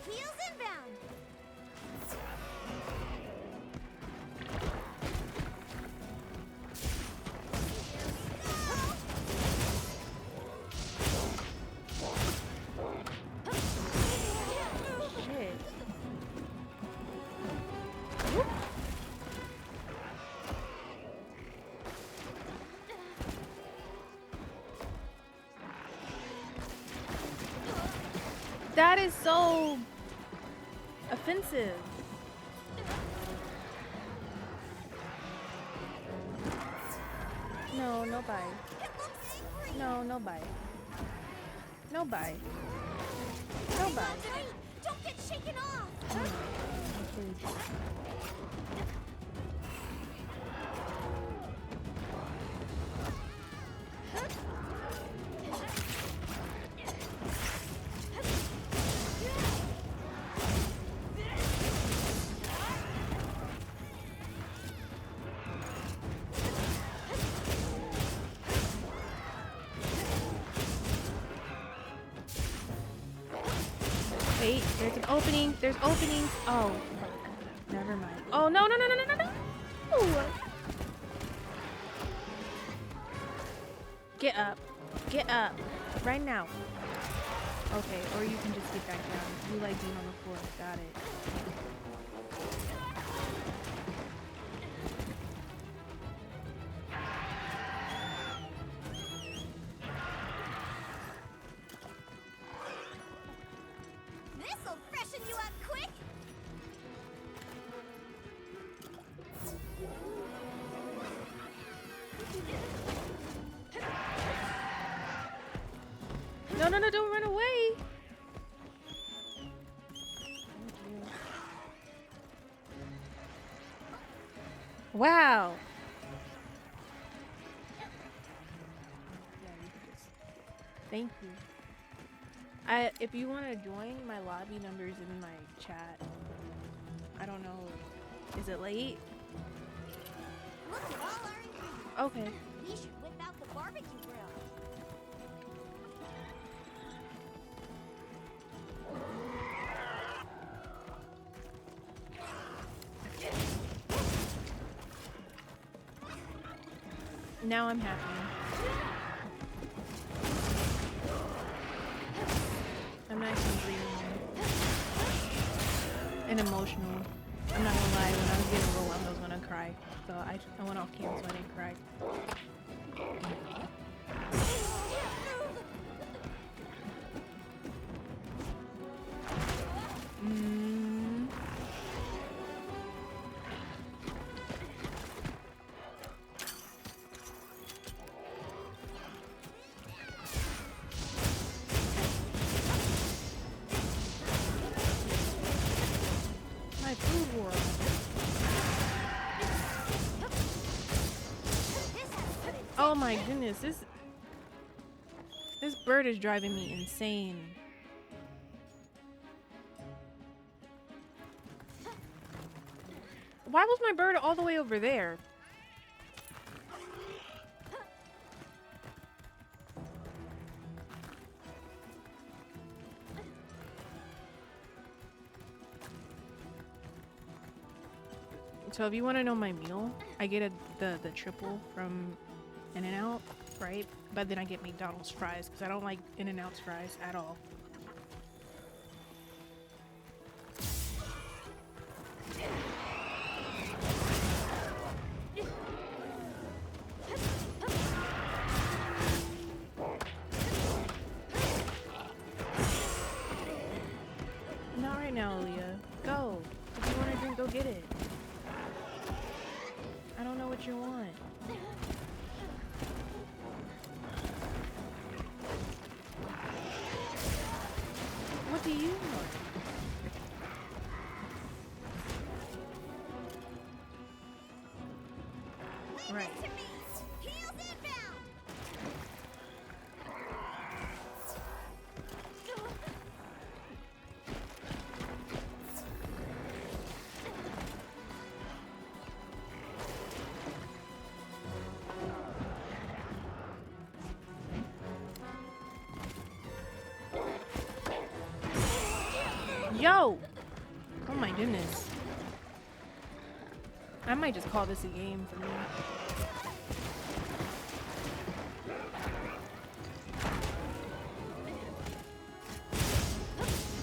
Heels inbound. Shit. That is so offensive. No, no bye. No, no bye. No bye. No bye. Don't get shaken off. Please. Wait, there's an opening. There's openings. Oh, fuck. Never mind. Oh, no, no, no, no, no, no, no. Get up. Get up. Right now. Okay, or you can just get back down. You like being on the floor. Got it. This'll freshen you up quick. No, no, no, don't run away. Wow. Thank you. If you want to join, my lobby number is in my chat. I don't know. Is it late? Look at all our ingredients. Okay. We should whip out the barbecue grill. Now I'm happy. I'm nice and breathing and emotional. I'm not gonna lie, when I was getting overwhelmed, I was gonna cry. So I went off camera so I didn't cry. My food world. Oh my goodness, this bird is driving me insane. Why was my bird all the way over there? So if you want to know my meal, I get the triple from In-N-Out, right? But then I get McDonald's fries because I don't like In-N-Out's fries at all. Not right now, Aaliyah. Go. If you want a drink, go get it. I don't know what you want. What do you want? Right. Yo! Oh my goodness. I might just call this a game for me.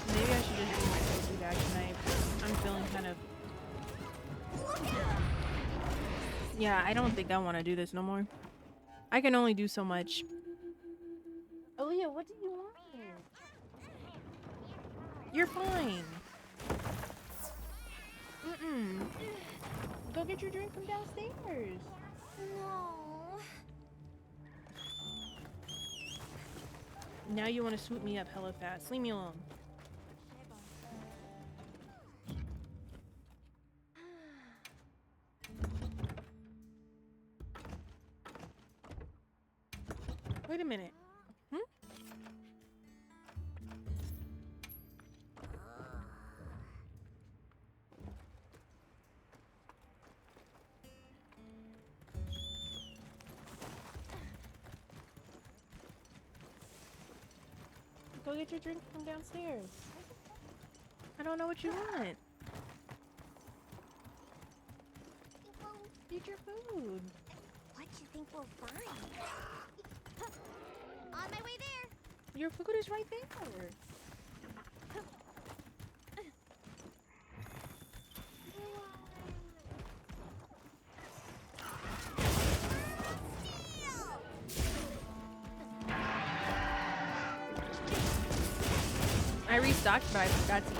Maybe I should just do my go-to bag tonight. I'm feeling kind of... Yeah, I don't think I want to do this no more. I can only do so much. Aaliyah, what do you want? You're fine. Go get your drink from downstairs. No. Now you want to swoop me up hella fast. Leave me alone. Wait a minute. Go get your drink from downstairs. I don't know what you want. Eat your food. What do you think we'll find? On my way there. Your food is right there. I restocked, but I forgot to eat.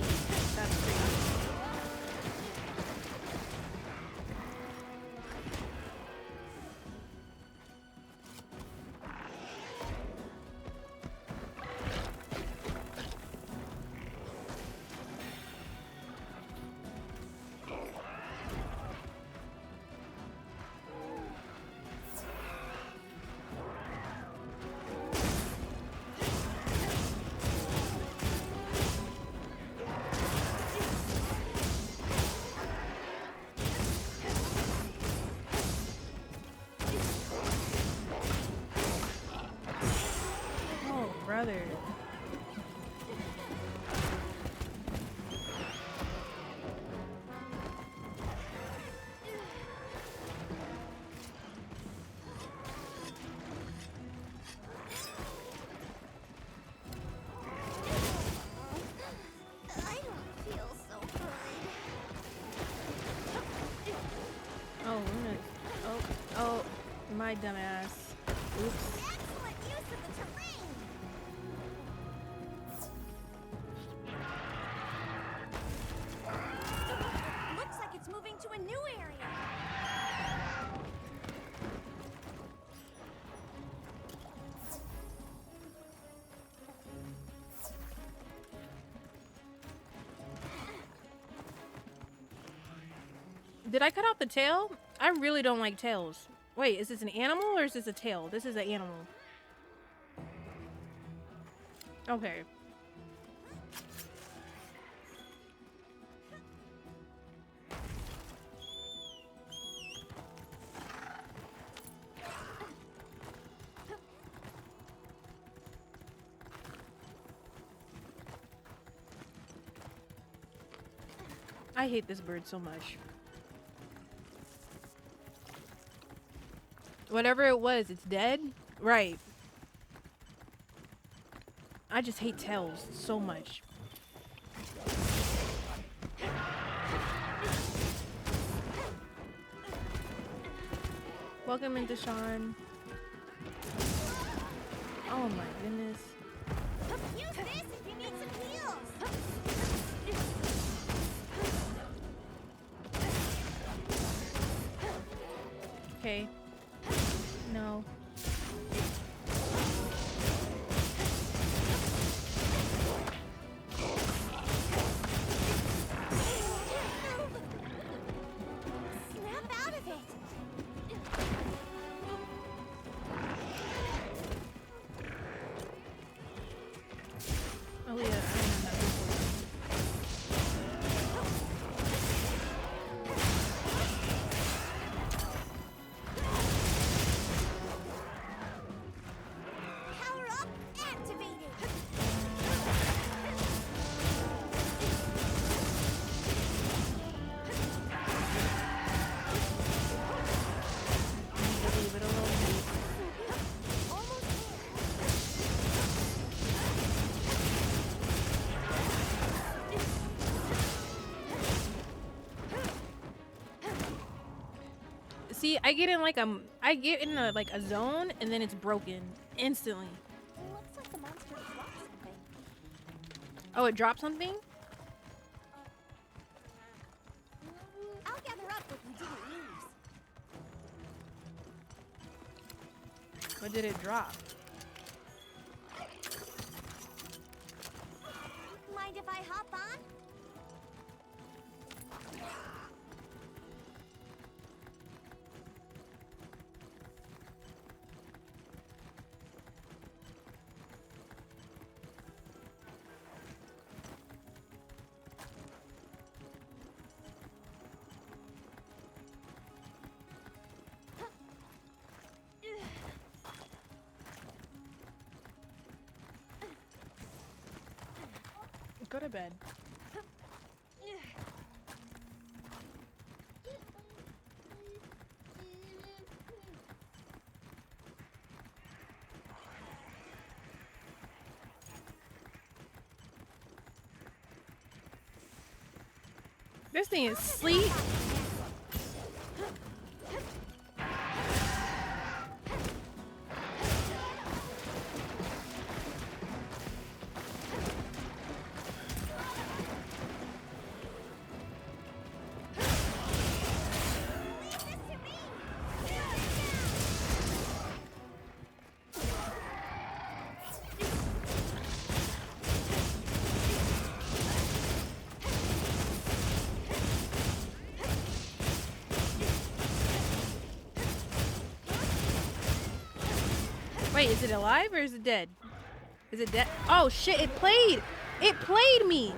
That's crazy. Brother. I don't feel so good. Oh, my dumbass. Oops. Excellent use of the terrain. Looks like it's moving to a new area. Did I cut off the tail? I really don't like tails. Wait, is this an animal or is this a tail? This is an animal. Okay. I hate this bird so much. Whatever it was, it's dead? Right. I just hate tails so much. Welcome into Sean. Oh my goodness. Use this if you need some heals. Okay. No. Snap out of it. Oh yeah, I remember that before. Power up, activated. Need to leave it alone. Almost See, I get in like a zone and then it's broken instantly. Looks like the monster dropped something. Oh, it dropped something? I'll gather up what you didn't use. What did it drop? Mind if I hop on? Go to bed. This thing is sleep. Wait, is it alive or is it dead? Is it dead? Oh shit, it played! It played me!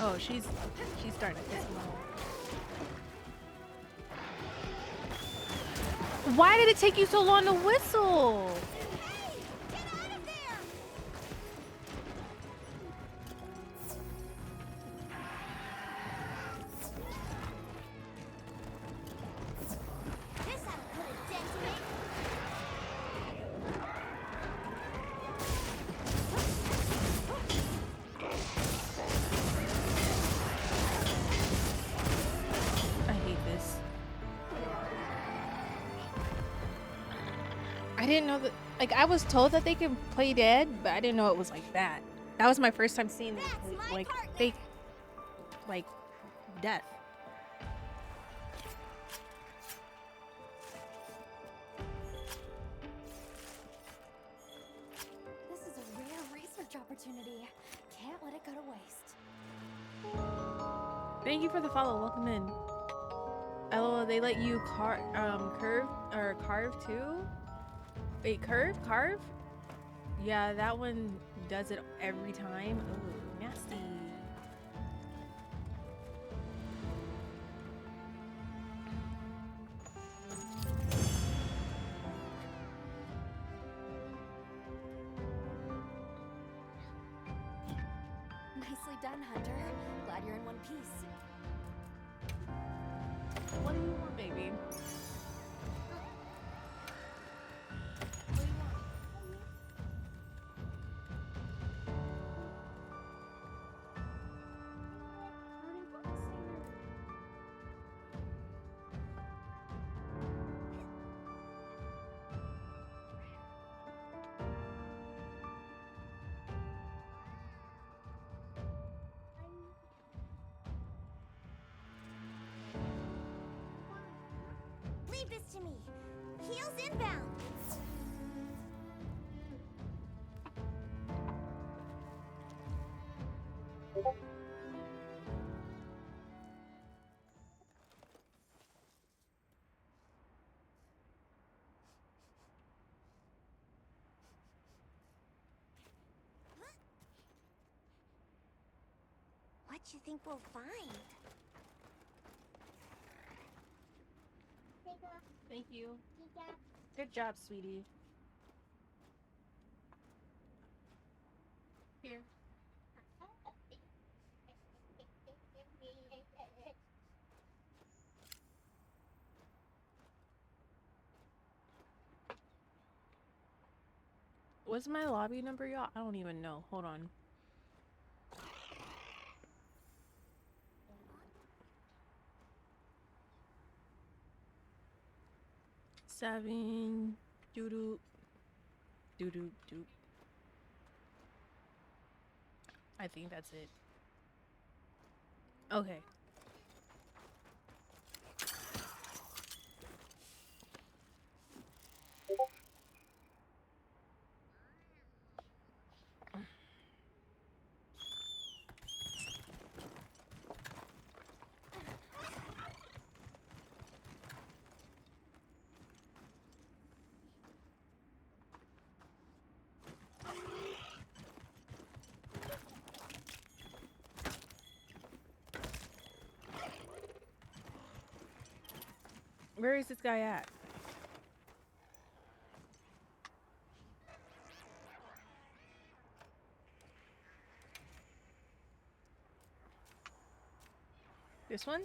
Oh, she's starting to piss me off. Why did it take you so long to whistle? I hate this. I didn't know that. Like, I was told that they could play dead, but I didn't know it was like that. That was my first time seeing like fake, like, death. This is a rare research opportunity. Can't let it go to waste. Thank you for the follow. Welcome in. LOL, they let you curve or carve too? Wait, carve? Yeah, that one does it every time. Oh, nasty. Nicely done, Hunter. Glad you're in one piece. What do you want, baby? Leave this to me. Heels inbound. What you think we'll find? Thank you. Good job, sweetie. Here. What's my lobby number, y'all? I don't even know. Hold on. Seven. Doo doo doo. I think that's it. Okay. Where is this guy at? This one?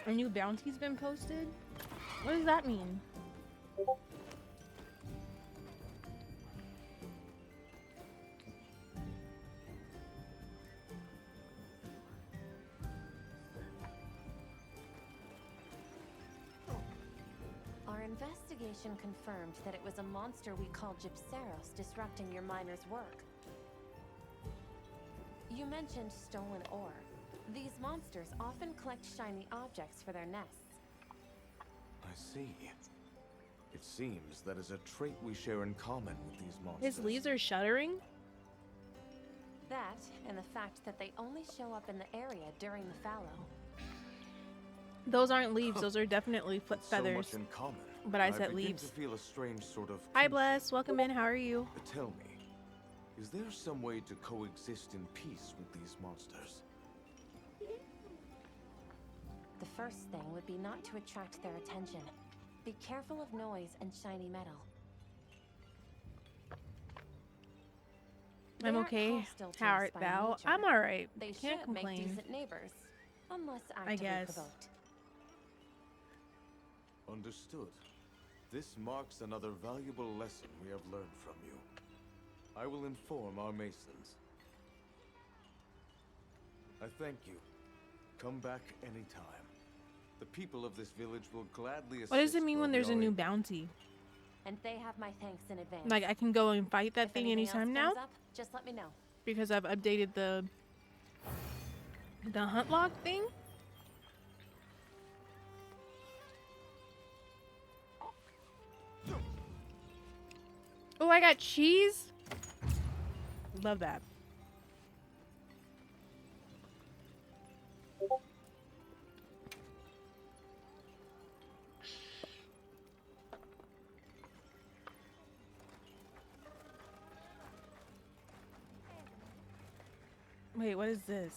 A new bounty's been posted? What does that mean? Our investigation confirmed that it was a monster we call Gypseros disrupting your miners' work. You mentioned stolen ore. These monsters often collect shiny objects for their nests. I see. It seems that is a trait we share in common with these monsters. His leaves are shuddering? That, and the fact that they only show up in the area during the fallow. Those aren't leaves, those are definitely feathers. So much in common. But I said begin leaves. To feel a strange sort of Hi kinship. Bless, welcome in, how are you? Tell me, is there some way to coexist in peace with these monsters? The first thing would be not to attract their attention. Be careful of noise and shiny metal. I'm okay. How art thou? I'm alright. They Can't should complain. make decent neighbors, unless I actively guess. provoked. Understood. This marks another valuable lesson we have learned from you. I will inform our masons. I thank you. Come back anytime. The people of this village will gladly assist. What does it mean where when we there's a are new able. bounty? And they have my thanks in advance. Like I can go and fight that If thing anything else anytime now comes up, just let me know. because I've updated the hunt log thing. Oh, I got cheese. Love that. Wait, what is this?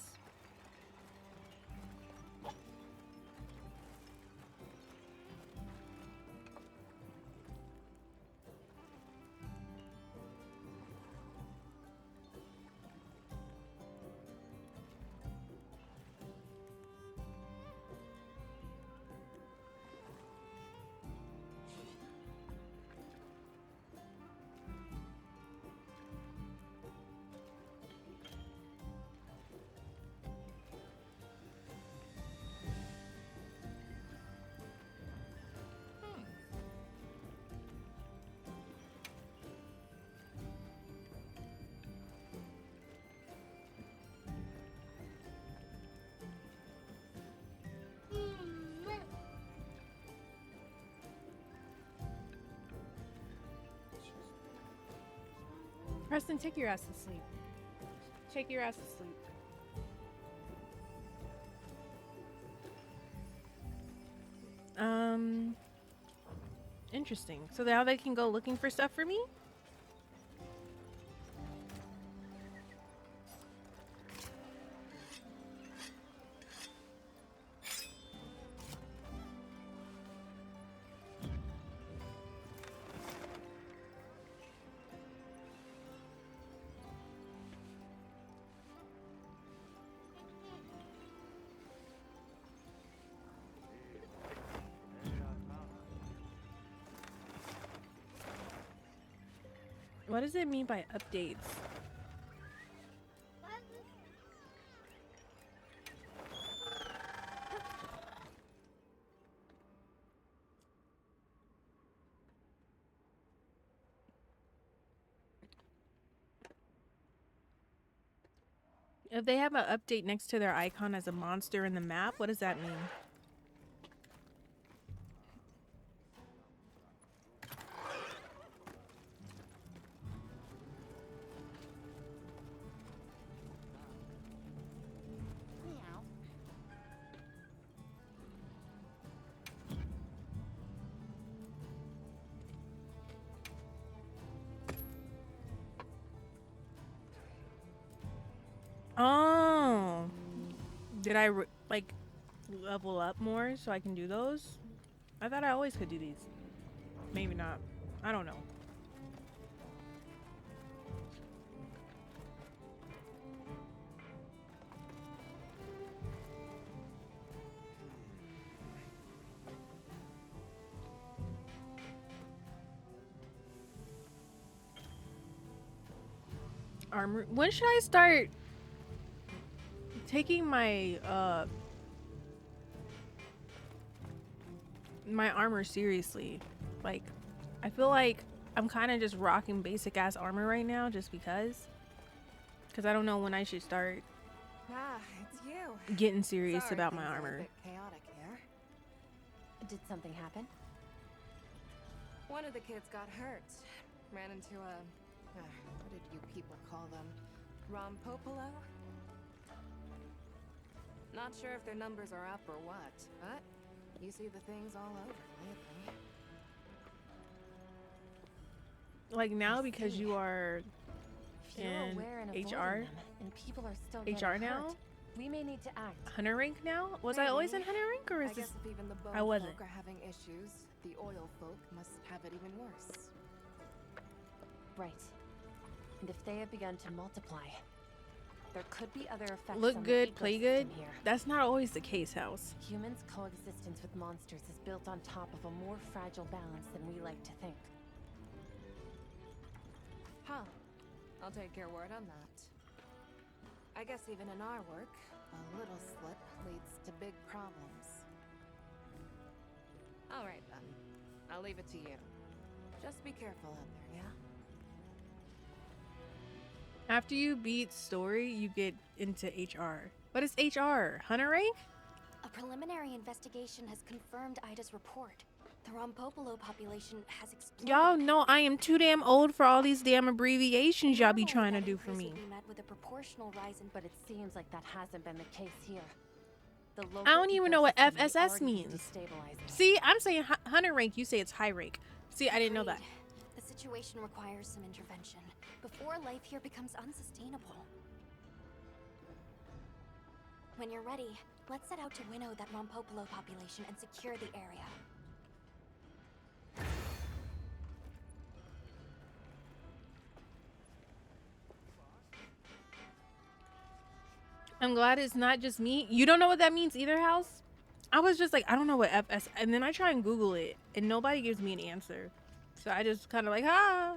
Preston, take your ass to sleep. Take your ass to sleep. Interesting. So now they can go looking for stuff for me? What does it mean by updates? If they have an update next to their icon as a monster in the map, what does that mean? Oh, did I like level up more so I can do those? I thought I always could do these. Maybe not. I don't know. Armor. When should I start taking my my armor seriously? Like, I feel like I'm kind of just rocking basic ass armor right now just because I don't know when I should start Ah, it's you. getting serious Sorry, about my things are a armor. bit chaotic here. Did something happen? One of the kids got hurt. Ran into a... what did you people call them? Rompopolo? Not sure if their numbers are up or what, but you see the things all over lately. Like now because you are If you're in aware and avoiding HR them, and people are still HR getting now? hurt, we may need to act. Hunter rank now? Was I always in Maybe. Hunter rank or is I this guess if even the bone I wasn't. folk are having issues, the oil folk must have it even worse. Right. And if they have begun to multiply, there could be other effects look on good, the play ecosystem good? here. That's not always the case, House. Humans' coexistence with monsters is built on top of a more fragile balance than we like to think. Huh. I'll take your word on that. I guess even in our work, a little slip leads to big problems. All right then. I'll leave it to you. Just be careful out there, yeah? After you beat story, you get into HR. What is HR? Hunter rank? A preliminary investigation has confirmed Ida's report. The Rompopolo population has exploded. Y'all know I am too damn old for all these damn abbreviations y'all be trying to do for me. Would be met with a proportional rise in, But it seems like that hasn't been the case here. The I don't even know what local ecosystem may FSS already be means. destabilizing. See, I'm saying hunter rank. You say it's high rank. See, I didn't know that. The situation requires some intervention before life here becomes unsustainable. When you're ready, let's set out to winnow that Rompopolo population and secure the area. I'm glad it's not just me. You don't know what that means either, House? I was just like, I don't know what FS, and then I try and Google it, and nobody gives me an answer. So I just kind of like, ah.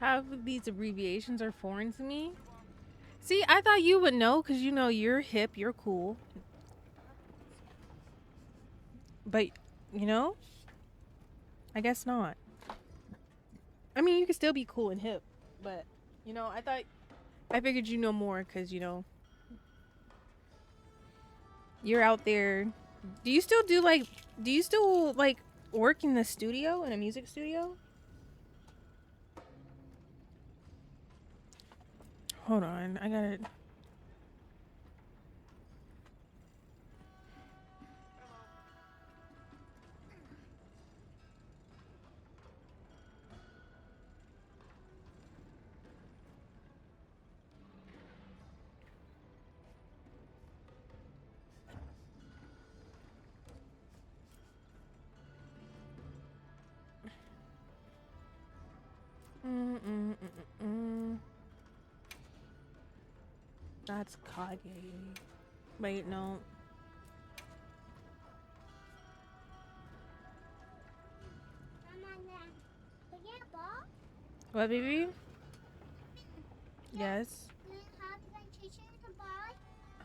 Half of these abbreviations are foreign to me. See, I thought you would know because you know you're hip, you're cool. But, you know, I guess not. I mean, you can still be cool and hip, but, you know, I figured you know more because, you know, you're out there. Do you still work in the studio, in a music studio? Hold on, I got it. That's Kage. Wait, no. What, baby? Yes.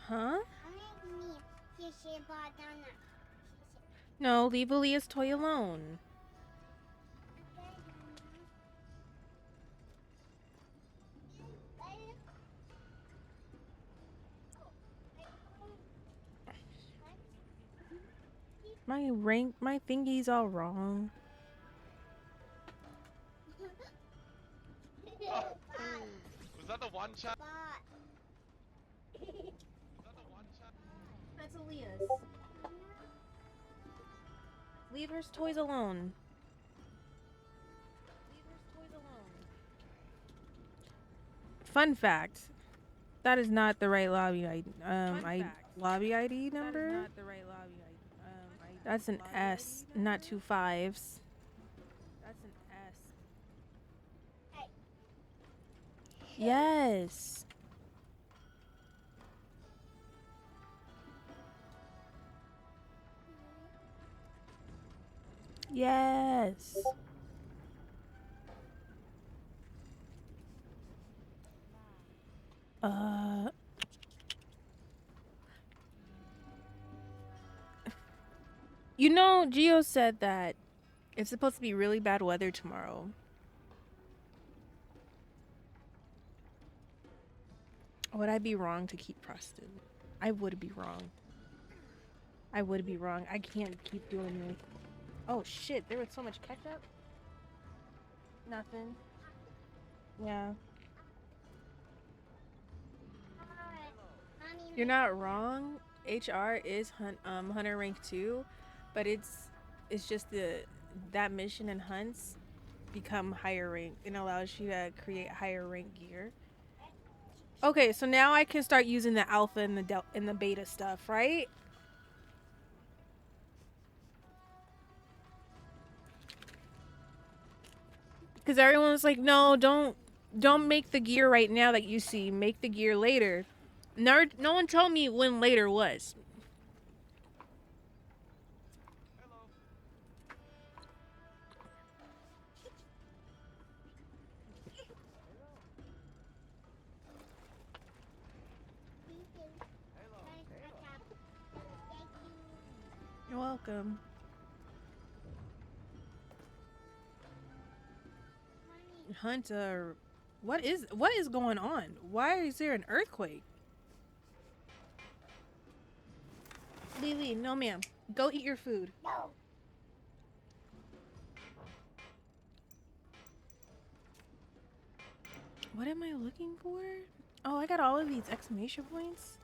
Huh? No, leave Aaliyah's toy alone. My thingy's all wrong. Was that the one shot? That's Aaliyah's. Leave her toys alone. Fun fact. That is not the right lobby ID. Lobby ID number? That is not the right lobby ID. That's an S, not 2 5s. That's an S. Yes. Yes. You know, Gio said that it's supposed to be really bad weather tomorrow. Would I be wrong to keep Preston? I would be wrong. I would be wrong. I can't keep doing this. Oh shit, there was so much ketchup. Nothing. Yeah. You're not wrong. HR is Hunter rank 2, but it's just that mission and hunts become higher rank and allows you to create higher rank gear. Okay, so now I can start using the alpha and the beta stuff, right? Because everyone was like, no, don't make the gear right now that you see. Make the gear later. No one told me when later was. You're welcome. Hunter, what is going on? Why is there an earthquake? Lily, no ma'am. Go eat your food. No. What am I looking for? Oh, I got all of these exclamation points.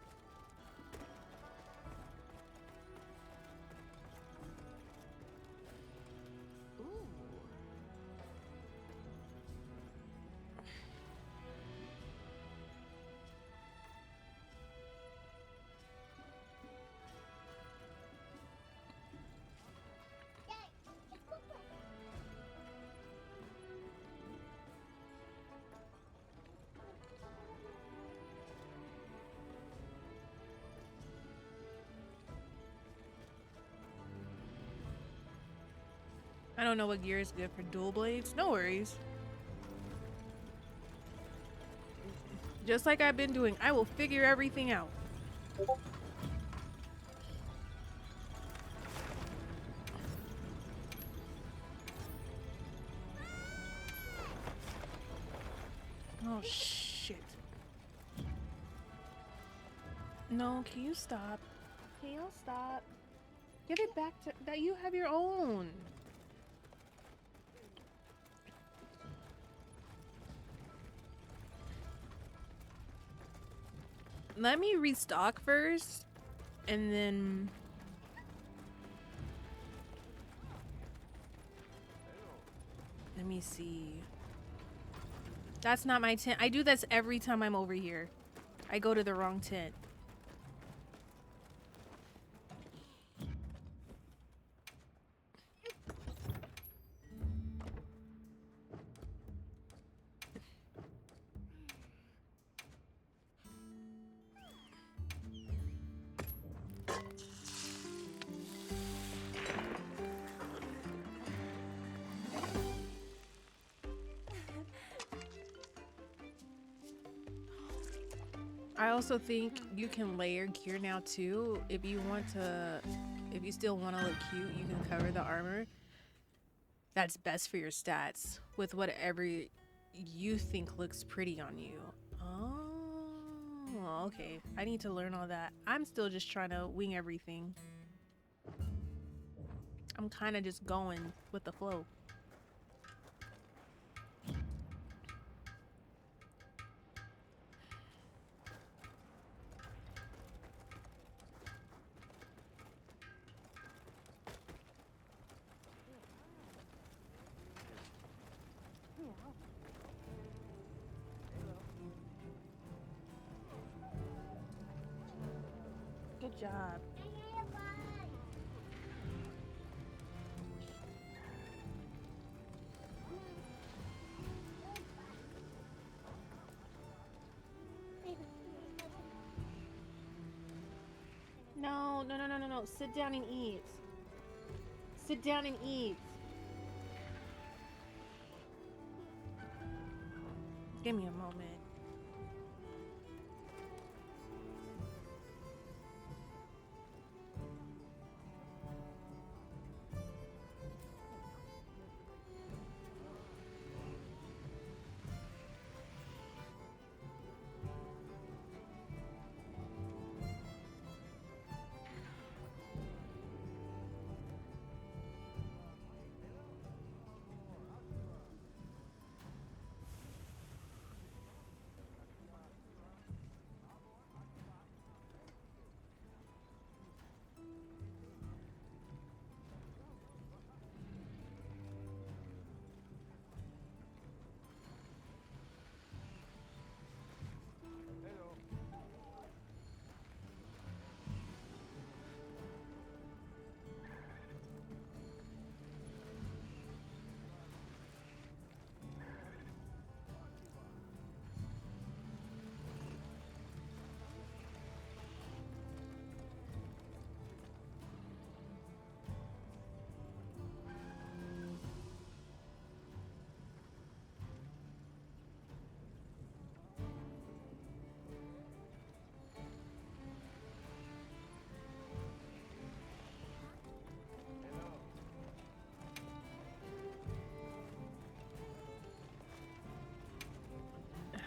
I don't know what gear is good for dual blades. No worries. Just like I've been doing, I will figure everything out. Oh shit. No, can you stop? Can you stop? Give it back to that you have your own. Let me restock first, and then let me see. That's not my tent. I do this every time I'm over here. I go to the wrong tent. I also think you can layer gear now too. If you still want to look cute, you can cover the armor. That's best for your stats with whatever you think looks pretty on you. Oh, okay. I need to learn all that. I'm still just trying to wing everything. I'm kind of just going with the flow. Good job. No. Sit down and eat. Sit down and eat. Give me a moment.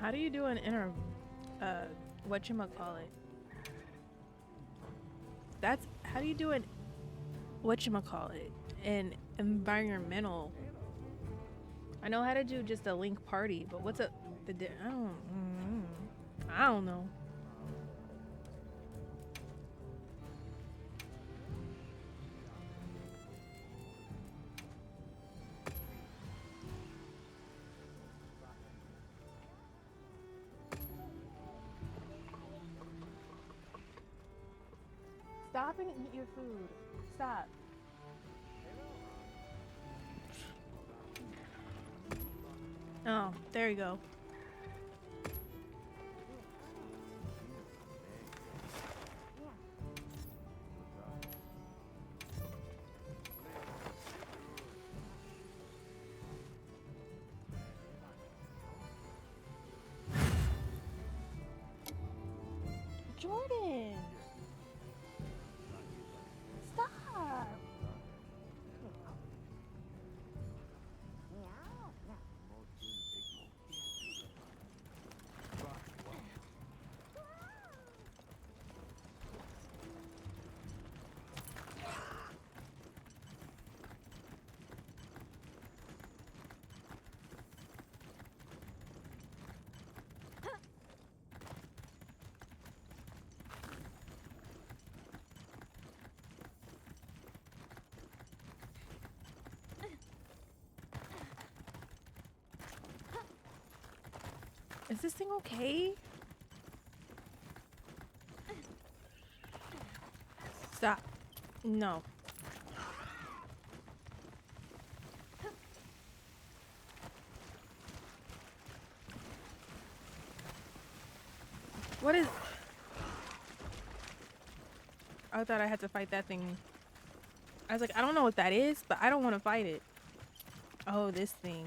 How do you do an inner, whatchamacallit? That's, how do you do an, whatchamacallit? An environmental. I know how to do just a link party, but what's up? I don't know. Stop and eat your food. Stop. Oh, there you go. Jordan. Stop. Is this thing okay? Stop. No. What is... I thought I had to fight that thing. I was like, I don't know what that is, but I don't want to fight it. Oh, this thing.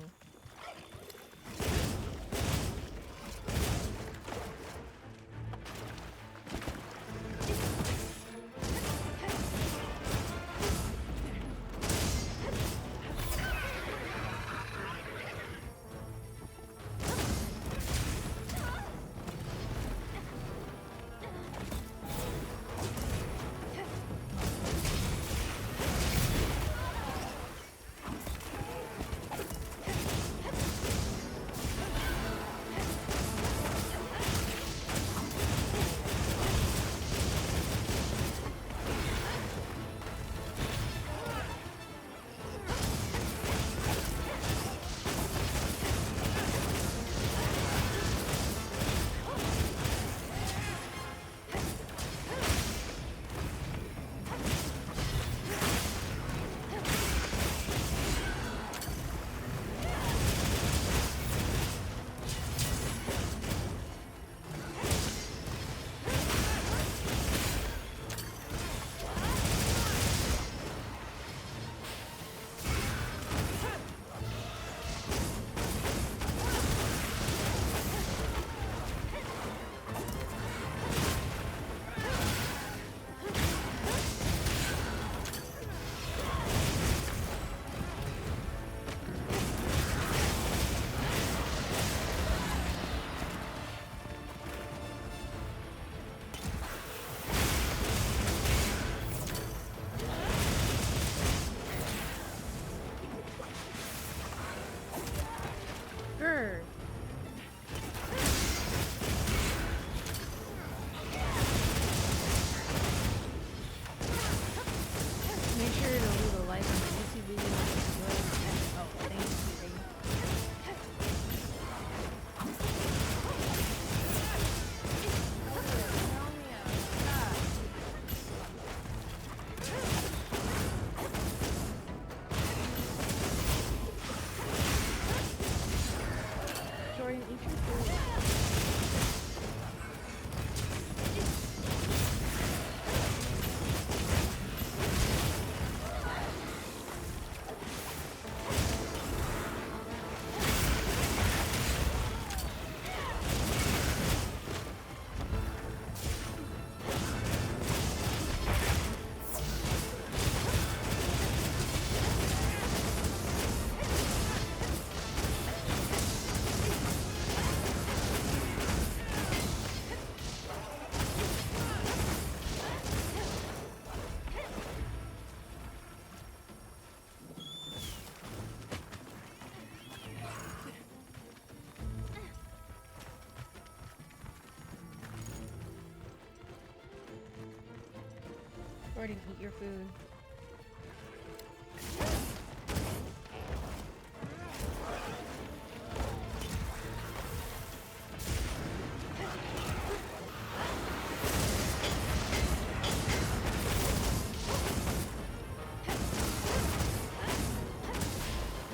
Jordan, eat your food.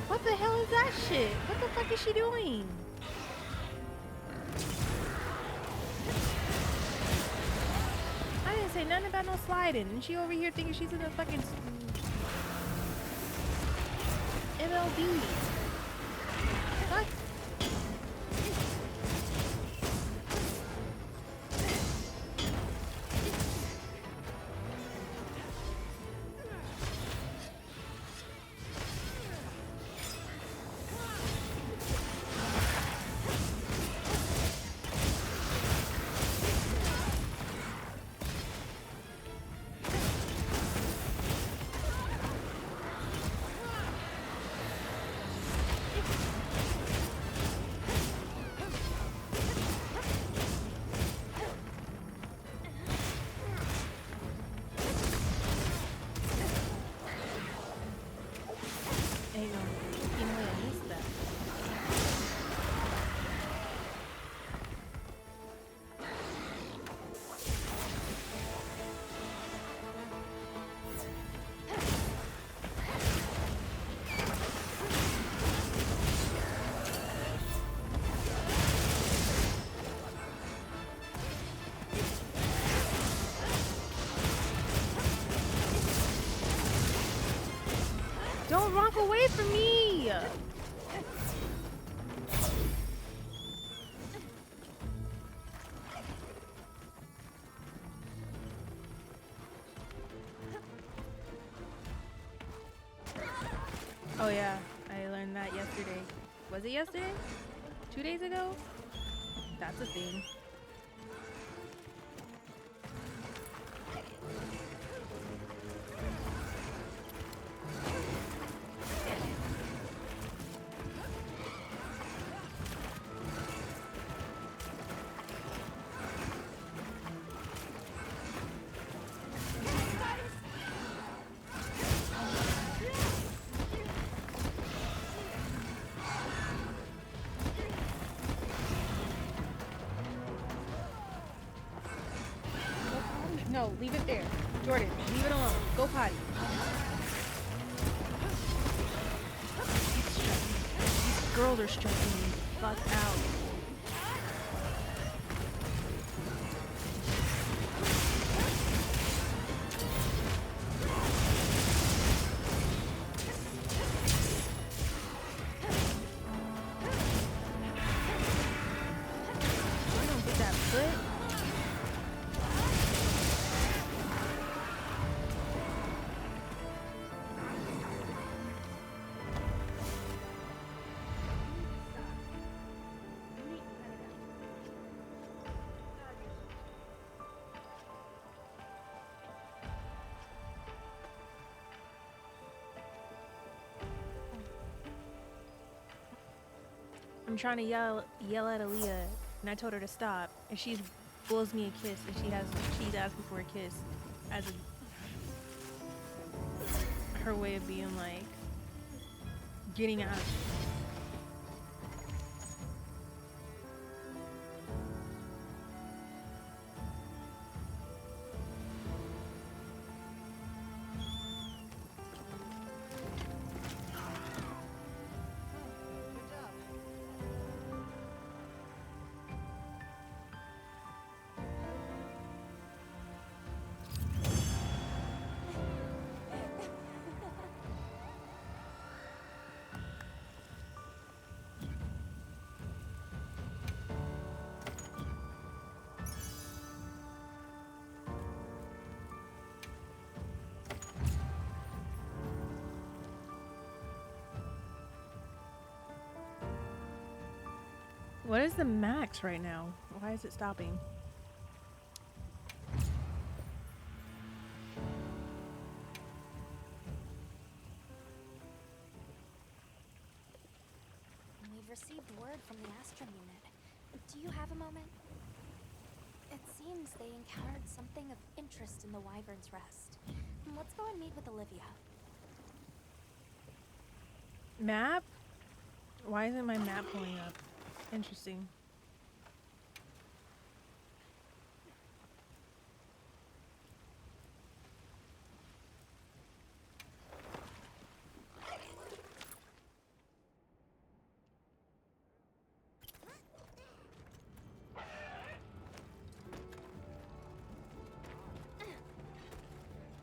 What the hell is that shit? What the fuck is she doing? I didn't say nothing about no sliding, and she over here thinking she's in the fucking MLB. What? Ain't no fucking way I missed that. Don't walk away from me! Oh yeah, I learned that yesterday. Was it yesterday? 2 days ago? That's a thing. No, leave it there. Jordan, leave it alone. Go potty. These girls are stressing me fuck out. You don't get that foot. I'm trying to yell at Aaliyah, and I told her to stop, and she blows me a kiss, and she's asking for a kiss as her way of being like getting out. What is the max right now? Why is it stopping? We've received word from the Astrum unit. Do you have a moment? It seems seems they encountered something of interest in the Wyvern's Rest. Let's go and meet with Olivia. Map? Why isn't my map pulling up? Interesting.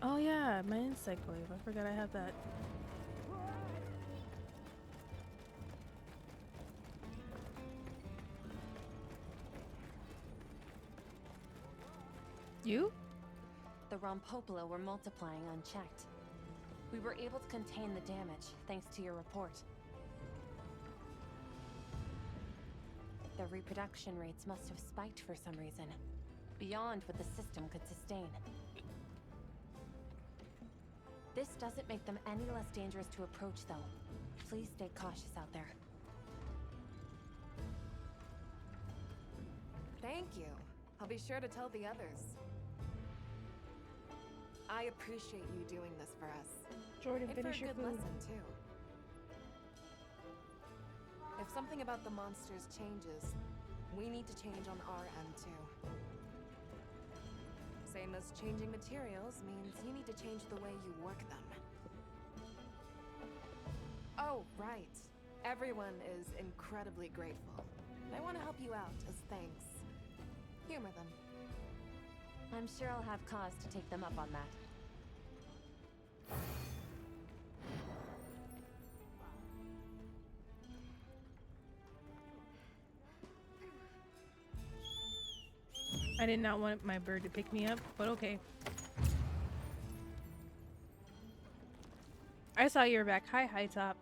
Oh yeah, my insect wave. I forgot I have that. You? The Rompopolo were multiplying unchecked. We were able to contain the damage thanks to your report. Their reproduction rates must have spiked for some reason, beyond what the system could sustain. This doesn't make them any less dangerous to approach, though. Please stay cautious out there. Thank you. I'll be sure to tell the others. I appreciate you doing this for us. Jordan, and finish for a your good food. lesson, too. If something about the monsters changes, we need to change on our end, too. Same as changing materials means you need to change the way you work them. Oh, right. Everyone is incredibly grateful. I want to help you out as thanks. Humor them. I'm sure I'll have cause to take them up on that. I did not want my bird to pick me up, but okay. I saw you were back. Hi, High Top.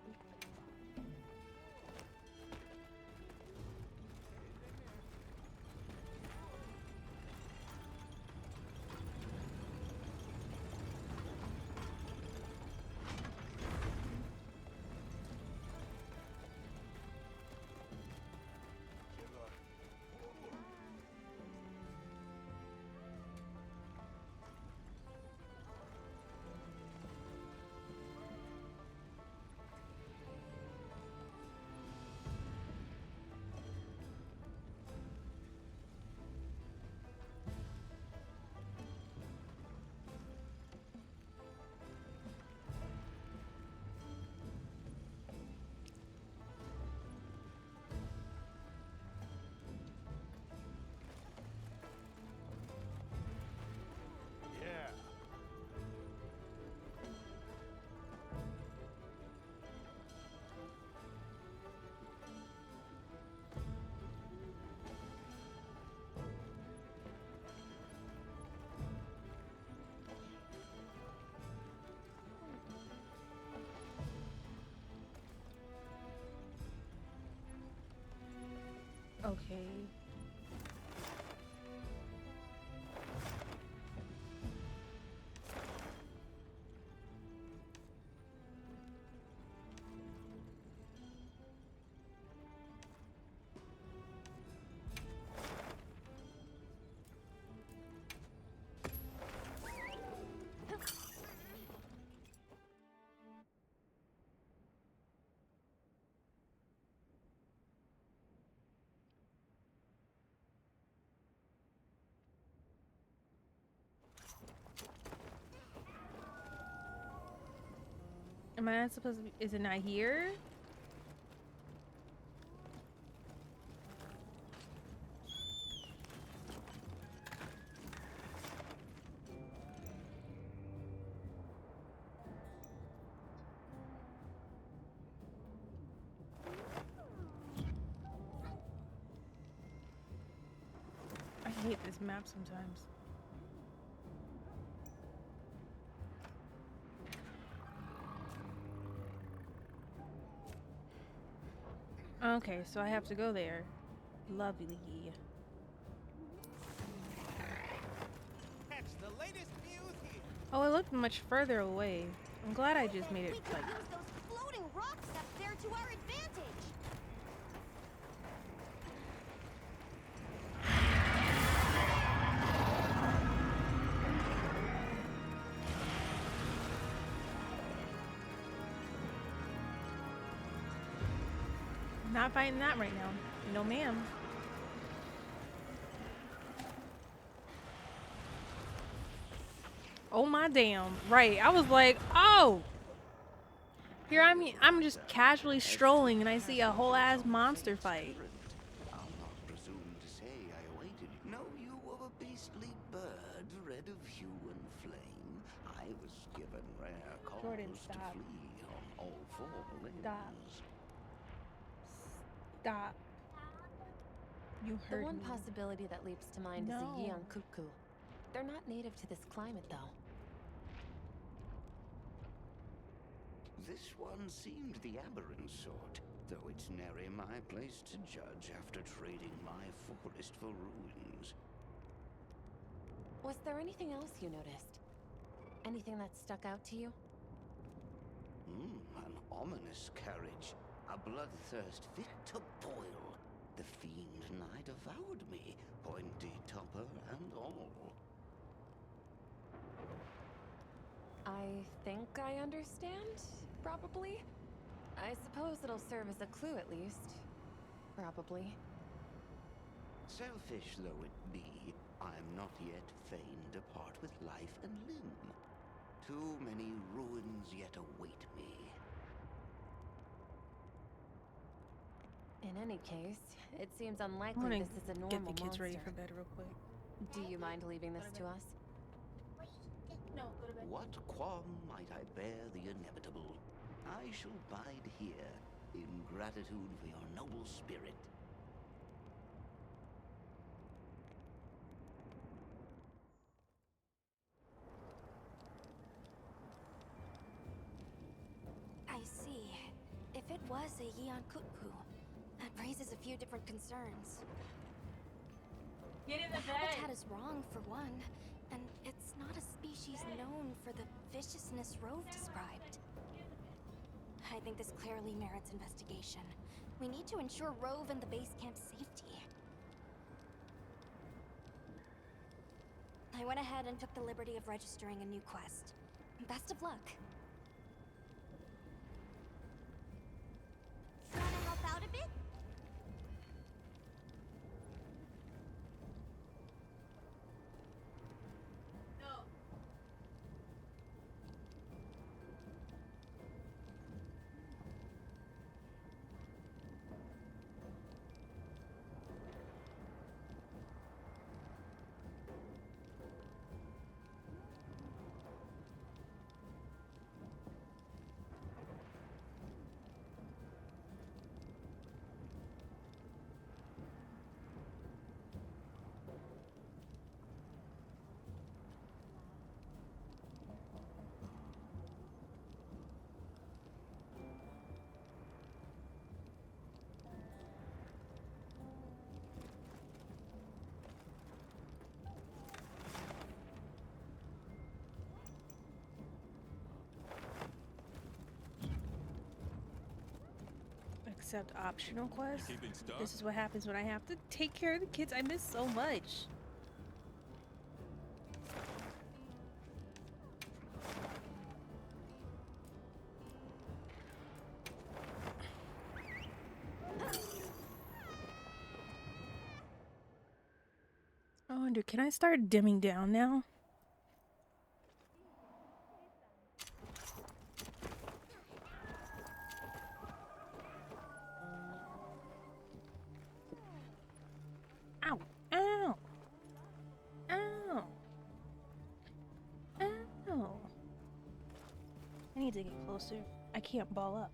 Okay. Am I not supposed to be? Is it not here? I hate this map sometimes. Okay, so I have to go there. Lovely. Catch the latest news here. Oh, it looked much further away. I'm glad I just made it We could like. use those floating rocks up there to our advantage. Not fighting that right now. No, ma'am. Oh my damn. Right. I was like, oh. Here I'm just casually strolling and I see a whole ass monster fight. I'll not presume to say I awaited. Know you of a beastly bird, red of hue and flame. I was given rare cause Jordan, to stop. flee on all four limbs. Stop. Stop. You The heard one me. possibility that leaps to mind is a Yeon cuckoo. They're not native to this climate, though. This one seemed the aberrant sort, though it's nary my place to judge after trading my forest for ruins. Was there anything else you noticed? Anything that stuck out to you? An ominous carriage. A bloodthirst fit to boil. The fiend nigh devoured me, pointy topper and all. I think I understand, probably. I suppose it'll serve as a clue at least. Probably. Selfish though it be, I'm not yet fain to part with life and limb. Too many ruins yet await me. In any case, it seems unlikely I'm gonna this is a normal get the kids monster. ready for bed real quick. Do you mind leaving this to us? No, go to bed. What qualm might I bear the inevitable? I shall bide here, in gratitude for your noble spirit. I see. If it was a Yeon cuckoo, that raises a few different concerns. Get in the The habitat is wrong, for one, and it's not a species known for the viciousness Rove described. I think this clearly merits investigation. We need to ensure Rove and the base camp's safety. I went ahead and took the liberty of registering a new quest. Best of luck. Wanna help out a bit? Accept optional quests. This is what happens when I have to take care of the kids. I miss so much. I wonder, can I start dimming down now? Ow! Ow! Ow! Ow! I need to get closer. I can't ball up.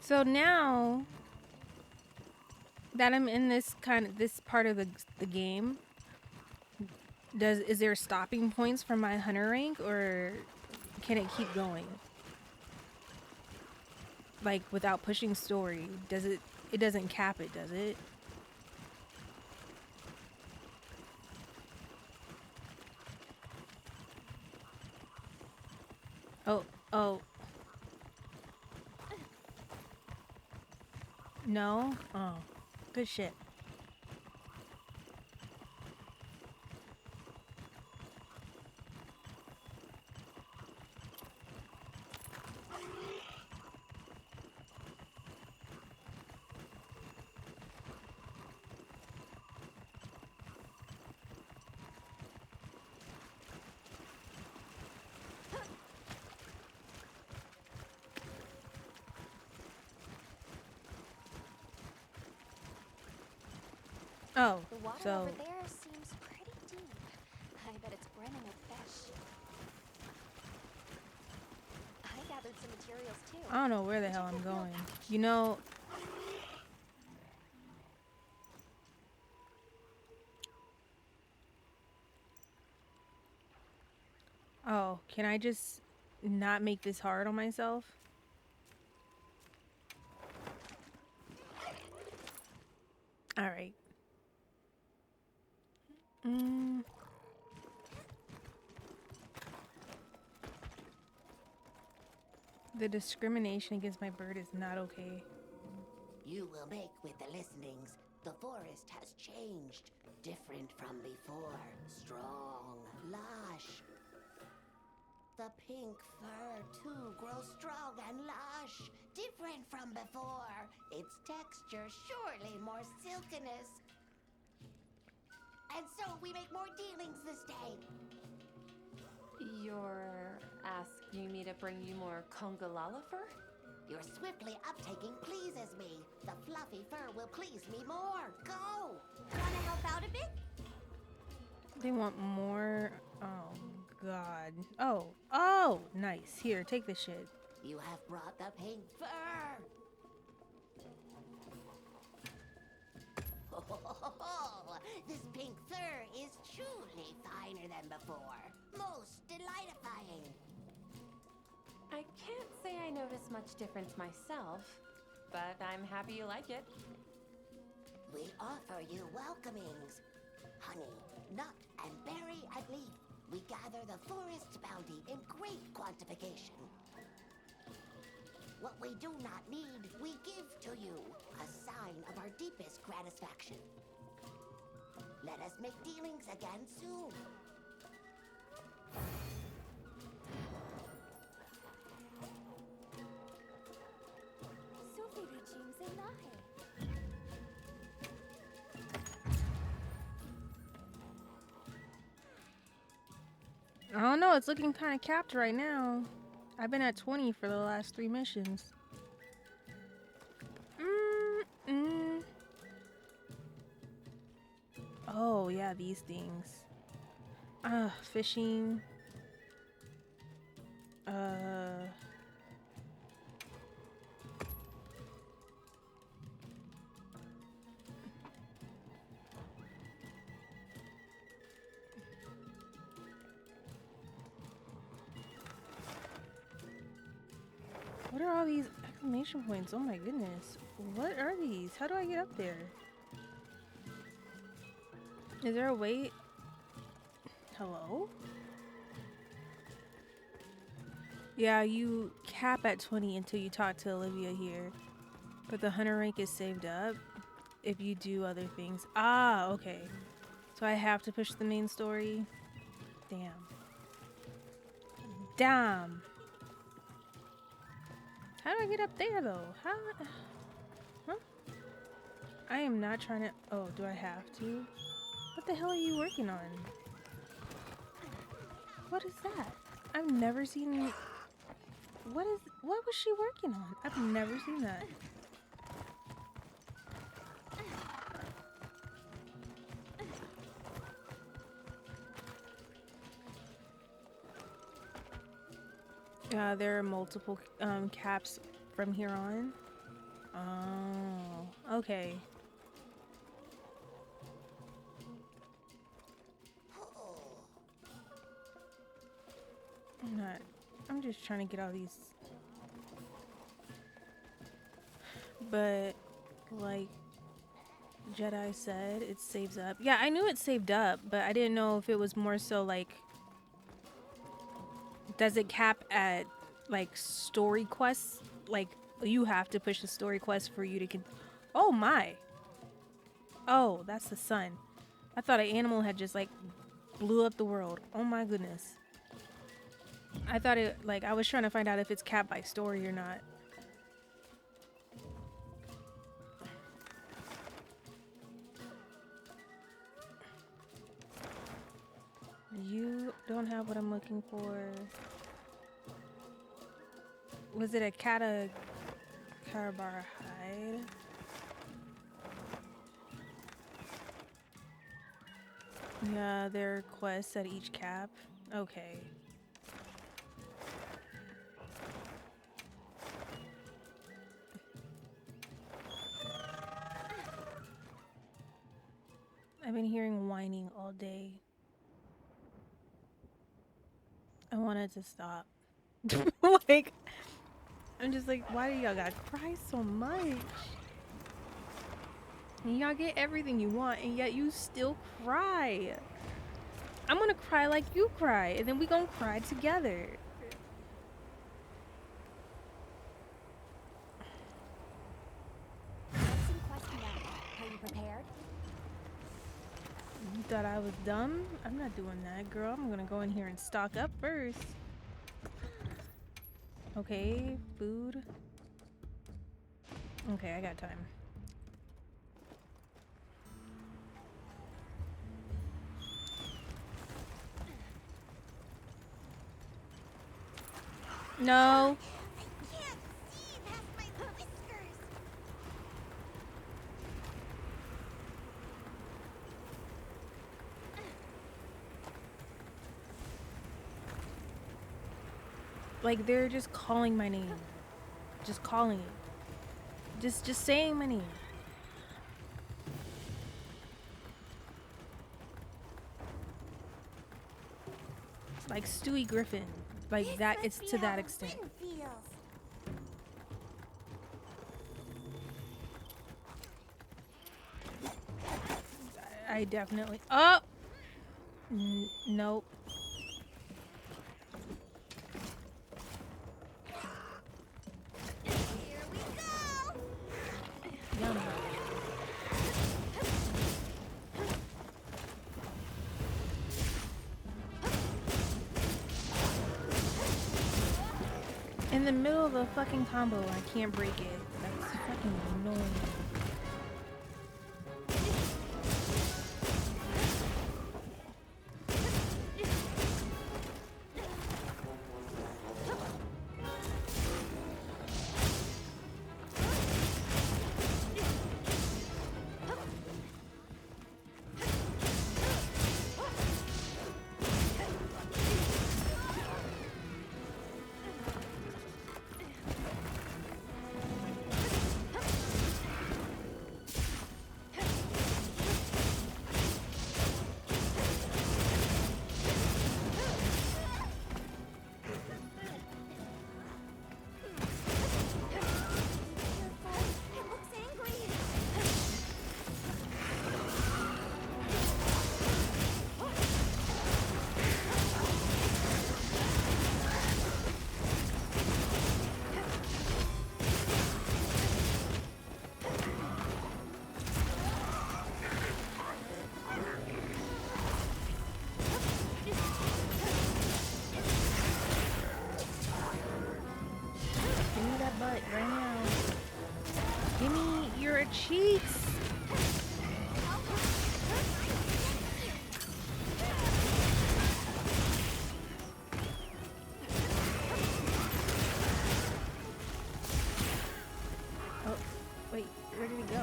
So now that I'm in this part of the game, is there stopping points for my hunter rank, or can it keep going? Like without pushing story, it doesn't cap it, does it? Oh, oh. No? Oh. Good shit. Oh, The water so over there seems pretty deep. I bet it's brimming with fish. I gathered some materials too. I don't know where the hell I'm going. You know, oh, can I just not make this hard on myself? All right. The discrimination against my bird is not okay. You will make with the listenings. The forest has changed. Different from before. Strong, lush. The pink fur, too, grows strong and lush. Different from before. Its texture surely more silkiness. And so we make more dealings this day. You're asking me to bring you more Congalala fur? Your swiftly uptaking pleases me. The fluffy fur will please me more. Go! Wanna help out a bit? They want more. Oh, God. Oh, oh, nice. Here, take this shit. You have brought the pink fur. This pink fur is truly finer than before. Most delightifying. I can't say I notice much difference myself, but I'm happy you like it. We offer you welcomings. Honey, nut, and berry and leaf. We gather the forest's bounty in great quantification. What we do not need, we give to you. A sign of our deepest gratification. Let us make dealings again soon. I don't know. It's looking kind of capped right now. I've been at 20 for the last 3 missions. Oh, yeah, these things. Fishing. What are all these exclamation points? Oh my goodness. What are these? How do I get up there? Is there a way? Hello? Yeah, you cap at 20 until you talk to Olivia here. But the hunter rank is saved up if you do other things. Ah, okay. So I have to push the main story? Damn. Damn. How do I get up there though? How? Huh? I am not trying to. Oh, do I have to? What the hell are you working on? What is that? I've never seen. What was she working on? I've never seen that. There are multiple caps from here on. Oh, okay. I'm just trying to get all these. But like Jedi said, it saves up. Yeah, I knew it saved up, but I didn't know if it was more so like Does it cap at like story quests? Like you have to push the story quest for you to oh my. Oh, that's the sun. I thought an animal had just like blew up the world. Oh my goodness. I thought it like I was trying to find out if it's capped by story or not. You don't have what I'm looking for. Was it a Carabar hide? Yeah, there are quests at each cap. Okay. I've been hearing whining all day. I wanted to stop. Like, I'm just like, why do y'all gotta cry so much? And y'all get everything you want, and yet you still cry. I'm gonna cry like you cry, and then we gonna cry together. Are you prepared? You thought I was dumb? I'm not doing that, girl. I'm gonna go in here and stock up first. Okay, food. Okay, I got time. No. Like they're just calling my name. Just calling it. Just saying my name. Like Stewie Griffin. Like that, it's to that extent. I definitely. Oh! Nope. Yum. In the middle of a fucking combo, I can't break it. That's fucking annoying. Cheeks. Oh, wait, where did it go?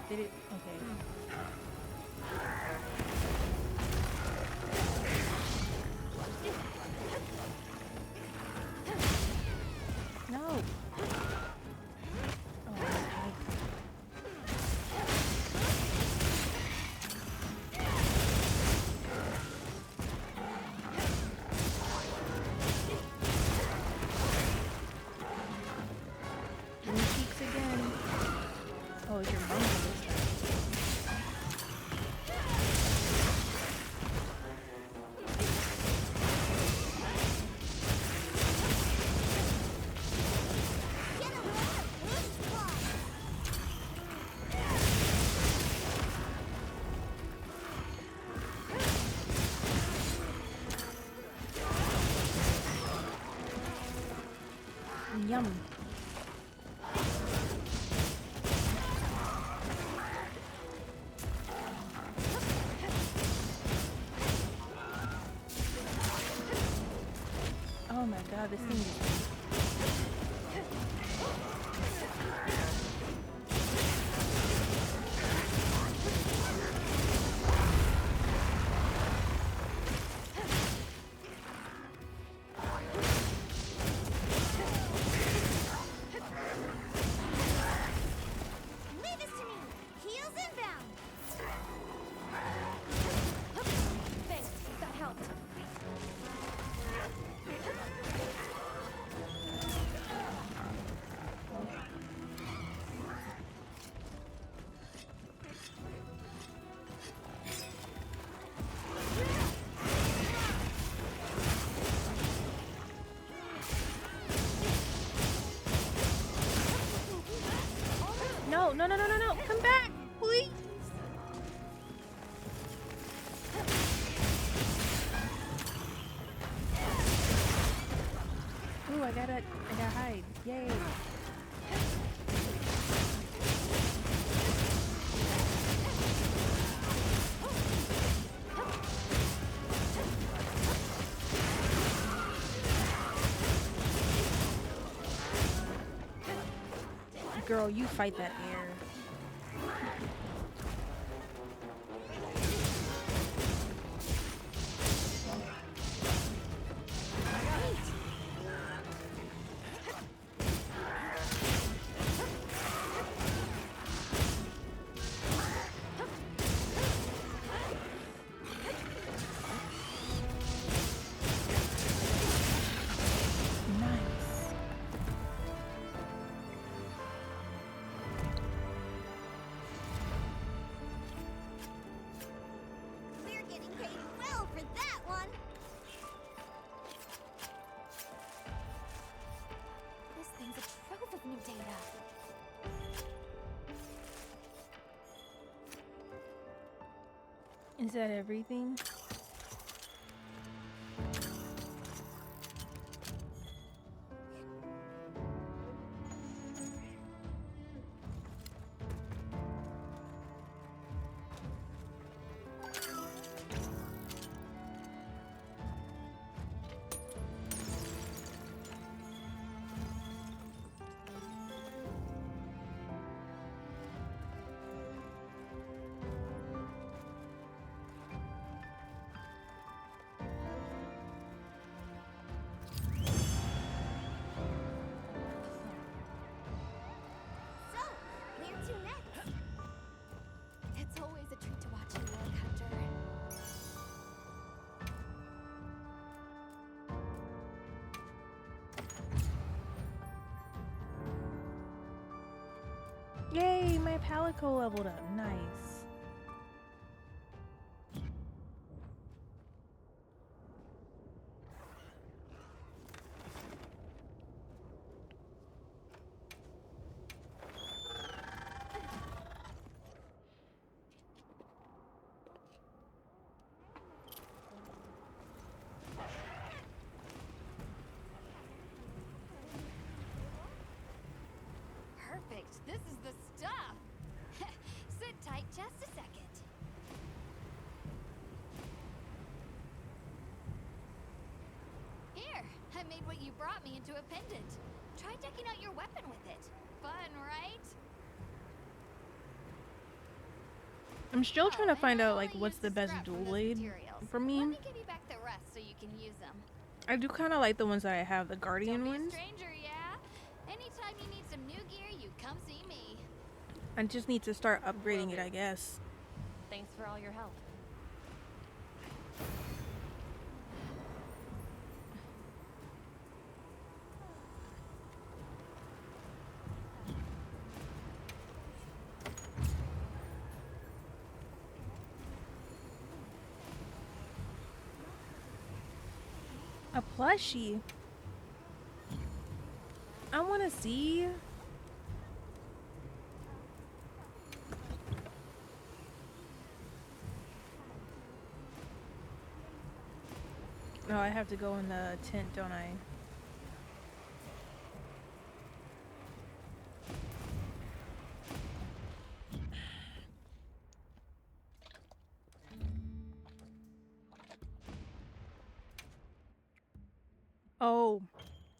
Did it? Okay. No. Yum. Oh my god, this thing is... Leave this to me! Heels inbound! Thanks, that helped. No, no, no, no, no, no! Come back, please! Ooh, I gotta hide. Yay. Girl, you fight that air. We're getting paid well for that one! This thing's a trove of new data. Is that everything? So, where to next? It's always a treat to watch you work, Hunter. Yay, my Palico leveled up. Nice. Perfect. This is the stuff. Sit tight just a second. Here, I made what you brought me into a pendant. Try decking out your weapon with it. Fun, right? I'm still trying to find out like what's the best dual blade for me. Let me give you back the rest so you can use them. I do kind of like the ones that I have, the Guardian ones. Stranger, yeah? Anytime you need some new gear, you come see me. I just need to start upgrading it, I guess. Thanks for all your help. A plushie. I want to see. Oh, I have to go in the tent, don't I? Oh,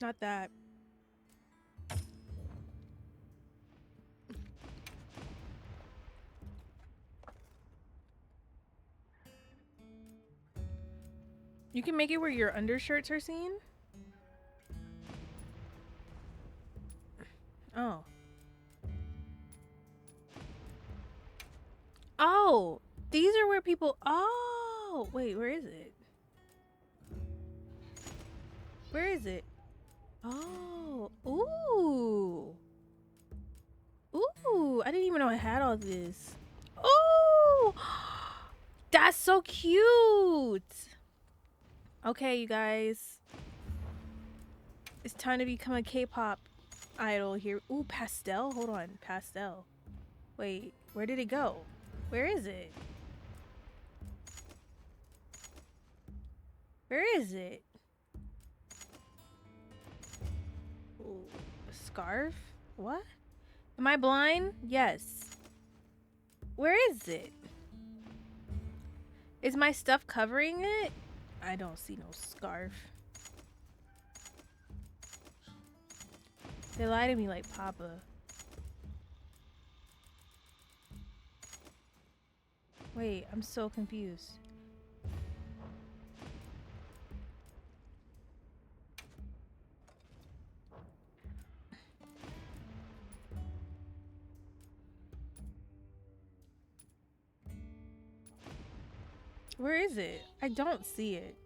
not that. You can make it where your undershirts are seen? Oh. Oh, these are where people... Oh, wait, where is it? Where is it? Oh, ooh. Ooh, I didn't even know I had all this. Ooh, that's so cute. Okay, you guys. It's time to become a K-pop idol here. Ooh, pastel. Hold on, pastel. Wait, where did it go? Where is it? Where is it? Ooh, a scarf? What? Am I blind? Yes. Where is it? Is my stuff covering it? I don't see no scarf. They lie to me like Papa. Wait, I'm so confused. Where is it? I don't see it.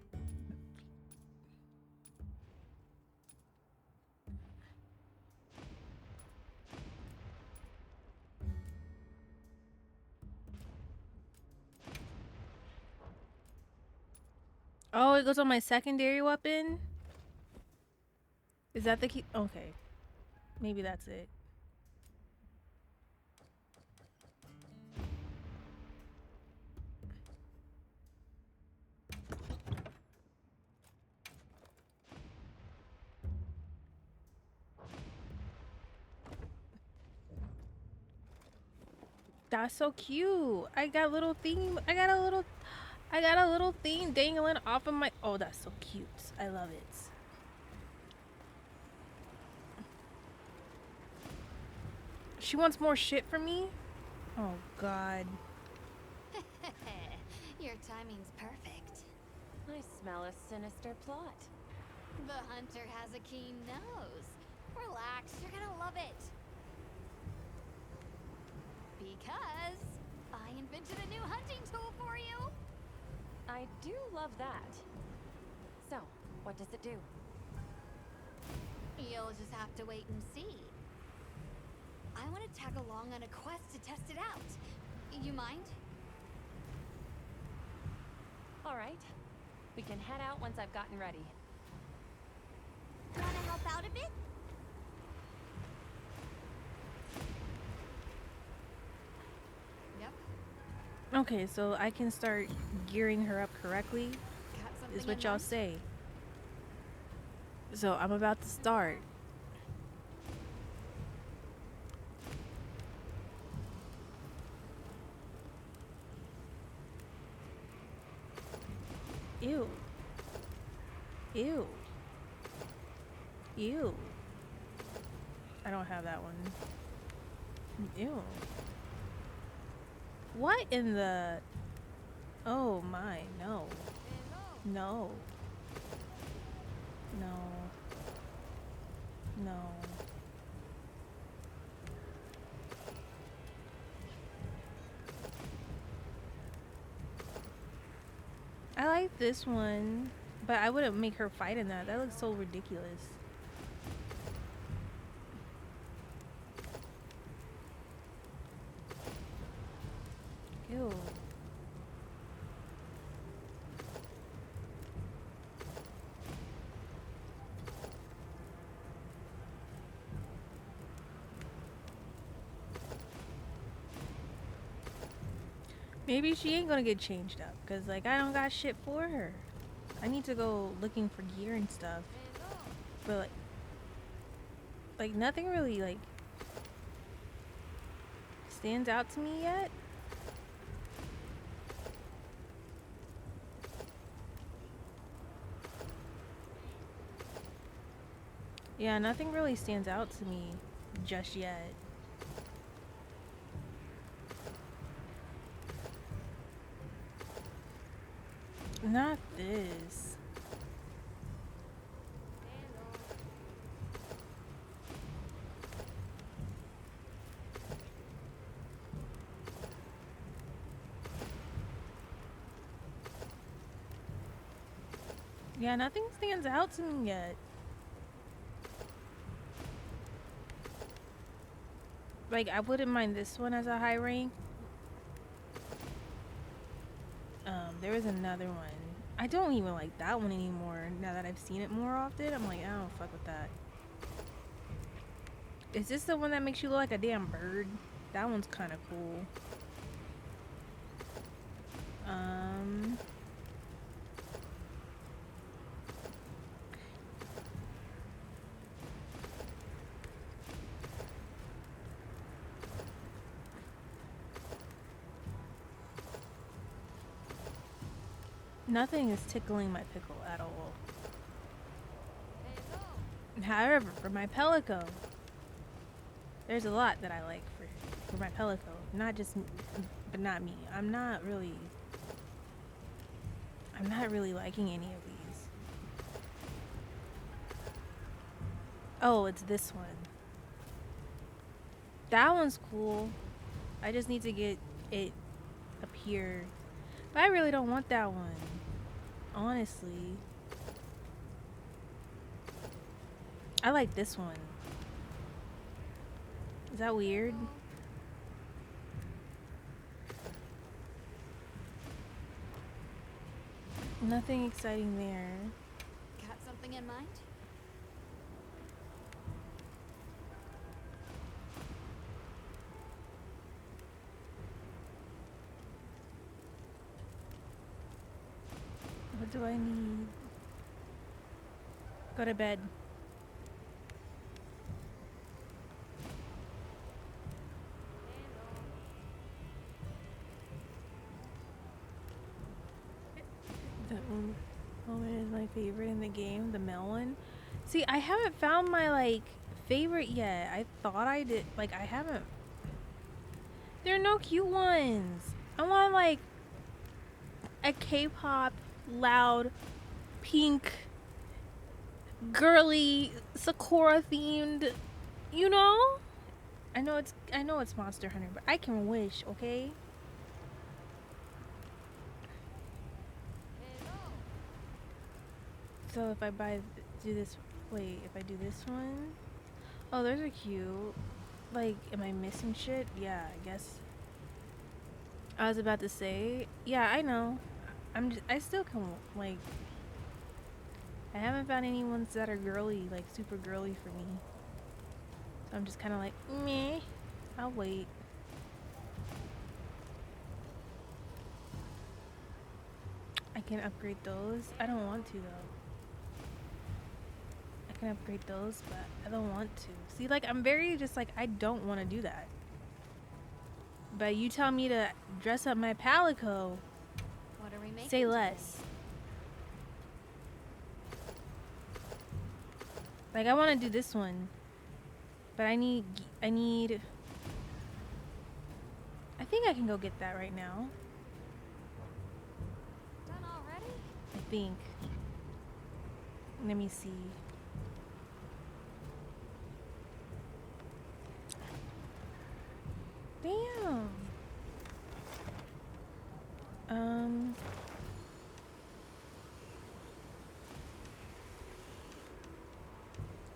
Oh, it goes on my secondary weapon? Is that the key? Okay. Maybe that's it. That's so cute. I got a little thing. I got a little thing dangling off of my... Oh, that's so cute. I love it. She wants more shit from me? Oh, God. Your timing's perfect. I smell a sinister plot. The hunter has a keen nose. Relax, you're gonna love it. Because I invented a new hunting tool for you. I do love that. So, what does it do? You'll just have to wait and see. I want to tag along on a quest to test it out. You mind? All right. We can head out once I've gotten ready. Wanna help out a bit? Yep. Okay, so I can start gearing her up correctly, is what y'all say. So I'm about to start. Ew. Ew. Ew. I don't have that one. Ew. What in the... Oh my, no. No. No. No. I like this one, but I wouldn't make her fight in that. That looks so ridiculous. Ew. Maybe she ain't gonna get changed up, because, like, I don't got shit for her. I need to go looking for gear and stuff. But, like nothing really, like, stands out to me yet. Yeah, nothing really stands out to me just yet. Not this. Yeah, nothing stands out to me yet. Like, I wouldn't mind this one as a high rank. There was another one. I don't even like that one anymore now that I've seen it more often. I'm like, I don't fuck with that. Is this the one that makes you look like a damn bird? That one's kind of cool. Nothing is tickling my pickle at all. However, for my Pelico, there's a lot that I like for my Pelico. Not just, but not me. I'm not really liking any of these. Oh, it's this one. That one's cool. I just need to get it up here. But I really don't want that one. Honestly. I like this one. Is that weird? Nothing exciting there. Got something in mind? What do I need? Go to bed. That one is my favorite in the game, the male one. See, I haven't found my like favorite yet. I thought I did. Like, I haven't. There are no cute ones. I want like a K-pop loud pink girly Sakura themed, you know? I know it's Monster Hunter, but I can wish, okay? So if I do this one, oh, those are cute. Like, am I missing shit? Yeah, I guess. I was about to say, yeah, I know. I still can, like, I haven't found any ones that are girly, like super girly for me. So I'm just kind of like, meh, I'll wait. I can upgrade those. I don't want to though. I can upgrade those, but I don't want to. See, like, I'm very just like, I don't want to do that. But you tell me to dress up my Palico. What are we making? Say less. Like, I want to do this one, but I think I can go get that right now. Done already? I think. Let me see. Damn.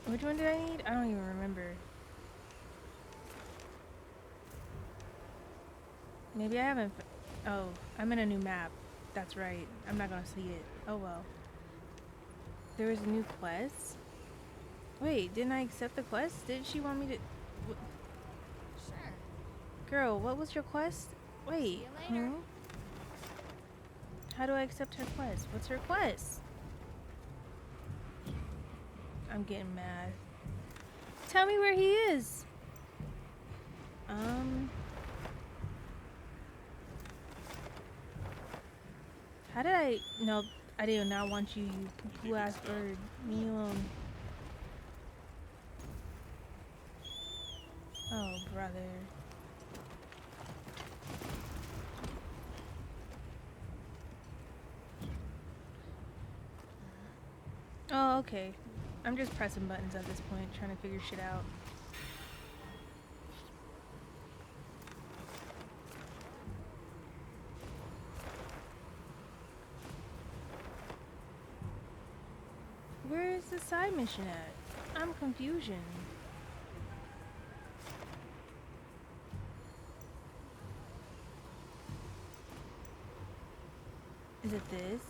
Which one did I need? I don't even remember. Maybe I haven't. Oh, I'm in a new map. That's right. I'm not gonna see it. Oh well. There was a new quest. Wait, didn't I accept the quest? Did she want me to? Sure. Girl, what was your quest? Wait. See you later. How do I accept her quest? What's her quest? I'm getting mad. Tell me where he is. How did I? No, I did not want you, you poo-ass bird. Leave me alone. rather. Oh, okay. I'm just pressing buttons at this point, trying to figure shit out. Where is the side mission at? I'm confusion. Is it this?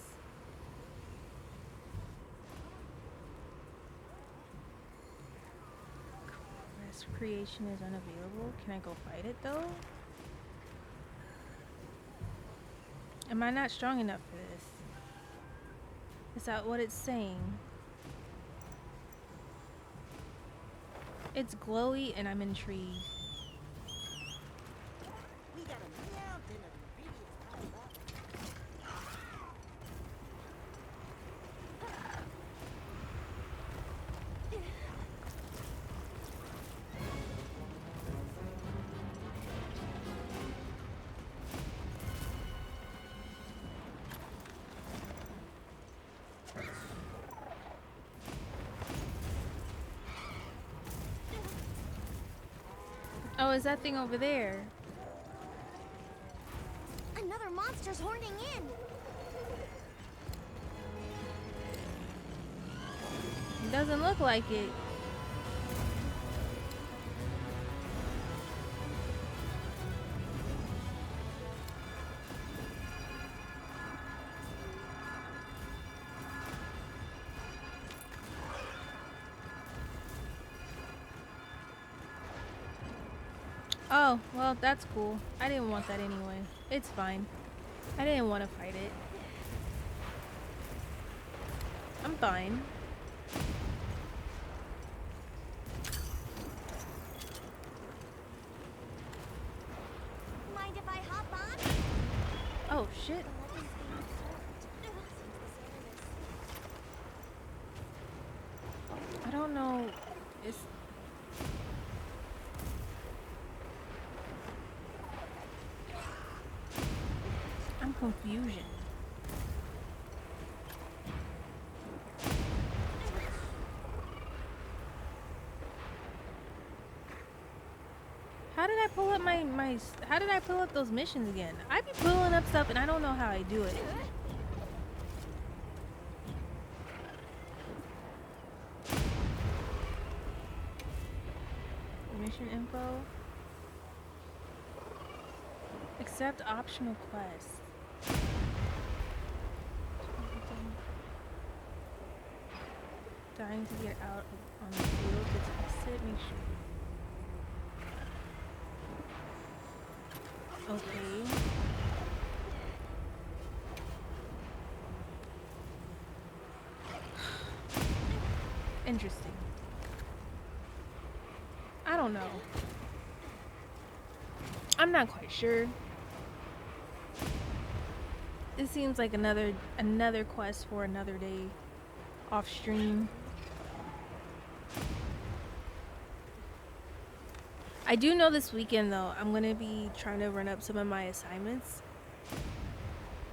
Quest creation is unavailable. Can I go fight it though? Am I not strong enough for this? Is that what it's saying? It's glowy and I'm intrigued. We got a mountain of ingredients piled up. Oh, is that thing over there? Another monster's horning in. It doesn't look like it. Oh, well, that's cool. I didn't want that anyway. It's fine. I didn't want to fight it. I'm fine. Mind if I hop on? Oh, shit. I don't know. It's... I'm confusion. How did I pull up how did I pull up those missions again? I be pulling up stuff and I don't know how I do it. Mission info. Accept optional quests. Dying to get out on the field to test it. Make sure. Okay. Interesting. I don't know. I'm not quite sure. It seems like another quest for another day off stream. I do know this weekend though, I'm gonna be trying to run up some of my assignments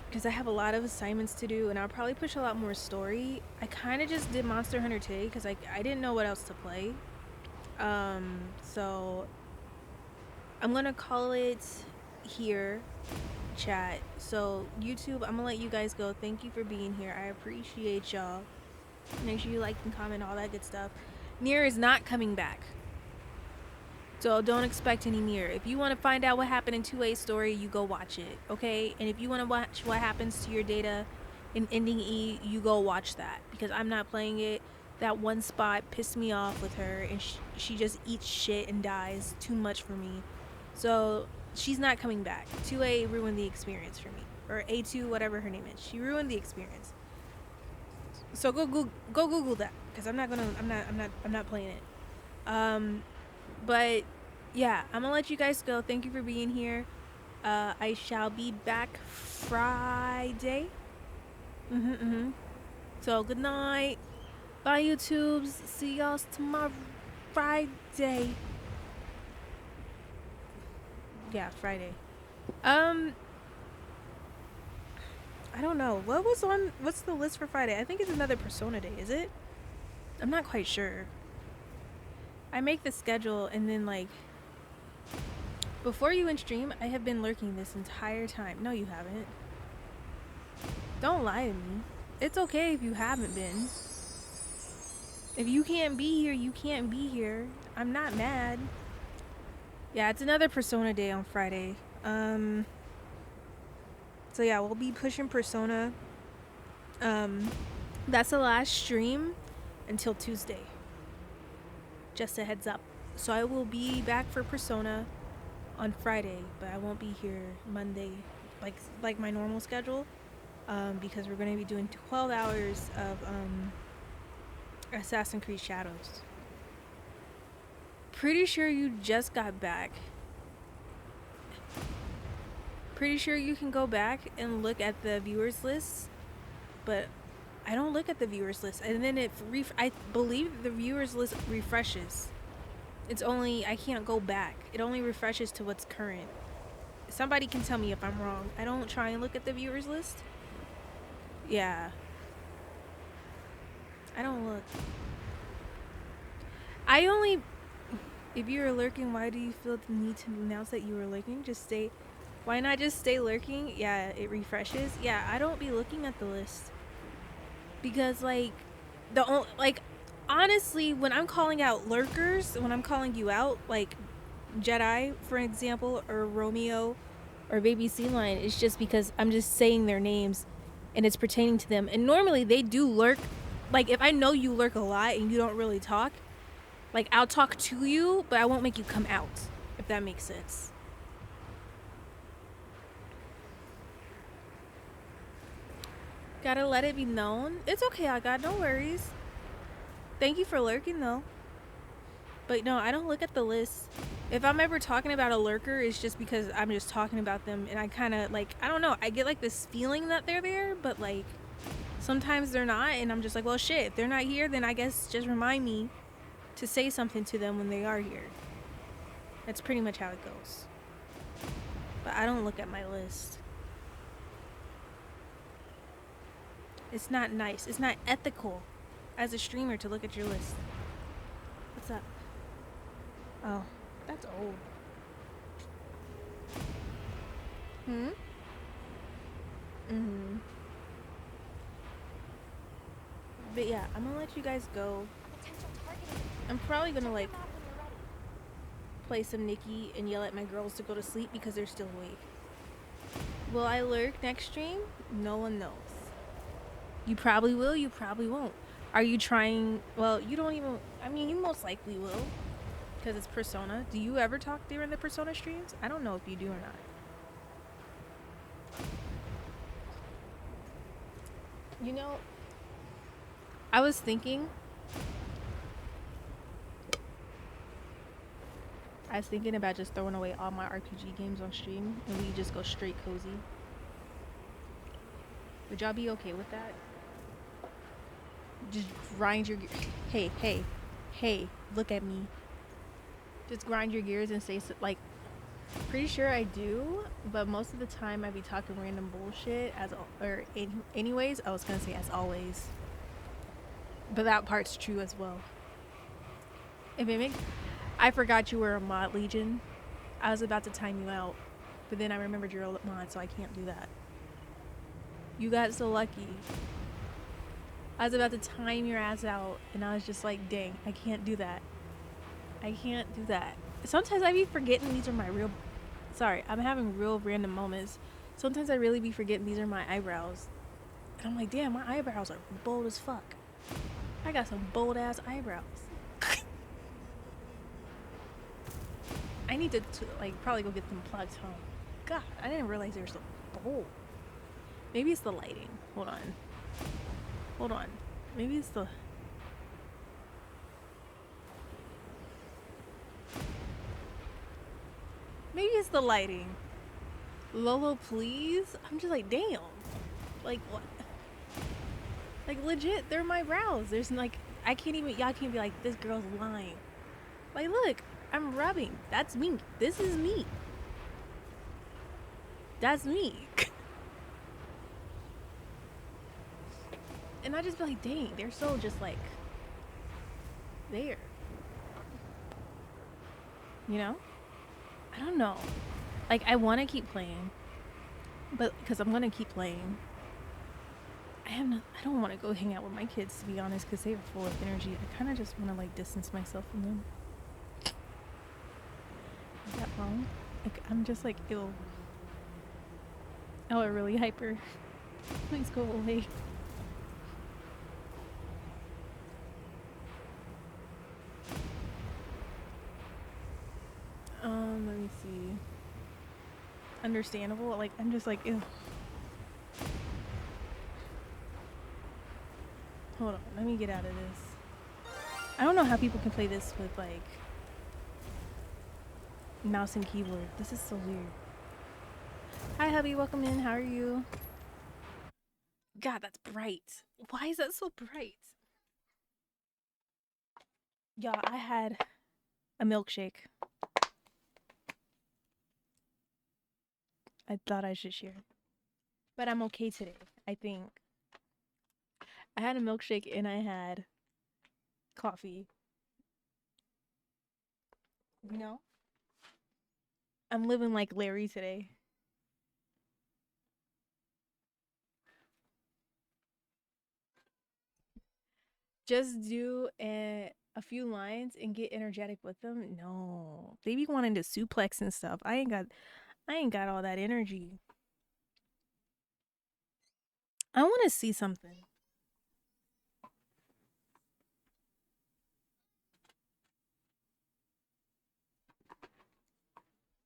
because I have a lot of assignments to do and I'll probably push a lot more story. I kind of just did Monster Hunter today because I didn't know what else to play. So I'm gonna call it here, chat. So YouTube, I'm gonna let you guys go. Thank you for being here. I appreciate y'all. Make sure you like and comment, all that good stuff. NieR is not coming back. So don't expect any NieR. If you want to find out what happened in 2A's story, you go watch it, okay? And if you want to watch what happens to your data in Ending E, you go watch that. Because I'm not playing it. That one spot pissed me off with her, and she just eats shit and dies too much for me. So she's not coming back. 2A ruined the experience for me. Or A2, whatever her name is. She ruined the experience. So go Google that. Because I'm not playing it. But yeah, I'm gonna let you guys go. Thank you for being here. I shall be back Friday. So good night. Bye YouTubes. See y'all tomorrow Friday. Yeah, Friday. I don't know. What's the list for Friday? I think it's another Persona day, is it? I'm not quite sure. I make the schedule and then like before you in stream, I have been lurking this entire time. No, you haven't. Don't lie to me. It's okay if you haven't been. If you can't be here, you can't be here. I'm not mad. Yeah, it's another Persona day on Friday. So yeah, we'll be pushing Persona. That's the last stream until Tuesday. Just a heads up. So I will be back for Persona on Friday, but I won't be here Monday like my normal schedule. Because we're going to be doing 12 hours of Assassin's Creed Shadows. Pretty sure you just got back. Pretty sure you can go back and look at the viewers list, but I don't look at the viewers list. And then I believe the viewers list refreshes. It's only, I can't go back. It only refreshes to what's current. Somebody can tell me if I'm wrong. I don't try and look at the viewers list. Yeah. I don't look. If you were lurking, why do you feel the need to announce that you were lurking? Why not just stay lurking? Yeah, it refreshes. Yeah, I don't be looking at the list. Because honestly, when I'm calling out lurkers, when I'm calling you out, like Jedi, for example, or Romeo, or Baby Sea Lion, it's just because I'm just saying their names and it's pertaining to them. And normally they do lurk. Like, if I know you lurk a lot and you don't really talk, like, I'll talk to you, but I won't make you come out, if that makes sense. Gotta let it be known. It's okay, I got no worries. Thank you for lurking, though. But no, I don't look at the list. If I'm ever talking about a lurker, it's just because I'm just talking about them, and I kind of, like, I don't know, I get, like, this feeling that they're there, but, like, sometimes they're not, and I'm just like, well, shit, if they're not here, then I guess just remind me to say something to them when they are here. That's pretty much how it goes. But I don't look at my list. It's not nice. It's not ethical as a streamer to look at your list. What's up? Oh, that's old. But yeah, I'm gonna let you guys go. I'm probably gonna like play some Nikki and yell at my girls to go to sleep because they're still awake. Will I lurk next stream? No one knows. You probably will, you probably won't. Are you trying? Well, you don't even, I mean, you most likely will because it's Persona. Do you ever talk during the Persona streams? I don't know if you do or not. You know, I was thinking about just throwing away all my RPG games on stream and we just go straight cozy. Would y'all be okay with that? Just grind your hey, look at me. Just grind your gears and say like, pretty sure I do, but most of the time I be talking random bullshit anyways. I was gonna say as always, but that part's true as well. If it makes, I forgot you were a mod, Legion. I was about to time you out, but then I remembered you're a mod, so I can't do that. You got so lucky. I was about to time your ass out, and I was just like, dang, I can't do that. I can't do that. Sometimes I be forgetting these are my real... Sorry, I'm having real random moments. Sometimes I really be forgetting these are my eyebrows. And I'm like, damn, my eyebrows are bold as fuck. I got some bold-ass eyebrows. I need to like, probably go get them plugged home. God, I didn't realize they were so bold. Maybe it's the lighting. Hold on. Hold on. Maybe it's the... Maybe it's the lighting. Lolo, please? I'm just like, damn. Like, what? Like, legit, they're my brows. There's like, I can't even, y'all can't be like, this girl's lying. Like, look, I'm rubbing. That's me. This is me. That's me. And I just be like, dang, they're so just like there. You know? I don't know. Like, I want to keep playing, but because I'm gonna keep playing. I don't want to go hang out with my kids, to be honest, because they are full of energy. I kind of just want to like distance myself from them. Is that wrong? Like, I'm just like, ew. Oh, we're really hyper. Please go away. Let me see. Understandable. Like, I'm just like, ew. Hold on, let me get out of this. I don't know how people can play this with like mouse and keyboard. This is so weird. Hi hubby, welcome in. How are you? God, that's bright. Why is that so bright? Y'all, I had a milkshake. I thought I should share. But I'm okay today, I think. I had a milkshake and I had coffee. You know? I'm living like Larry today. Just do a few lines and get energetic with them. No. They be wanting to suplex and stuff. I ain't got all that energy. I want to see something.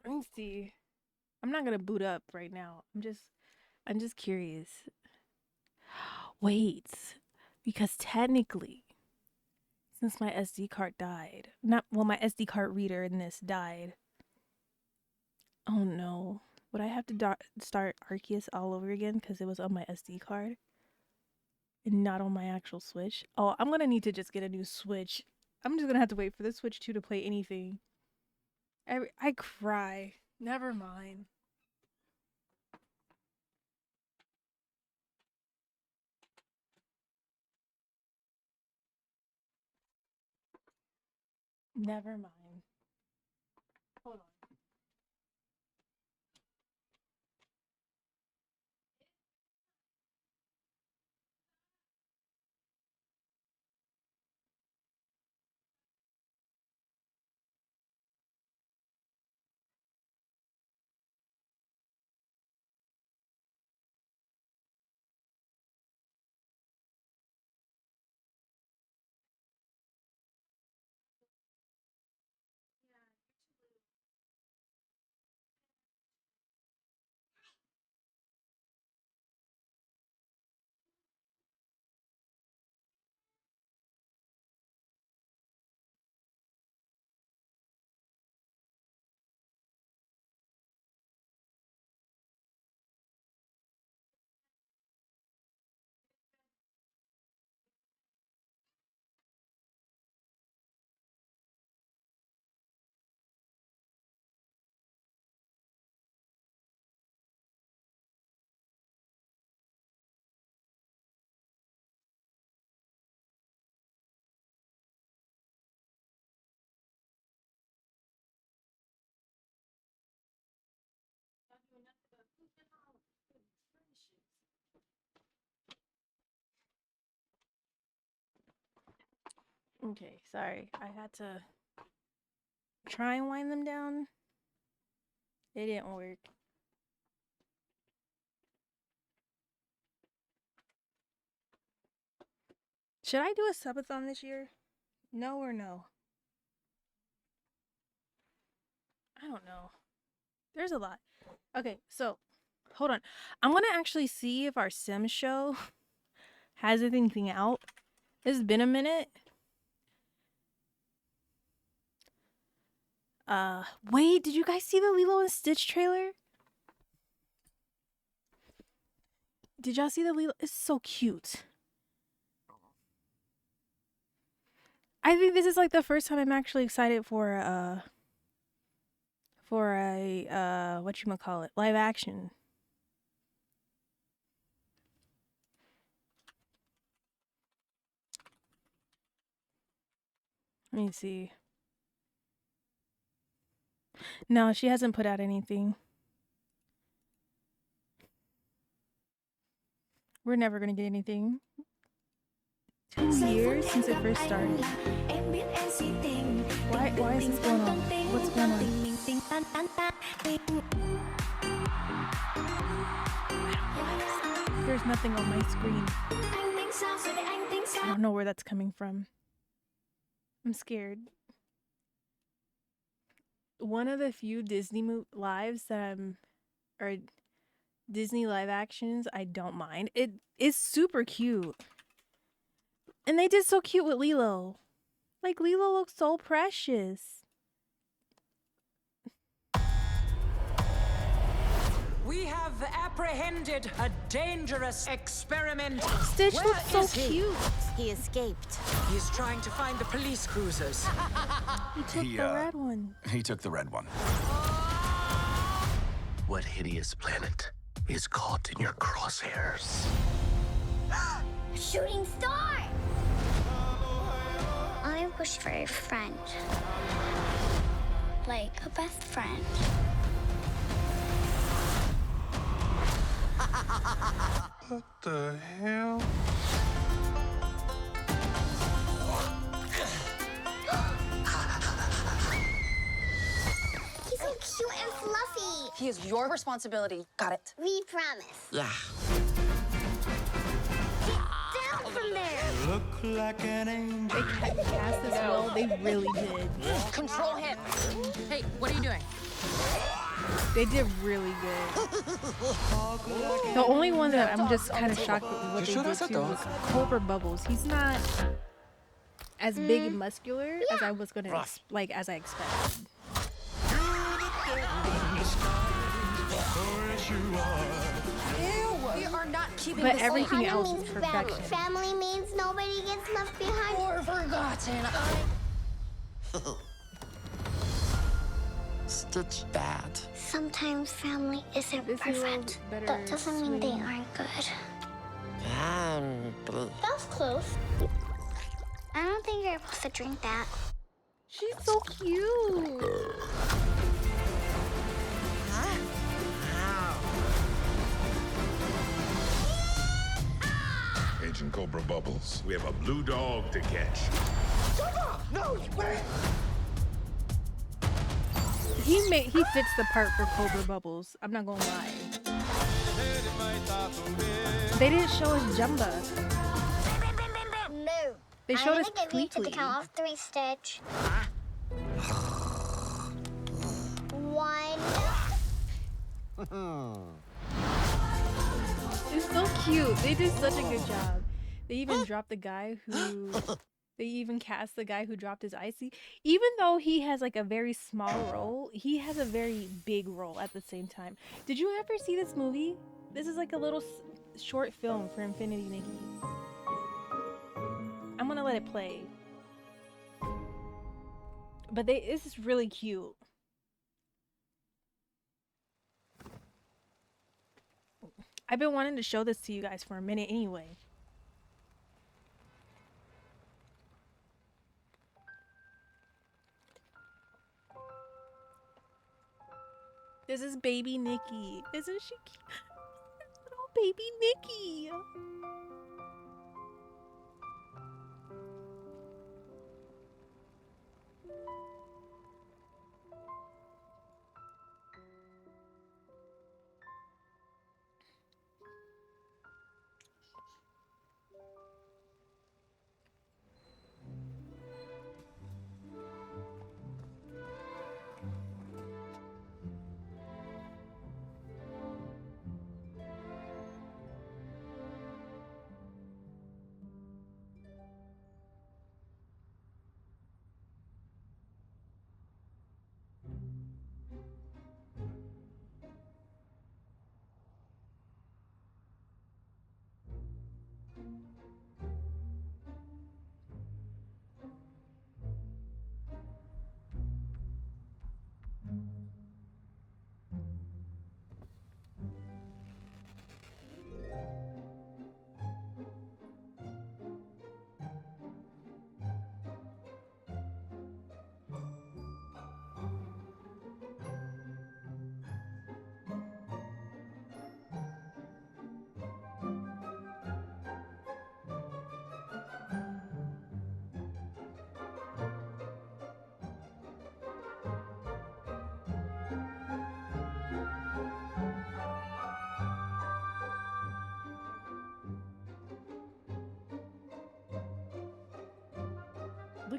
Let me see. I'm not gonna boot up right now. I'm just curious. Wait, because technically, since my SD card died, my SD card reader in this died. Oh no, would I have to start Arceus all over again because it was on my SD card and not on my actual Switch? Oh, I'm gonna need to just get a new Switch. I'm just gonna have to wait for the Switch 2 to play anything. I cry. Never mind. Never mind. Hold on. Okay, sorry. I had to try and wind them down. It didn't work. Should I do a subathon this year? No or no? I don't know. There's a lot. Okay, so hold on. I'm gonna actually see if our sim show has anything out. It's been a minute. Wait, did you guys see the Lilo and Stitch trailer? Did y'all see the Lilo? It's so cute. I think this is like the first time I'm actually excited for a whatchamacallit, live action. Let me see. No, she hasn't put out anything. We're never gonna get anything. 2 years since it first started. Why is this going on? What's going on? There's nothing on my screen. I don't know where that's coming from. I'm scared. One of the few Disney lives that or Disney live actions I don't mind. It is super cute. And they did so cute with Lilo. Like, Lilo looks so precious. We have apprehended a dangerous experiment. Stitch Where looks so is he? cute. He escaped. He's trying to find the police cruisers. He took the red one. He took the red one. What hideous planet is caught in your crosshairs? Shooting star! I wish for a friend. Like a best friend. What the hell? He's so cute and fluffy. He is your responsibility. Got it. We promise. Yeah. Get down from there! Look like an angel. They cast this well. They really did. Control him. Hey, what are you doing? They did really good. The only one that I'm just kind of shocked with what they did too was Cobra Bubbles. He's not as big and muscular as I was gonna as I expected. We are not keeping But this everything late. else is perfection. Family means nobody gets left behind. Or forgotten. Stitch bad. Sometimes family isn't perfect. That doesn't mean they aren't good. That's close. I don't think you're supposed to drink that. She's so cute. Agent Cobra Bubbles, we have a blue dog to catch. No, wait! He fits the part for Cobra Bubbles. I'm not gonna lie. They didn't show us Jumba. No. They showed us I'm gonna give you to the Tweekly. count of 3, Stitch. 1. It's so cute. They did such a good job. They even dropped the guy who... They even cast the guy who dropped his icy. Even though he has like a very small role, he has a very big role at the same time. Did you ever see this movie? This is like a little short film for Infinity Nikki. I'm gonna let it play. But this is really cute. I've been wanting to show this to you guys for a minute anyway. This is baby Nikki. Isn't she cute? Little baby Nikki.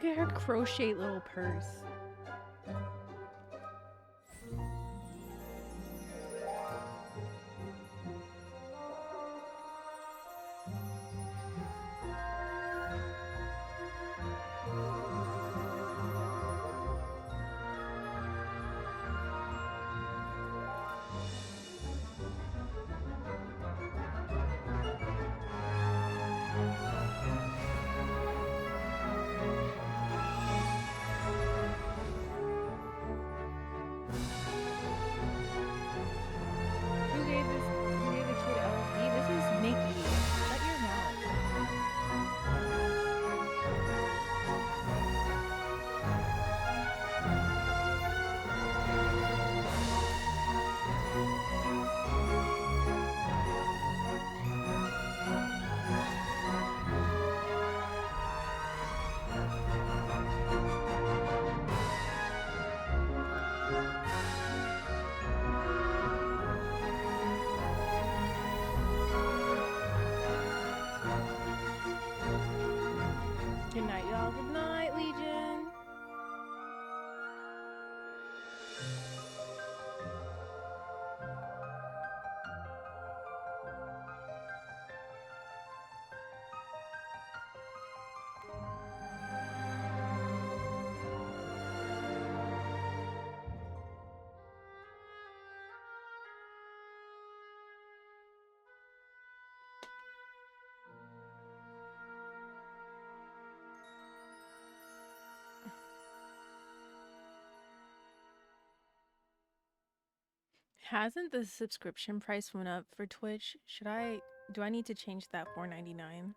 Look at her crochet little purse. Who gave this? Who gave the kid LSD? This is Nikki. Shut your mouth. Good night, y'all. Good night, Legion. Hasn't the subscription price went up for Twitch? Do I need to change that $4.99?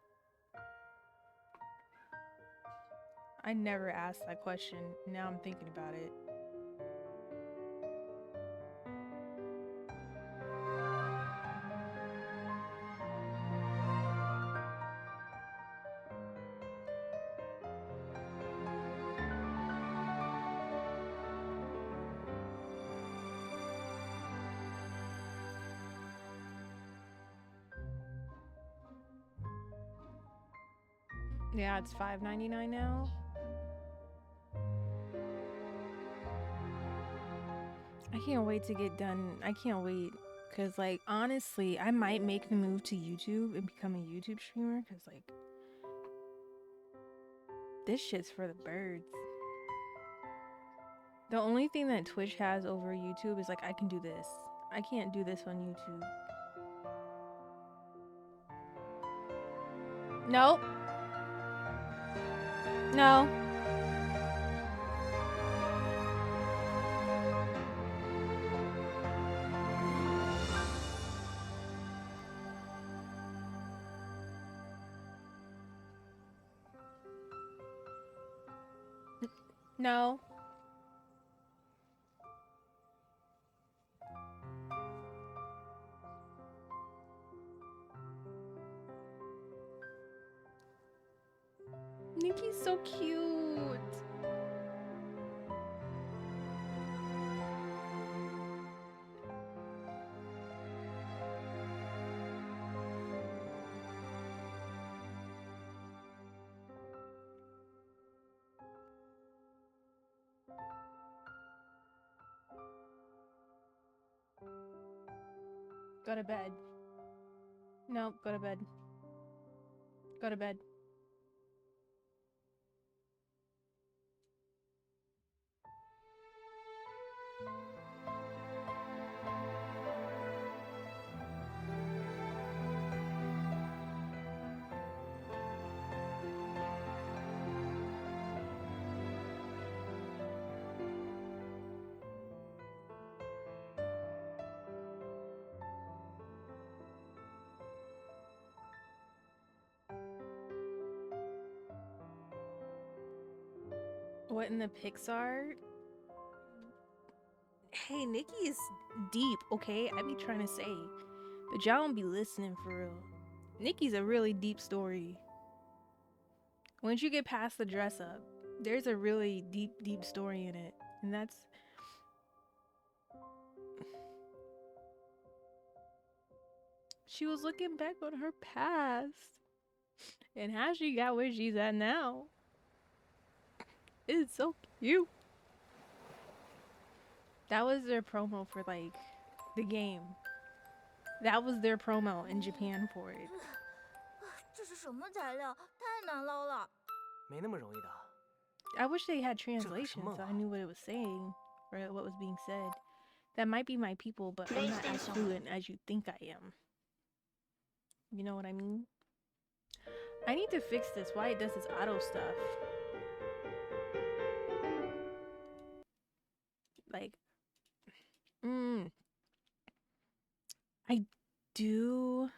I never asked that question. Now I'm thinking about it. Yeah, it's $5.99 now. I can't wait to get done. I can't wait. Because, like, honestly, I might make the move to YouTube and become a YouTube streamer. Because, like, this shit's for the birds. The only thing that Twitch has over YouTube is, like, I can do this. I can't do this on YouTube. Nope. No. No. Nikki's so cute. Go to bed. No, go to bed. Go to bed. What in the Pixar? Hey, Nikki is deep, okay? I be trying to say. But y'all don't be listening for real. Nikki's a really deep story. Once you get past the dress up, there's a really deep story in it. And that's... She was looking back on her past. And how she got where she's at now. It's so cute. That was their promo for like the game. That was their promo in Japan for it. 这是什么材料？太难捞了。没那么容易的。 I wish they had translation so I knew what it was saying or what was being said. That might be my people, but I'm not as fluent as you think I am. You know what I mean? I need to fix this. Why it does this auto stuff? Like, I do.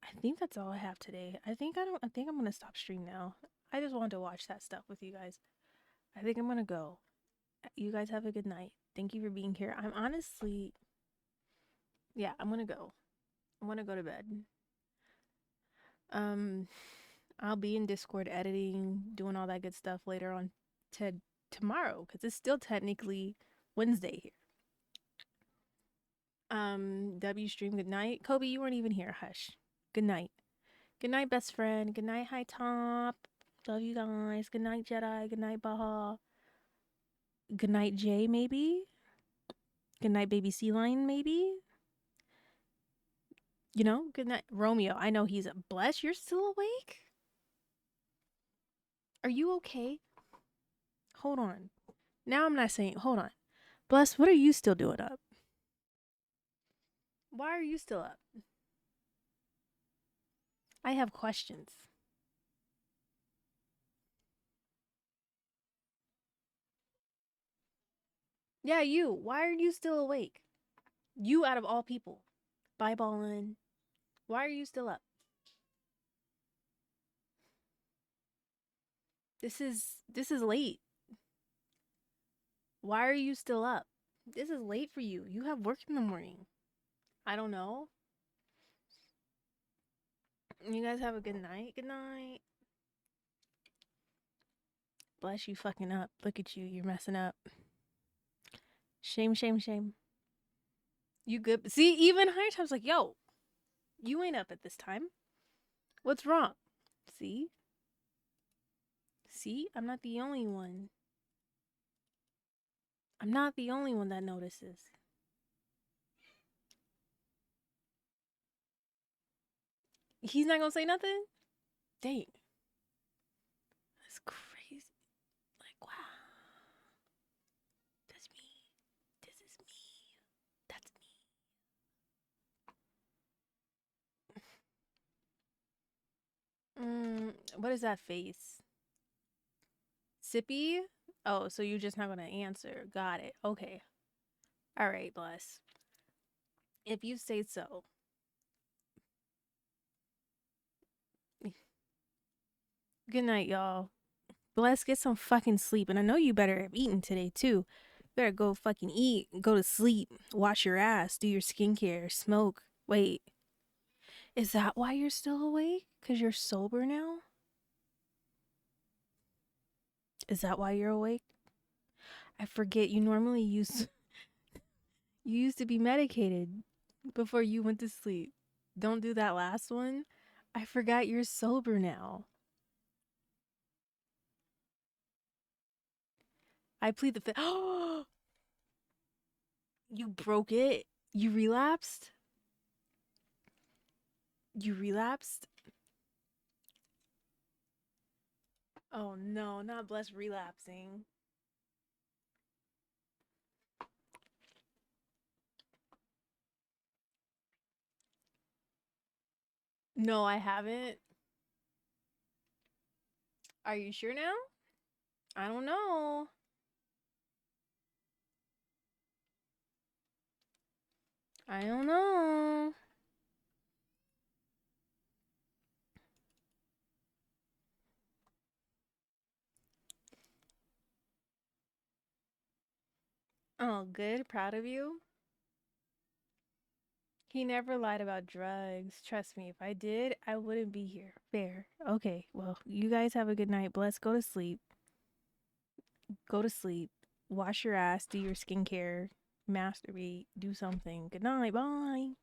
I think that's all I have today. I think I'm gonna stop stream now. I just wanted to watch that stuff with you guys. I think I'm gonna go. You guys have a good night. Thank you for being here. I'm honestly, yeah, I'm gonna go. I want to go to bed. I'll be in Discord editing, doing all that good stuff later on tomorrow because it's still technically Wednesday here. W stream, good night. Kobe, you weren't even here. Hush. Good night. Good night, best friend. Good night, High Top. Love you guys. Good night, Jedi. Good night, Baha. Good night, Jay, maybe. Good night, baby sea lion, maybe. You know, good night, Romeo. I know he's blessed. You're still awake? Are you okay? Hold on. Now I'm not saying, hold on. Bless, what are you still doing up? Why are you still up? I have questions. Yeah, you. Why are you still awake? You out of all people. Bye-balling. Why are you still up? This is late. Why are you still up? This is late for you. You have work in the morning. I don't know. You guys have a good night. Good night. Bless you fucking up. Look at you. You're messing up. Shame, shame, shame. You good? See, even High Time's like, yo, you ain't up at this time. What's wrong? See? See? I'm not the only one. I'm not the only one that notices. He's not gonna say nothing? Dang. That's crazy. Like, wow. That's me. This is me. That's me. What is that face? Sippy? Oh, so you're just not gonna answer. Got it. Okay. All right, Bless. If you say so. Good night, y'all. Bless, get some fucking sleep. And I know you better have eaten today, too. You better go fucking eat, go to sleep, wash your ass, do your skincare, smoke. Wait. Is that why you're still awake? Because you're sober now? Is that why you're awake? I forget you normally you used to be medicated before you went to sleep. Don't do that last one. I forgot you're sober now. I plead the fifth. Oh, you broke it. You relapsed. You relapsed. Oh no, not Bless relapsing. No, I haven't. Are you sure now? I don't know. I don't know. Oh, good. Proud of you. He never lied about drugs. Trust me, if I did, I wouldn't be here. Fair. Okay, well, you guys have a good night. Bless. Go to sleep. Go to sleep. Wash your ass. Do your skincare. Masturbate. Do something. Good night. Bye.